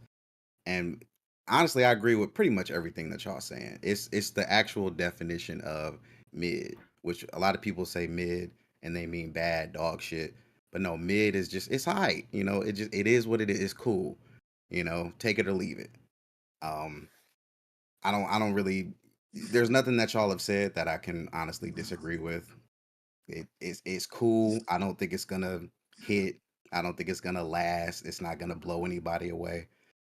And honestly, I agree with pretty much everything that y'all saying. It's the actual definition of mid, which a lot of people say mid and they mean bad, dog shit. But no, mid is just, it's hype. You know, it is what it is. It's cool. You know, take it or leave it. I don't really, there's nothing that y'all have said that I can honestly disagree with. It's cool. I don't think it's gonna hit. I don't think it's gonna last. It's not gonna blow anybody away.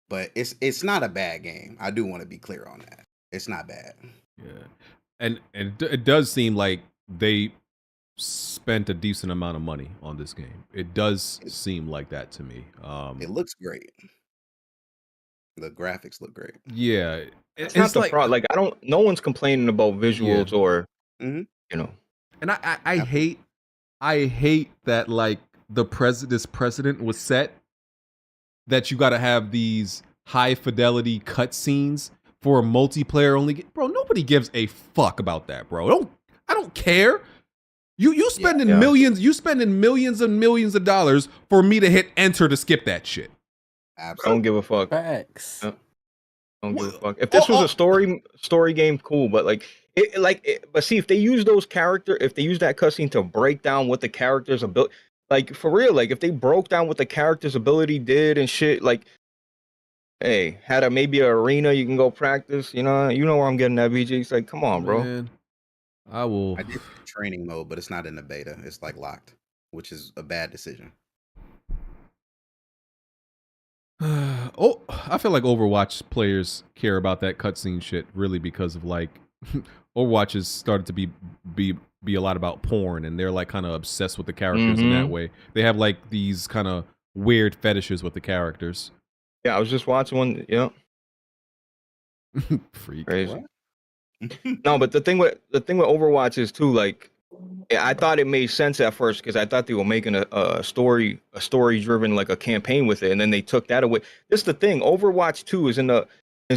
But it's not a bad game. I do want to be clear on that. It's not bad. Yeah, and it does seem like they spent a decent amount of money on this game. It does seem like that to me. It looks great. The graphics look great. Yeah, it's not the problem. Like, no one's complaining about visuals or you know. And I hate that like this precedent was set that you got to have these high fidelity cutscenes for a multiplayer only game. Bro, nobody gives a fuck about that, bro. I don't care. You spending millions, millions and millions of dollars for me to hit enter to skip that shit. Absolutely. Don't give a fuck. Facts. Don't give a fuck. If this was a story game, cool. But but see, if they use those characters, if they use that cutscene to break down what the characters ability, like for real, like if they broke down what the character's ability did and shit, like, hey, had maybe an arena you can go practice. You know where I'm getting that, BG. It's like, come on, bro. Man, I did training mode, but it's not in the beta. It's like locked, which is a bad decision. I feel like Overwatch players care about that cutscene shit really because of like Overwatch has started to be a lot about porn, and they're like kind of obsessed with the characters in that way. They have like these kind of weird fetishes with the characters. Yeah, I was just watching one. Yeah, freak. Crazy. No, but the thing with Overwatch is too, like, I thought it made sense at first because I thought they were making a story driven, like a campaign with it, and then they took that away. This is the thing. Overwatch 2 is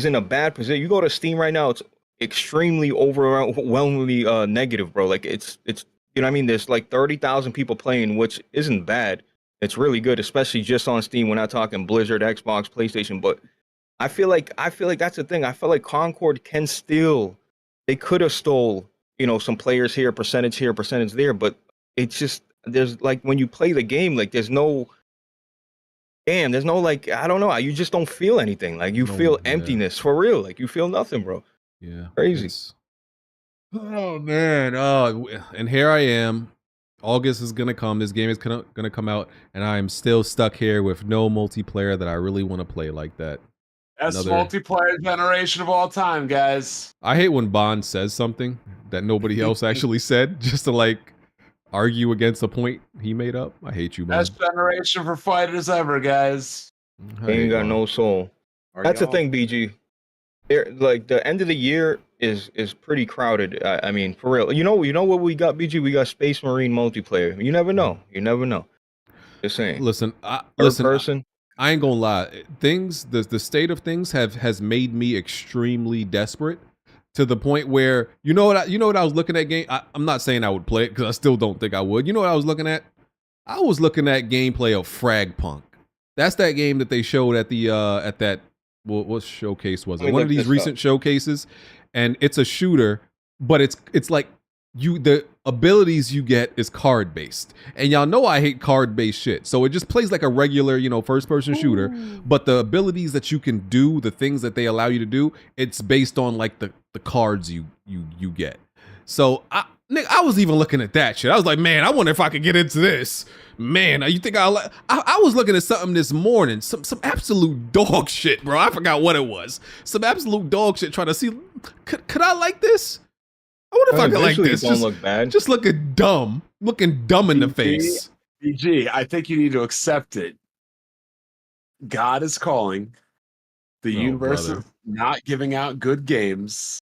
in a bad position. You go to Steam right now, it's extremely overwhelmingly negative, bro. Like it's you know what I mean? There's like 30,000 people playing, which isn't bad. It's really good, especially just on Steam. We're not talking Blizzard, Xbox, PlayStation, but I feel like that's the thing. I feel like Concord can still, they could have stole, you know, some players here, percentage there, but it's just, there's like, when you play the game, like there's no like, I don't know, you just don't feel anything. Like you feel emptiness for real. Like you feel nothing, bro. Yeah. Crazy. Oh man. Oh, and here I am. August is gonna come. This game is gonna come out, and I am still stuck here with no multiplayer that I really want to play like that. Best Another- multiplayer generation of all time, guys. I hate when Bond says something that nobody else actually said, just to like argue against a point he made up. I hate you, Bond. Best generation for fighters ever, guys. I hate Ain't got Bond. no soul. Are That's the y'all- thing, BG. Like the end of the year is pretty crowded. I mean, for real. You know what we got, BG? We got Space Marine multiplayer. You never know. You never know. Just saying. Listen, Third person. I ain't gonna lie. The state of things has made me extremely desperate to the point where you know what I was looking at game. I'm not saying I would play it because I still don't think I would. You know what I was looking at? I was looking at gameplay of Frag Punk. That's that game that they showed at the at that what showcase was it? Let me One of look these this recent up. showcases, and it's a shooter, but it's like the abilities you get is card based, and y'all know I hate card based shit. So it just plays like a regular, first person shooter, but the abilities that you can do, the things that they allow you to do, it's based on like the cards you get. So I was even looking at that shit. I was like, man, I wonder if I could get into this. Man, you think I was looking at something this morning, some absolute dog shit, bro. I forgot what it was. Some absolute dog shit. Trying to see, could I like this? I wonder if I could like Visually, this. it don't look bad. Just looking dumb in the face. BG, I think you need to accept it. God is calling. The universe brother. is not giving out good games.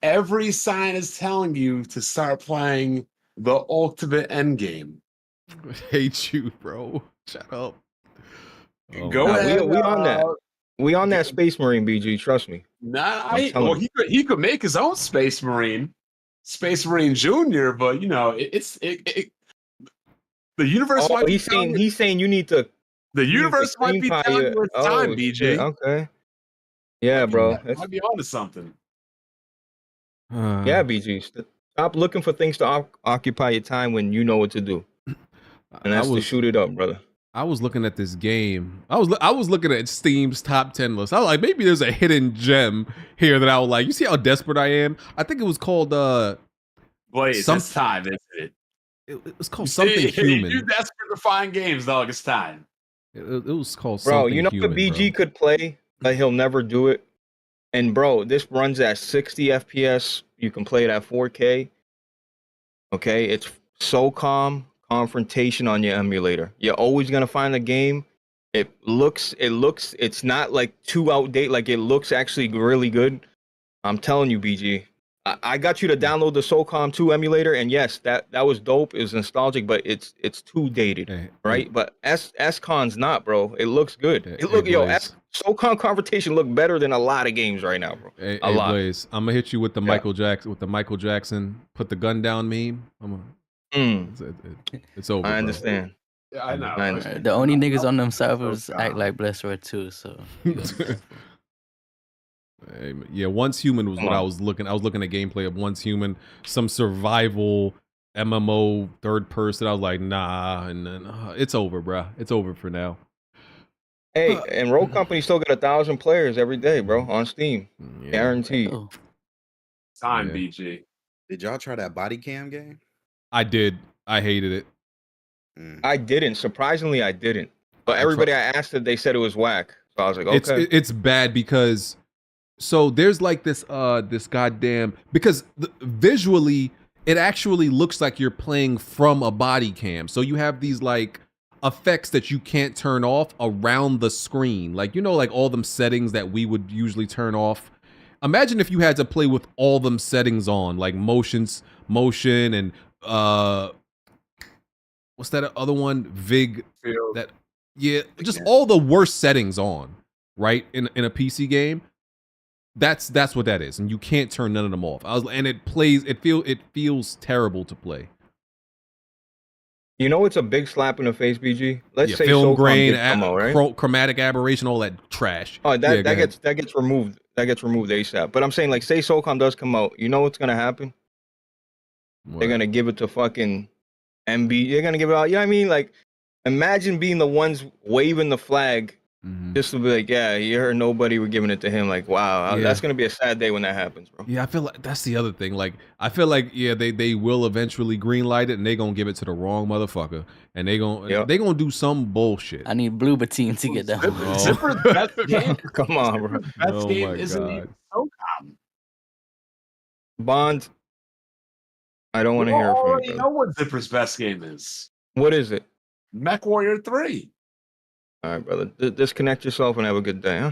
Every sign is telling you to start playing the ultimate endgame. I hate you, bro. Shut up. Oh, Go Nah, ahead. we on that. We on that Space Marine, BG. Trust me. Nah, I'm telling well, he could make his own Space Marine Junior, but the universe Oh, might be he's saying you need to. the universe might be telling you it's time, BG. Shit, okay. Yeah, bro. Might be onto something. Yeah, BG. Stop looking for things to occupy your time when you know what to do. And that's to shoot it up, brother. I was looking at this game. I was looking at Steam's top 10 list. I was like, maybe there's a hidden gem here that I would like. You see how desperate I am? I think it was called Blaze, it's time, isn't it? It was called something human. You're desperate to find games, dog. It's time. It was called Bro, something you know human, what BG could play, but he'll never do it. And bro, this runs at 60 FPS. You can play it at 4K. Okay, it's SOCOM confrontation on your emulator. You're always gonna find a game. It's not like too outdated. Like it looks actually really good. I'm telling you, BG. I got you to download the SOCOM 2 emulator, and yes, that was dope. It was nostalgic, but it's too dated, right? But SCON's not, bro. It looks good. SOCOM confrontation look better than a lot of games right now, bro. Hey, a lot. Blaze, I'm gonna hit you with the Michael Jackson put the gun down meme. It's over. I bro. understand. Yeah, I know. I understand. The only niggas on them servers act like Blessed too, so. Yeah, Once Human was Come what I on. was looking. I was looking at gameplay of Once Human, some survival MMO third person. I was like, nah, and then it's over, bruh. It's over for now. Hey, and Rogue Company still got 1,000 players every day, bro, on Steam. Yeah. Guaranteed. Time, Yeah. BG. Did y'all try that body cam game? I did. I hated it. I didn't. Surprisingly, I didn't. But everybody I asked it, they said it was whack. So I was like, okay. It's bad because so there's like this goddamn because visually it actually looks like you're playing from a body cam. So you have these like effects that you can't turn off around the screen. Like like all them settings that we would usually turn off. Imagine if you had to play with all them settings on, like motion and what's that other one? Vig. That just all the worst settings on, right? In a PC game. That's what that is, and you can't turn none of them off. It feels terrible to play. You know it's a big slap in the face, BG? Let's say film SOCOM grain, did come out, right? chromatic aberration, all that trash. Oh, Yeah, go ahead. that gets removed. That gets removed ASAP. But I'm saying, like, say SOCOM does come out, you know what's gonna happen? What? They're gonna give it to fucking MB. They're gonna give it out. You know what I mean? Like, imagine being the ones waving the flag Just to be like, yeah, you heard nobody were giving it to him. Like, wow, Yeah. that's gonna be a sad day when that happens, bro. Yeah, I feel like that's the other thing. Like, I feel like they will eventually greenlight it, and they gonna give it to the wrong motherfucker, and they gonna do some bullshit. I need Bloober Team to get that. Zipper's best game. Come on, bro. Zipper's best Oh game my isn't God. even SOCOM. Bond, I don't want to We hear it from already you, know brother. what Zipper's best game is. What is it? Mech Warrior 3. All right, brother. Disconnect yourself and have a good day, huh?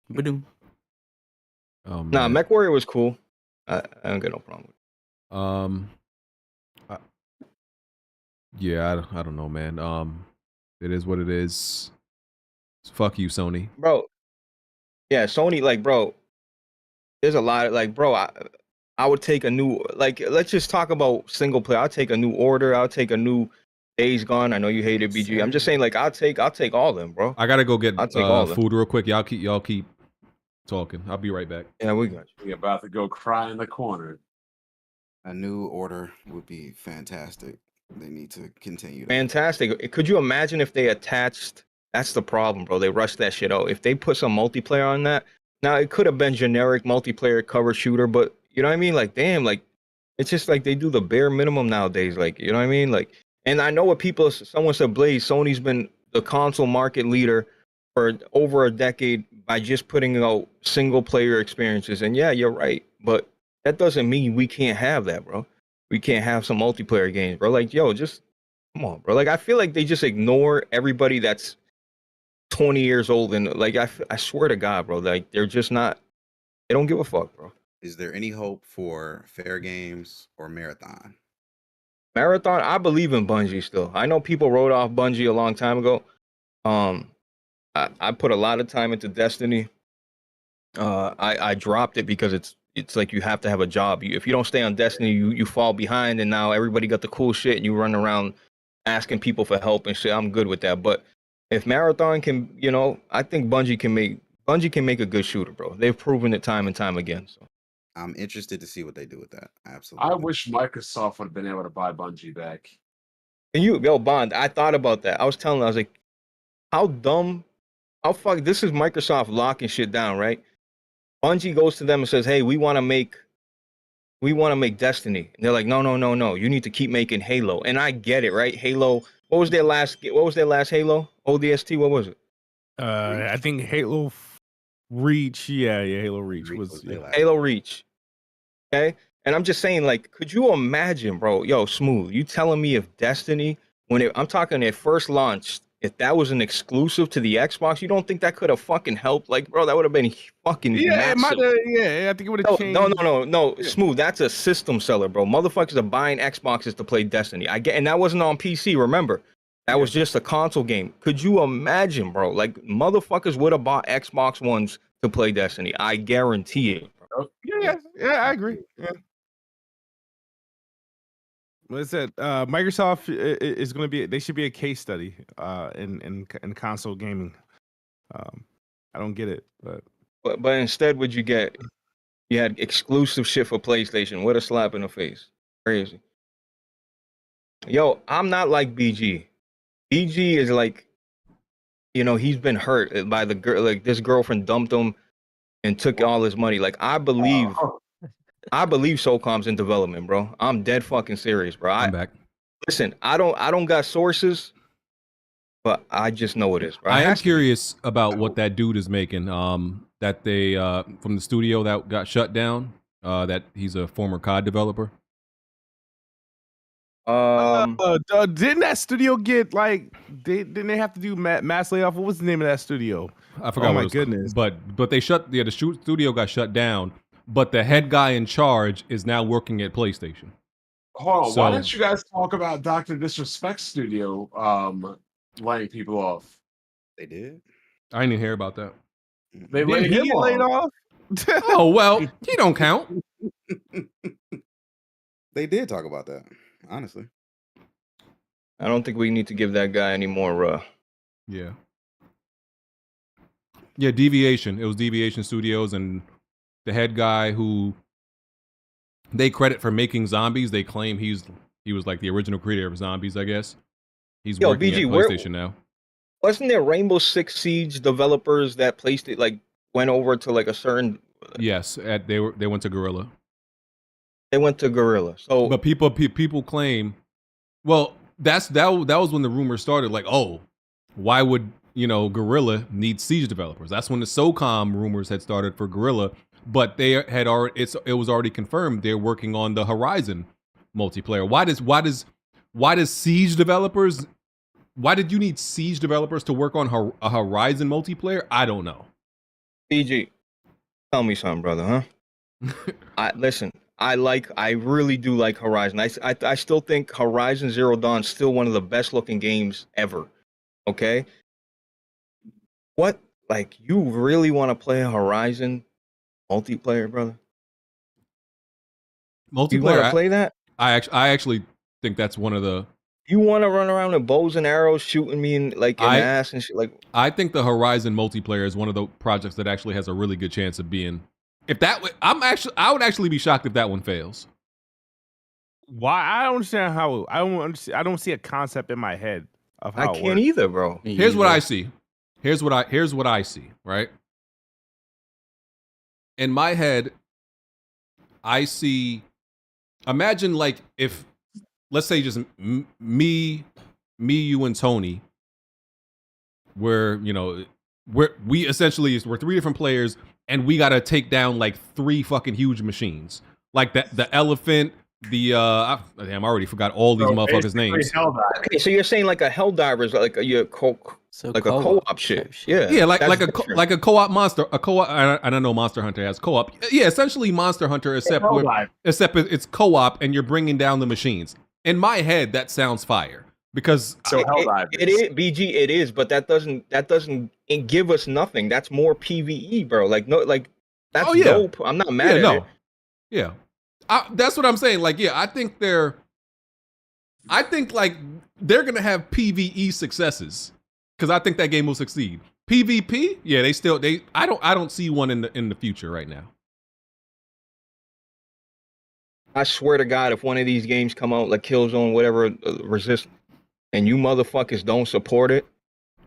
Ba-doom. Oh, Nah, man. Mech Warrior was cool. I don't get no problem with Yeah, I don't know, man. It is what it is. Fuck you, Sony. it. Bro. Yeah, Sony, like, bro, there's a lot of, like, bro, I would take a new, like, let's just talk about single player. I'll take a new Order. I'll take a new Days Gone. I know you hated BG. I'm just saying, like, I'll take all of them, bro. I gotta go get I'll take all of them. food real quick. Y'all keep talking. I'll be right back. Yeah, we got you. You're about to go cry in the corner. A new Order would be fantastic. They need to continue that. Fantastic. Could you imagine if they attached? That's the problem, bro. They rushed that shit out. If they put some multiplayer on that, now it could have been generic multiplayer cover shooter, but you know what I mean? Like, damn, like it's just like they do the bare minimum nowadays. Like, you know what I mean? Like, and I know what people. Someone said, Blaze, Sony's been the console market leader for over a decade by just putting out single player experiences. And yeah, you're right, but that doesn't mean we can't have that, bro. We can't have some multiplayer games, bro. Like, yo, just come on, bro. Like, I feel like they just ignore everybody that's 20 years old, and like I swear to God, bro, like they're just not. They don't give a fuck, bro. Is there any hope for Fair Games or Marathon? Marathon, I believe in Bungie still. I know people wrote off Bungie a long time ago. I put a lot of time into Destiny. I dropped it because it's like you have to have a job. If you don't stay on Destiny, you fall behind, and now everybody got the cool shit, and you run around asking people for help and shit. I'm good with that, but if Marathon can, you know, I think Bungie can make a good shooter, bro. They've proven it time and time again. So I'm interested to see what they do with that. Absolutely. I wish Microsoft would have been able to buy Bungie back. and Bond, I thought about that. I was like, how dumb, how fuck. This is Microsoft locking shit down, right? Bungie goes to them and says, hey, we want to make Destiny. And they're like, no. You need to keep making Halo. And I get it, right? Halo. What was their last Halo? ODST, what was it? I think Halo Reach. Yeah, Halo Reach was Halo Reach. Okay? And I'm just saying, like, could you imagine, bro? Yo, Smooth, you telling me if Destiny, I'm talking it first launched, if that was an exclusive to the Xbox, you don't think that could have fucking helped? Like, bro, that would have been fucking massive. I think it would have changed. No, Smooth, that's a system seller, bro. Motherfuckers are buying Xboxes to play Destiny. I get, and that wasn't on PC, remember? That was just a console game. Could you imagine, bro? Like, motherfuckers would have bought Xbox Ones to play Destiny. I guarantee it, bro. Yeah, I agree. Yeah. What is it? Microsoft is going to be. They should be a case study in console gaming. I don't get it, but instead, what you get? You had exclusive shit for PlayStation. What a slap in the face! Crazy. Yo, I'm not like BG. BG is like, you know, he's been hurt by the girl. Like, this girlfriend dumped him and took all his money. Like, I believe SOCOM's in development, bro. I'm dead fucking serious, bro. I'm back. Listen, I don't got sources, but I just know it is, bro. I am curious about what that dude is making. That they from the studio that got shut down. That he's a former COD developer. Didn't that studio get like? Didn't they have to do mass layoff? What was the name of that studio? I forgot. Oh my what goodness! But they shut. Yeah, the studio got shut down. But the head guy in charge is now working at PlayStation. Hold on, why didn't you guys talk about Dr. Disrespect Studio laying people off? They did. I didn't even hear about that. They laid him off. Oh well, he don't count. They did talk about that. Honestly, I don't think we need to give that guy any more. Yeah, Deviation. It was Deviation Studios, and the head guy who they credit for making Zombies. They claim he was like the original creator of Zombies. I guess he's working at PlayStation now. Wasn't there Rainbow Six Siege developers that placed it like went over to like a certain? Yes, they went to Gorilla. They went to Gorilla. So, but people claim, well, that was when the rumor started. Like, oh, why would Gorilla need Siege developers? That's when the SOCOM rumors had started for Gorilla, but they had already it was already confirmed they're working on the Horizon multiplayer. Why does Siege developers? Why did you need Siege developers to work on a Horizon multiplayer? I don't know. BG, tell me something, brother, huh? Listen. I really do like Horizon. I still think Horizon Zero Dawn is still one of the best looking games ever. Okay. What, like, you really want to play a Horizon multiplayer, brother? Multiplayer. You want to play that? I actually think that's one of the. You want to run around with bows and arrows shooting me in the ass and shit? Like, I think the Horizon multiplayer is one of the projects that actually has a really good chance of being. If that, I would actually be shocked if that one fails. Why? I don't understand how. I don't understand. I don't see a concept in my head of how. I can't either, bro. Here's what I see. Here's what I see. Right. In my head, I see. Imagine like if, let's say, just me, you, and Tony. We're essentially we're three different players. And we gotta take down like 3 fucking huge machines, like the elephant. Damn, I already forgot all these motherfuckers' names. Okay, so you're saying like a Helldivers, like a co-op shit. Yeah, like a co-op monster, I don't know. Monster Hunter has co-op. Yeah, essentially Monster Hunter, except it's co-op, and you're bringing down the machines. In my head, that sounds fire. Because it is BG, it is, but that doesn't give us nothing. That's more PVE, bro. Like that's dope. I'm not mad at it. Yeah, that's what I'm saying. Like, yeah, I think like they're gonna have PVE successes because I think that game will succeed. PvP, yeah, I don't see one in the future right now. I swear to God, if one of these games come out like Killzone, whatever, Resist. And you motherfuckers don't support it,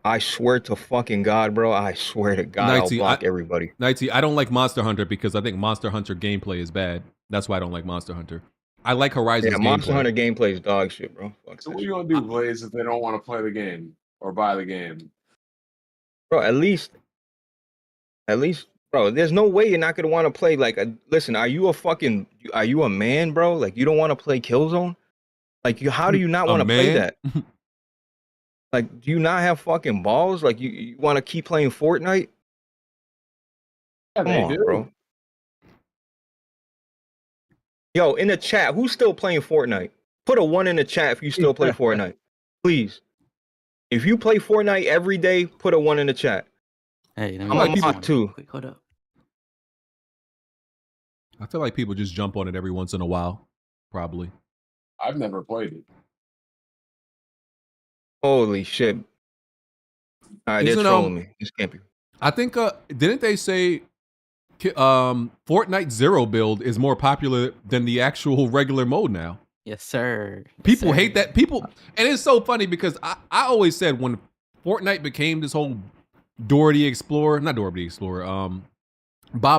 I swear to fucking God, bro. I swear to God, I'll block everybody. Nighty, I don't like Monster Hunter because I think Monster Hunter gameplay is bad. That's why I don't like Monster Hunter. I like Horizon's gameplay. Monster Hunter gameplay is dog shit, bro. So what are you gonna do, Blaze, if they don't want to play the game or buy the game? Bro, at least, bro, there's no way you're not gonna want to play. Like, listen, are you a man, bro? Like, you don't want to play Killzone? Like, how do you not want to play that? Like, do you not have fucking balls? Like, you want to keep playing Fortnite? Yeah, Come on, bro. Yo, in the chat, who's still playing Fortnite? Put a 1 in the chat if you still play Fortnite. Please. If you play Fortnite every day, put a 1 in the chat. Hey, I'm like people too. Quick, hold up. I feel like people just jump on it every once in a while. Probably. I've never played it. Holy shit. All right, they're trolling me. This can't be. I think, didn't they say Fortnite Zero build is more popular than the actual regular mode now? Yes, sir. People hate that. And it's so funny because I always said when Fortnite became this whole Bob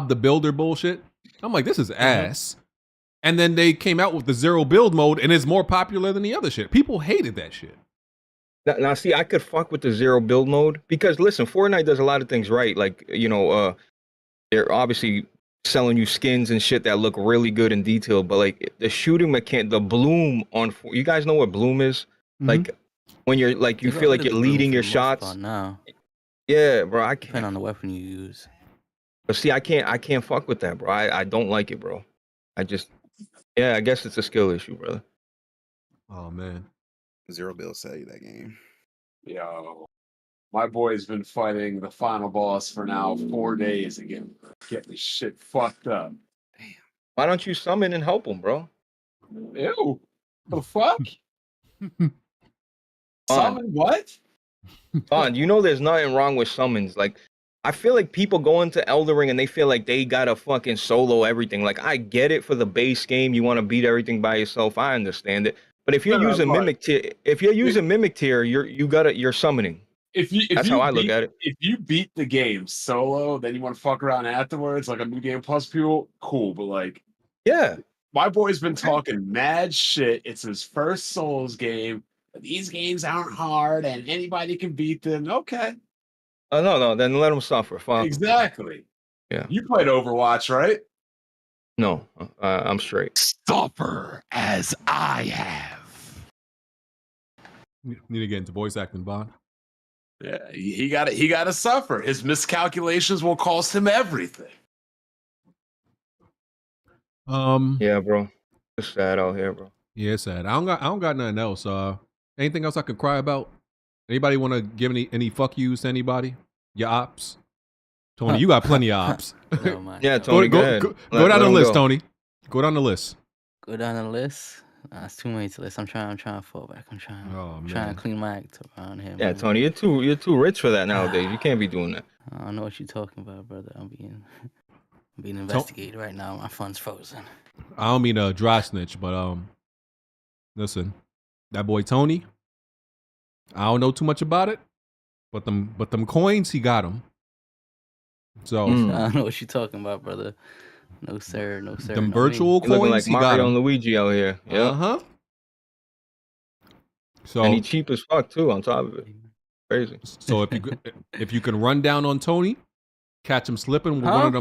the Builder bullshit, I'm like, this is ass. And then they came out with the Zero build mode and it's more popular than the other shit. People hated that shit. Now, see, I could fuck with the Zero build mode because, listen, Fortnite does a lot of things right. Like, they're obviously selling you skins and shit that look really good in detail. But, like, the shooting mechanic, the bloom on... You guys know what bloom is? Mm-hmm. Like, when you're, like, you feel like you're leading your shots. Now. Yeah, bro, I can't... Depending on the weapon you use. But, see, I can't fuck with that, bro. I don't like it, bro. I guess it's a skill issue, brother. Oh, man. Zero Bill sell you that game. Yo, my boy's been fighting the final boss for now 4 days again. Get this shit fucked up. Damn. Why don't you summon and help him, bro? Ew. The fuck? Summon what? Don, you know there's nothing wrong with summons. Like, I feel like people go into Elden Ring and they feel like they gotta fucking solo everything. Like, I get it for the base game. You want to beat everything by yourself. I understand it. But if you're using Mimic Tier, you're summoning. That's how I look at it. If you beat the game solo, then you want to fuck around afterwards, like a new game plus people, cool. But like, Yeah, my boy's been talking mad shit. It's his first Souls game. These games aren't hard, and anybody can beat them. Okay, oh no, then let them suffer. Fuck. exactly. Yeah. You played Overwatch, right? No, I'm straight. Suffer as I have. Need to get into voice acting, Bond. Yeah, he got it. He got to suffer. His miscalculations will cost him everything. Yeah, bro. It's sad out here, bro. Yeah, it's sad. I don't got nothing else. Anything else I could cry about? Anybody want to give any fuck yous to anybody? Your ops? Tony, you got plenty of ops. No, man. Yeah, Tony, go ahead. Go down the list, Tony. Go down the list. Go down the list. It's too many to list. I'm trying to fall back. I'm trying to clean my act up around here. Yeah, man. Tony, you're too rich for that nowadays. You can't be doing that. I don't know what you're talking about, brother. I'm being investigated right now. My funds frozen. I don't mean a dry snitch, but listen, that boy Tony. I don't know too much about it, but them coins, he got them. So I don't know what you're talking about, brother. No sir, no sir. Them no virtual me. coins, Looking like he got Mario 'em. and Luigi out here. Yeah. So And he cheap as fuck too. On top of it, crazy. So if you can run down on Tony, catch him slipping with one of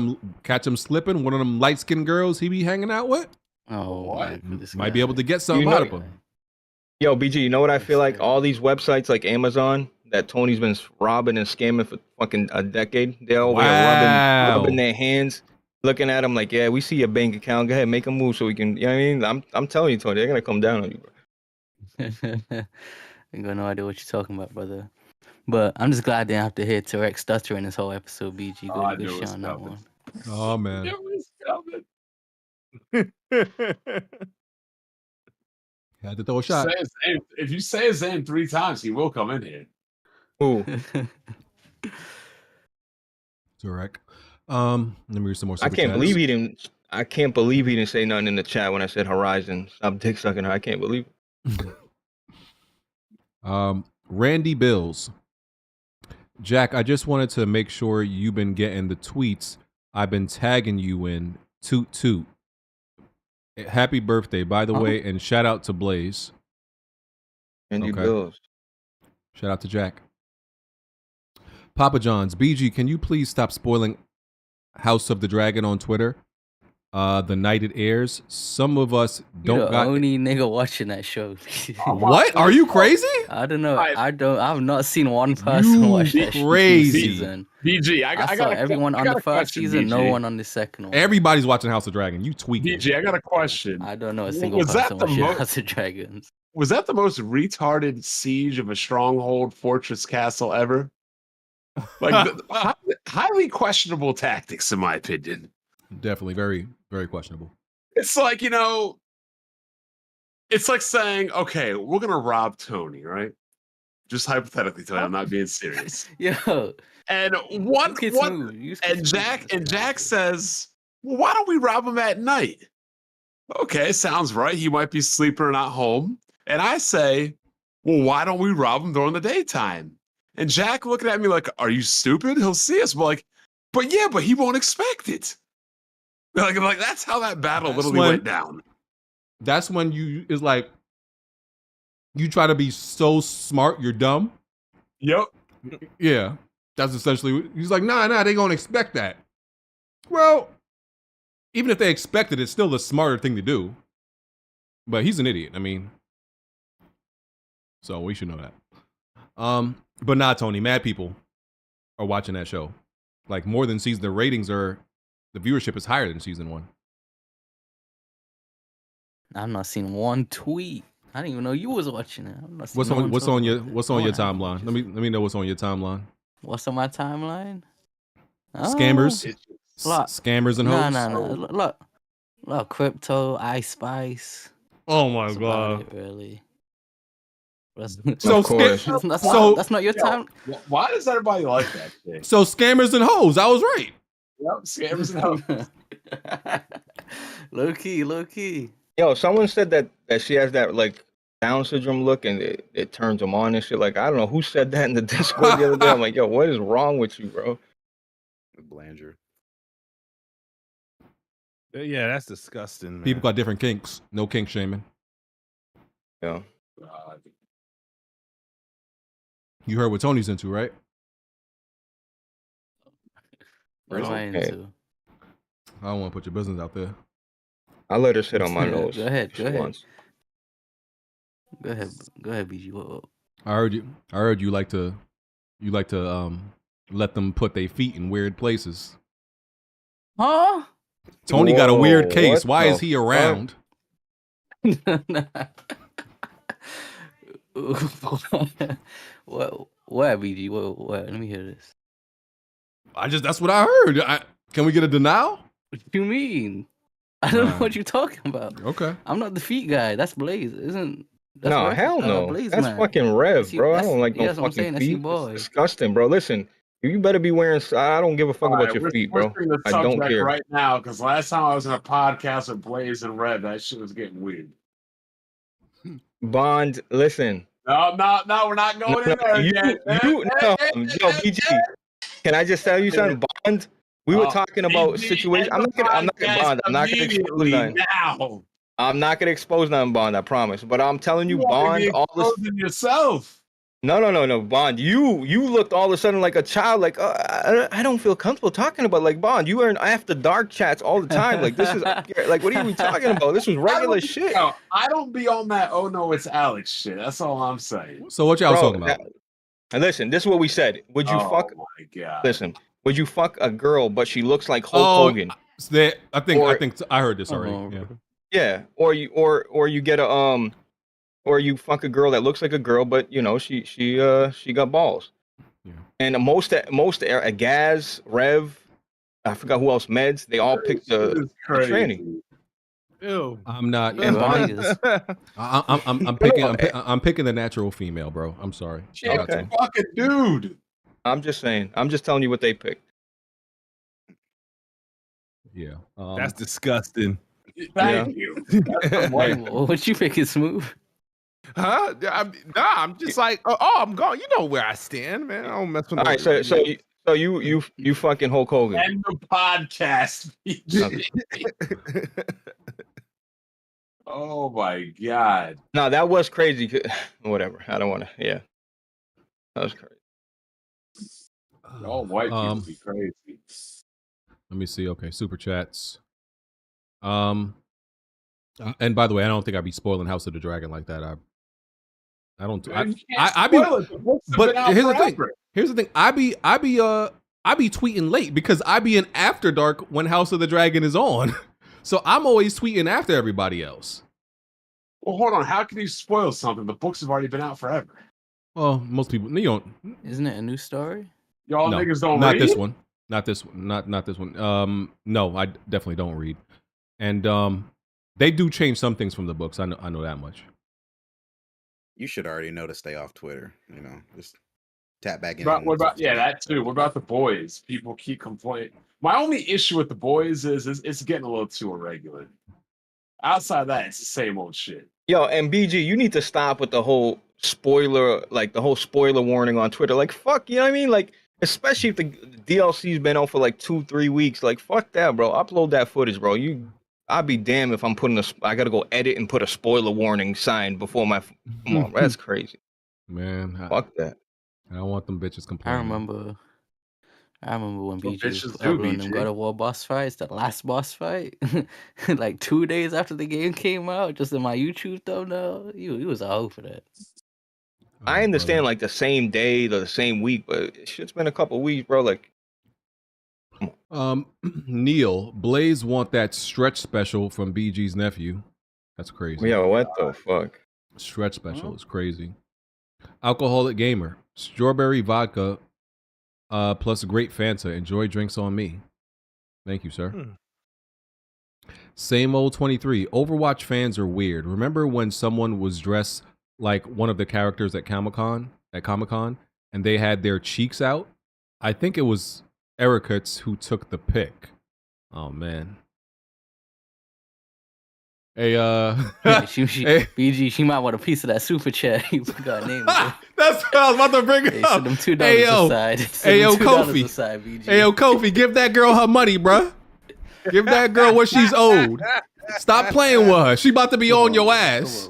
them light skinned girls he be hanging out with. Oh, might be able to get something out of him. Yo, BG, you know what I feel like? All these websites like Amazon that Tony's been robbing and scamming for fucking a decade. They're over here rubbing their hands, looking at him like, yeah, we see your bank account. Go ahead, make a move so we can. You know what I mean? I'm telling you, Tony, they're gonna come down on you, bro. I got no idea what you're talking about, brother. But I'm just glad I didn't have to hear Tarek stuttering this whole episode, BG. Good shit on that one. Oh man. Had to throw a shot. If you say his name 3 times, he will come in here. Ooh. Tarek. Let me read some more. I can't believe he didn't say nothing in the chat when I said Horizon. Stop dick sucking her. I can't believe it. Randy Bills. Jack, I just wanted to make sure you've been getting the tweets I've been tagging you in. Toot toot. Happy birthday, by the way, and shout out to Blaze. Randy Bills. Shout out to Jack. Papa John's. BG, can you please stop spoiling House of the Dragon on Twitter? The night it airs. Some of us don't You're the got only nigga watching that show. What? Are you crazy? I don't know. I've not seen one person watch that crazy season. BG, I saw everyone on the first season, no one on the second one. Everybody's watching House of Dragon. You tweaking. BG, I got a question. I don't know a single person watching House of Dragons. Was that the most retarded siege of a stronghold fortress castle ever? Like highly questionable tactics, in my opinion. Definitely very, very questionable. It's like, it's like saying, okay, we're gonna rob Tony, right? Just hypothetically, Tony. I'm not being serious. Yo. And Jack says, well, why don't we rob him at night? Okay, sounds right. He might be sleeping or not home. And I say, well, why don't we rob him during the daytime? And Jack looking at me like, are you stupid? He'll see us. But he won't expect it. Like that's how that battle literally went down. That's when you try to be so smart, you're dumb. Yep. Yeah. That's essentially, he's like, nah, they gonna expect that. Well, even if they expect it, it's still the smarter thing to do. But he's an idiot. I mean, so we should know that. But nah, Tony, mad people are watching that show. Like more than season, the viewership is higher than season 1. I've not seen one tweet. I didn't even know you was watching it. What's on your timeline? Let me know what's on your timeline. What's on my timeline? Scammers, scammers and hoes. No. Look, crypto, Ice Spice. Oh my god! It, really. That's not your time. Why does everybody like that thing? So scammers and hoes. I was right. Yep, scammers and hoes. Low key. Yo, someone said that she has that like Down syndrome look, and it turns them on and shit. Like, I don't know who said that in the Discord the other day. I'm like, yo, what is wrong with you, bro? Blanger. Yeah, that's disgusting, man. People got different kinks. No kink shaming. Yeah. You heard what Tony's into, right? What am I into? I don't want to put your business out there. I let her sit on my nose. Go ahead. if she wants. Go ahead, BG. What? I heard you like to let them put their feet in weird places. Huh? Tony got a weird Whoa, case. what Why the is he around? What, BG? What? Let me hear this. That's what I heard. Can we get a denial? What you mean? I don't know what you're talking about. Okay. I'm not the feet guy. That's Blaze, isn't? That's No, Rev, hell no. Blaze That's man. fucking Rev, That's you- bro. I that's- don't like yeah, no that's what I'm saying. fucking That's your feet. boy. It's disgusting, bro. Listen, you better be wearing. I don't give a fuck about your feet, bro. Switching the I don't subject care. right now because last time I was in a podcast with Blaze and Red, that shit was getting weird. Bond, listen. No, we're not going in there again. Yo, BG, can I just tell you something? Bond, we were talking about situation. I'm not gonna Bond. I'm not gonna expose nothing. Now. I'm not gonna expose nothing, Bond. I promise. But I'm telling you, Bond, all this. Yourself. No, Bond. You looked all of a sudden like a child. Like I don't feel comfortable talking about. Like, Bond, you are in after dark chats all the time. Like, this is like, what are we talking about? This was regular shit. I don't be on that. Oh no, it's Alex shit. That's all I'm saying. So what y'all talking about? And listen, this is what we said. Would you fuck? Oh my god. Listen, would you fuck a girl but she looks like Hulk Hogan? I think I heard this already. Yeah, or you get a or you fuck a girl that looks like a girl, but you know she got balls. Yeah. And most Gaz, Rev, I forgot who else. Meds, they all picked the tranny. Ew. I'm not. And Bond, I'm picking the natural female, bro. I'm sorry. Okay. Fucking dude. I'm just saying. I'm just telling you what they picked. Yeah. That's disgusting. Thank you. What you think is smooth? Huh? I'm just like, I'm going. You know where I stand, man. I don't mess with. All right, so you fucking Hulk Hogan. End the podcast. Oh my god. No, that was crazy. Whatever. I don't want to. Yeah, that was crazy. All white people be crazy. Let me see. Okay, super chats. And by the way, I don't think I'd be spoiling House of the Dragon like that. I don't. But here's the thing. I be tweeting late because I be in After Dark when House of the Dragon is on. So I'm always tweeting after everybody else. Well, hold on. How can you spoil something? The books have already been out forever. Well, most people, you don't. Isn't it a new story? Y'all No, niggas don't not read? this one. Not this one. Not this one. No, I definitely don't read. And they do change some things from the books. I know that much. You should already know to stay off Twitter. You know, just tap back in. What about that too? What about the boys? People keep complaining. My only issue with the boys is it's getting a little too irregular. Outside of that, it's the same old shit. Yo, and BG, you need to stop with the whole spoiler warning on Twitter. Like, fuck, you know what I mean? Like, especially if the DLC's been out for like 2-3 weeks. Like, fuck that, bro. Upload that footage, bro. I'd be damned if I'm putting I gotta go edit and put a spoiler warning sign before my. Come on, that's crazy. Man, Fuck that. I don't want them bitches complaining. I remember when So BG bitches was do, uploading them BG. God of War boss fights, the last boss fight, like 2 days after the game came out, just in my YouTube thumbnail. He was a hoe for that. I understand like the same day or the same week, but shit's been a couple weeks, bro. Like, Neil, Blaze want that stretch special from BG's nephew. That's crazy. yo, what the fuck? Stretch special is crazy. Alcoholic Gamer, strawberry vodka, plus a great Fanta. Enjoy drinks on me. Thank you, sir. Same old 23. Overwatch fans are weird. Remember when someone was dressed like one of the characters at Comic-Con, and they had their cheeks out? I think it was Ericut's who took the pic. Oh man. Hey, Hey, BG, she might want a piece of that super chat. You forgot her name. That's what I was about to bring Hey, up. send them $2 Hey, yo. aside. Hey, yo, Kofi. Aside, BG. Hey, yo, Kofi, give that girl her money, bruh. Give that girl what she's owed. Stop playing with her. She about to be on your ass.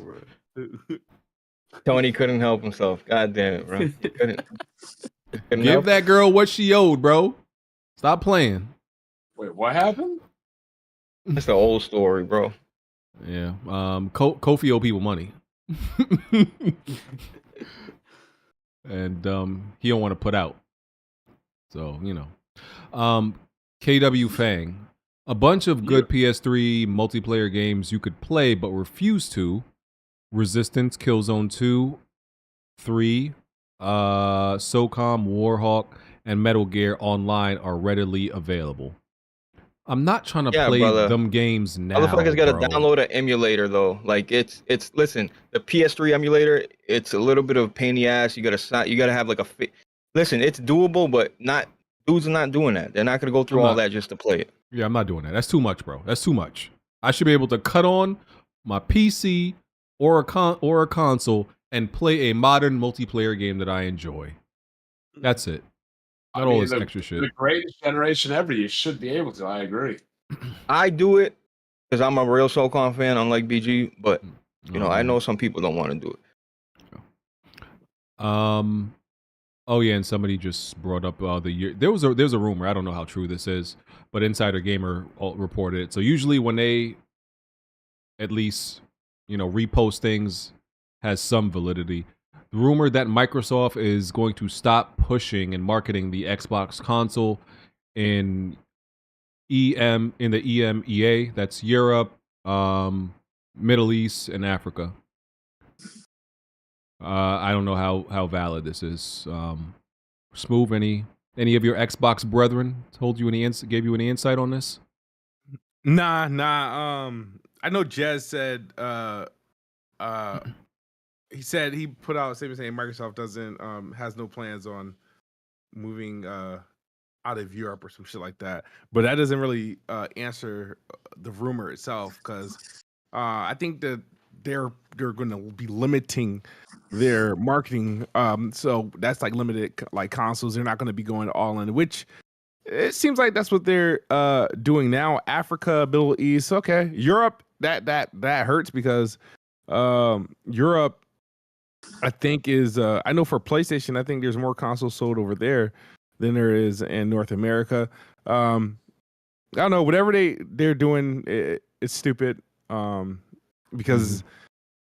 Tony couldn't help himself. God damn it, bro. He couldn't Give help. that girl what she owed, bro. Stop playing. Wait, what happened? That's the old story, bro. Yeah. Kofi owe people money. And he don't want to put out. So, you know. KW Fang. A bunch of good PS3 multiplayer games you could play but refuse to. Resistance, Killzone 2, 3, SOCOM, Warhawk, and Metal Gear Online are readily available. I'm not trying to play them games now. Motherfuckers gotta bro. download an emulator though. Like it's listen, the PS3 emulator, it's a little bit of a pain in the ass. You gotta have like listen, it's doable, but dudes are not doing that. They're not gonna go through all that just to play it. Yeah, I'm not doing that. That's too much, bro. That's too much. I should be able to cut on my PC or a console and play a modern multiplayer game that I enjoy. That's it. Not all this extra shit. The greatest generation ever. You should be able to. I agree. I do it because I'm a real SOCOM fan, unlike BG. But you know, I know some people don't want to do it. Oh yeah, and somebody just brought up the year. There's a rumor. I don't know how true this is, but Insider Gamer reported it. So usually when they, at least, you know, repost things, has some validity. The rumor that Microsoft is going to stop pushing and marketing the Xbox console in the EMEA, that's Europe, Middle East, and Africa. I don't know how valid this is. Smooth, any of your Xbox brethren gave you any insight on this? Nah. I know Jez said he said he put out a statement saying Microsoft doesn't has no plans on moving out of Europe or some shit like that. But that doesn't really answer the rumor itself, because I think that they're going to be limiting their marketing. So that's like limited like consoles. They're not going to be going all in, which it seems like that's what they're doing now. Africa, Middle East, okay. Europe, that hurts because Europe, I think is I know for PlayStation, I think there's more consoles sold over there than there is in North America. I don't know, whatever they're doing, it's stupid, because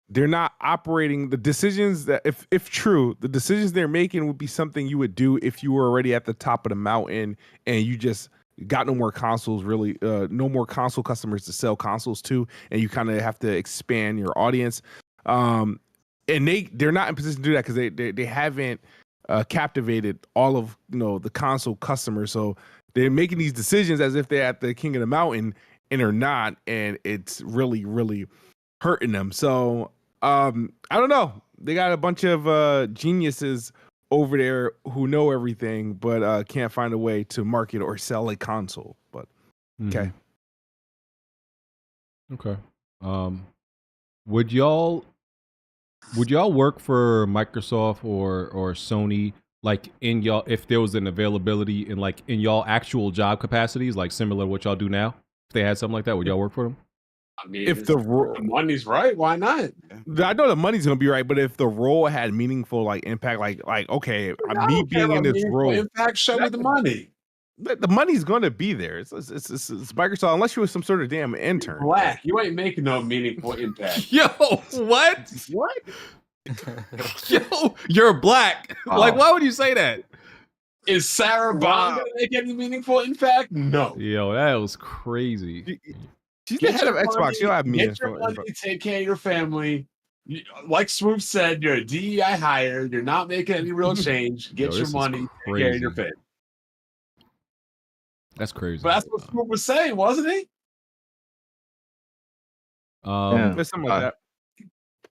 they're not operating the decisions that, if true, the decisions they're making would be something you would do if you were already at the top of the mountain and you just got no more consoles, really, no more console customers to sell consoles to, and you kind of have to expand your audience. And they're not in position to do that because they haven't captivated all of the console customers. So they're making these decisions as if they're at the king of the mountain, and they're not, and it's really, really hurting them. So I don't know. They got a bunch of geniuses over there who know everything, but can't find a way to market or sell a console. But okay. Would y'all work for Microsoft or Sony, like in y'all, if there was an availability in y'all actual job capacities, like similar to what y'all do now? If they had something like that, would y'all work for them? I mean, if the money's right, why not? I know the money's gonna be right, but if the role had meaningful impact, like okay, me being in this role, impact, show me the money. The money's gonna be there. It's Microsoft, unless you were some sort of damn intern. Black, you ain't making no meaningful impact. Yo, what? What? Yo, you're black. Like, why would you say that? Is Sarah Bond gonna make any meaningful impact? No. Yo, that was crazy. She's the head of Xbox. She'll have me. Get your money, take care of your family. Like Swoop said, you're a DEI hire. You're not making any real change. Get your money, take care of your family. That's crazy. But that's what Swoop was saying, wasn't he? Something like that.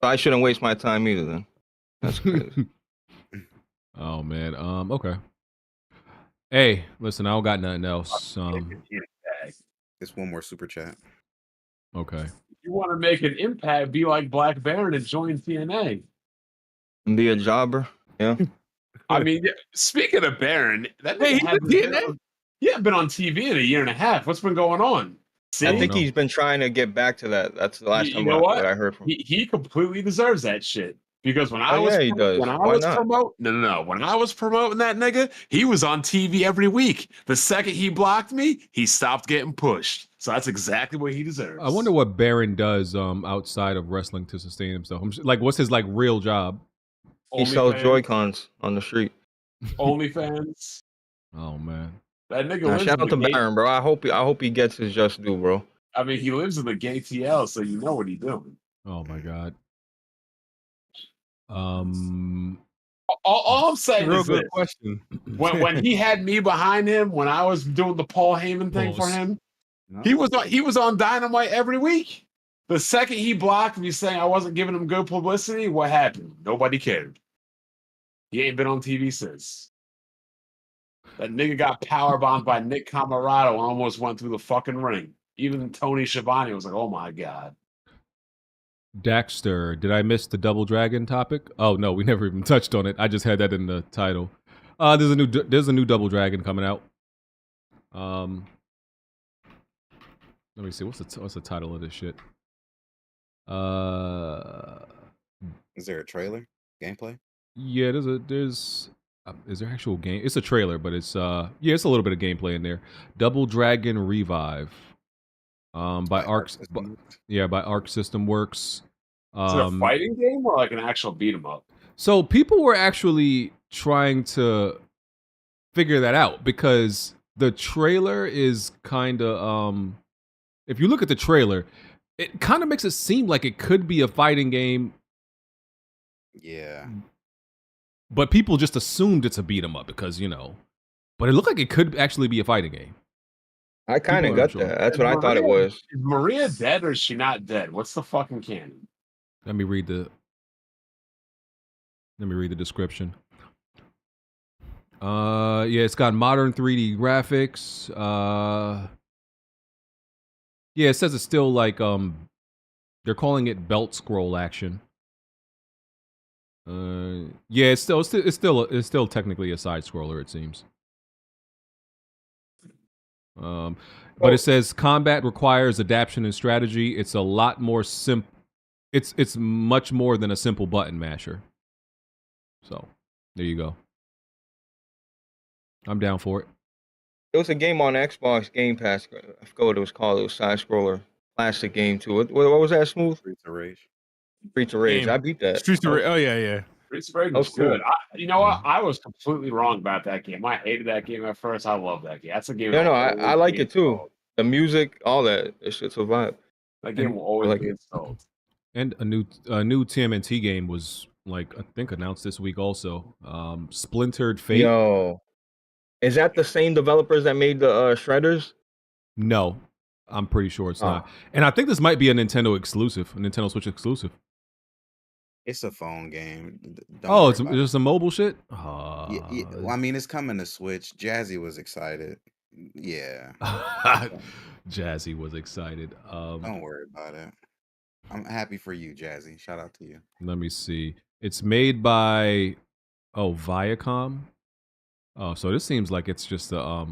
I shouldn't waste my time either. Then that's crazy. Oh man. Okay. Hey, listen, I don't got nothing else. Just one more super chat. Okay. you want to make an impact, be like Black Baron and join TNA. And be a jobber. Yeah. I mean, speaking of Baron, that Hey, nigga he's hasn't in been TNA? on, been on TV in a year and a half. What's been going on? See? I think he's been trying to get back to that. That's the last You time know what what? I heard from him. He completely deserves that shit. Because when I Oh, was yeah, he does. when I Why was not? when I was promoting that nigga, he was on TV every week. The second he blocked me, he stopped getting pushed. So that's exactly what he deserves. I wonder what Baron does outside of wrestling to sustain himself. Like, what's his like real job? He sells OnlyFans. Joy-Cons on the street. OnlyFans. Oh man. That nigga Nah, lives shout in out to the gay. Baron, bro. I hope he gets his just due, bro. I mean, he lives in the gay TL, so you know what he's doing. Oh my god. All I'm saying Real is good this. question. When he had me behind him, when I was doing the Paul Heyman thing for Pause. him, he was on Dynamite every week. The second he blocked me saying I wasn't giving him good publicity, what happened? Nobody cared. He ain't been on TV since. That nigga got powerbombed by Nick Camarado and almost went through the fucking ring. Even Tony Schiavone was like, "Oh my god." Daxter, did I miss the Double Dragon topic? Oh no, we never even touched on it. I just had that in the title. There's a new Double Dragon coming out. Let me see. What's the title of this shit? Is there a trailer? Gameplay? Yeah, there's is there actual game? It's a trailer, but it's it's a little bit of gameplay in there. Double Dragon Revive. By Arc by Arc System Works. Is it a fighting game or like an actual beat 'em up? So people were actually trying to figure that out because the trailer is kind of if you look at the trailer, it kind of makes it seem like it could be a fighting game. Yeah. But people just assumed it's a beat 'em up because, but it looked like it could actually be a fighting game. I kind of got that. That's what I thought it was. Is Maria dead or is she not dead? What's the fucking canon? Let me read the description. It's got modern 3D graphics. It says it's still like they're calling it belt scroll action. It's still technically a side scroller, it seems. But it says combat requires adaptation and strategy. It's a lot more It's much more than a simple button masher. So there you go. I'm down for it. It was a game on Xbox Gamepass. I forgot what it was called. It was side scroller, classic game too. What was that? Smooth. Streets of Rage. Streets of Rage. Game. I beat that. Streets of Rage. Oh yeah. Streets of Rage That was was cool. good. You know what? I was completely wrong about that game. I hated that game at first. I love that game. That's a game. No, that will I always like be it too. installed. The music, all that. That shit's a vibe. That game will always like be it. installed. And a new TMNT game was I think announced this week also. Splintered Fate. Yo, is that the same developers that made the Shredders? No, I'm pretty sure it's not. And I think this might be a Nintendo exclusive, a Nintendo Switch exclusive. It's a phone game. It's just a mobile shit. Well, I mean, it's coming to Switch. Jazzy was excited. Yeah. Jazzy was excited. Don't worry about it. I'm happy for you, Jazzy. Shout out to you. Let me see. It's made by Viacom. Oh, so this seems like it's just a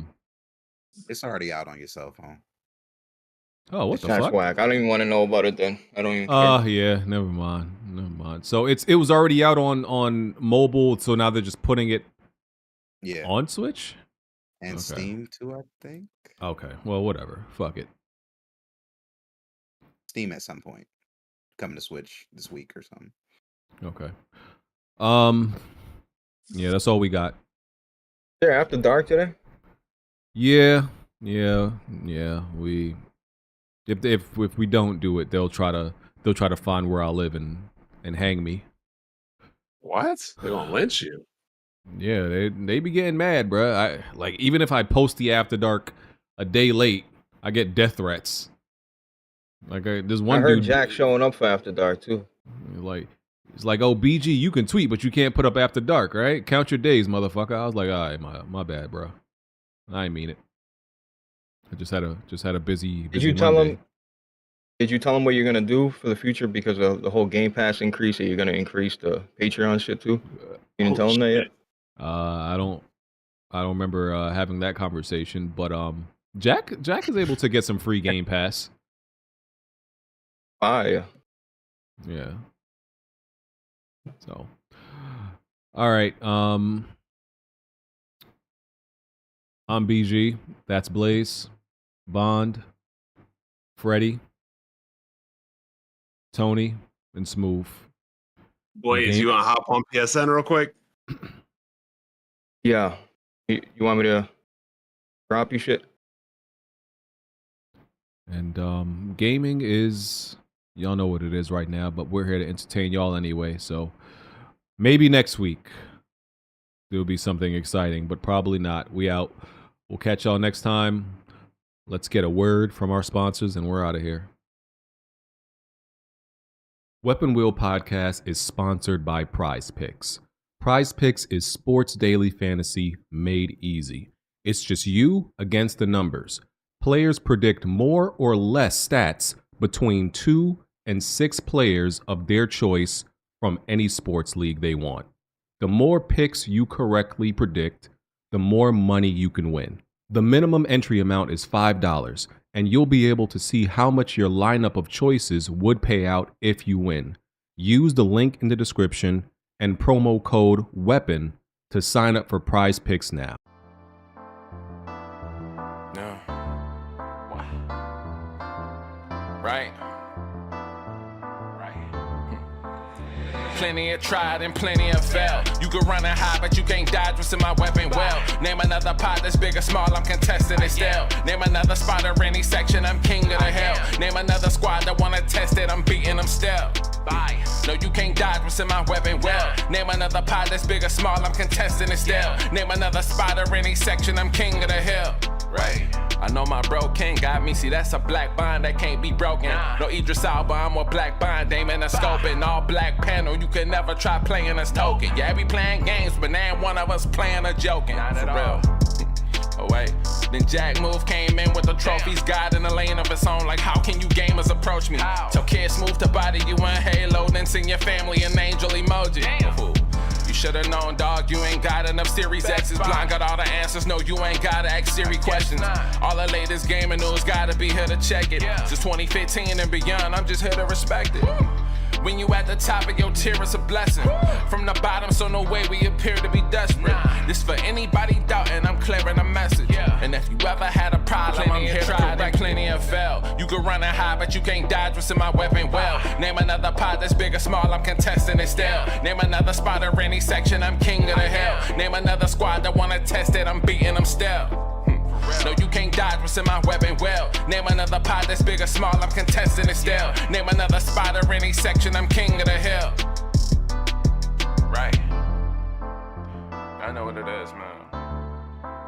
It's already out on your cell phone. Oh, what the That's fuck? whack. I don't even want to know about it then. I don't even care. Yeah, never mind. So it was already out on mobile, so now they're just putting it on Switch? And Okay. Steam too, I think. Okay, well, whatever. Fuck it. Steam at some point. Coming to Switch this week or something. Okay. Yeah, that's all we got. They're after dark today? Yeah. We if we don't do it, they'll try to find where I live and hang me. What? They're gonna lynch you. Yeah, they be getting mad, bruh. Even if I post the After Dark a day late, I get death threats. There's one I heard dude Jack showing up for after dark too. It's like, oh, BG, you can tweet, but you can't put up After Dark, right? Count your days, motherfucker. I was like, all right, my bad, bro. I ain't mean it. I just had a busy. Did you tell him? Did you tell them what you're gonna do for the future because of the whole Game Pass increase? Are you gonna increase the Patreon shit too? You didn't tell them that yet. I don't remember having that conversation, but Jack is able to get some free Game Pass. Yeah. Yeah. So, all right. I'm BG. That's Blaze, Bond, Freddie, Tony, and Smooth. Blaze, you want to hop on PSN real quick? Yeah. You want me to drop you shit? And gaming is, y'all know what it is right now, but we're here to entertain y'all anyway. So maybe next week there'll be something exciting, but probably not. We out. We'll catch y'all next time. Let's get a word from our sponsors and we're out of here. Weapon Wheel Podcast is sponsored by PrizePicks. PrizePicks is sports daily fantasy made easy. It's just you against the numbers. Players predict more or less stats between 2 and 6 players of their choice from any sports league they want. The more picks you correctly predict, the more money you can win. The minimum entry amount is $5, and you'll be able to see how much your lineup of choices would pay out if you win. Use the link in the description and promo code WEAPON to sign up for PrizePicks now. No. Right. Plenty of tried and plenty of failed. You can run and hide, but you can't dodge what's in my weapon well. Name another pot that's big or small, I'm contesting it still. Name another spot or any section, I'm king of the hill. Name another squad that wanna test it, I'm beating them still. Bye. No, you can't dodge what's in my weapon well. Name another pot that's big or small, I'm contesting it still. Name another spot or any section, I'm king of the hill. Right. I know my bro King got me, see that's a black bond that can't be broken. No Idris Alba, I'm a black bond, aim in a scope and all black panel, you can never try playing us token. Yeah, we playing games, but now one of us playing or joking. Not at all. Oh wait, then Jack Move came in with the trophies, God in a lane of its own, like how can you gamers approach me? Tell kids move to body you in Halo, then sing your family an angel emoji. You should've known, dog, you ain't got enough Series X's. Blind got all the answers, no, you ain't gotta ask Siri questions. All the latest gaming news, gotta be here to check it. Since 2015 and beyond, I'm just here to respect it. When you at the top of your tier, it's a blessing. From the bottom, so no way we appear to be desperate. This for anybody doubting, I'm clearing a message. And if you ever had a problem, I'm here to correct. Plenty of fail. You can run and hide, but you can't dodge what's in my weapon well. Name another pot that's big or small, I'm contesting it still. Name another spot or any section, I'm king of the hill. Name another squad that wanna test it, I'm beating them still. No, you can't dodge what's in my weapon well. Name another pot that's big or small, I'm contesting it still. Name another spot or any section, I'm king of the hill. Right. I know what it is, man.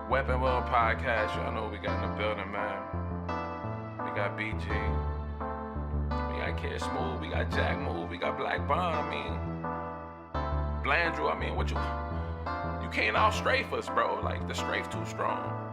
Weapon Wheel Podcast, y'all know what we got in the building, man. We got BG. We got Kid Smooth, we got Jack Move, we got Black Bond, I mean. Blandrew, I mean, what you can't out strafe us, bro. Like, the strafe too strong.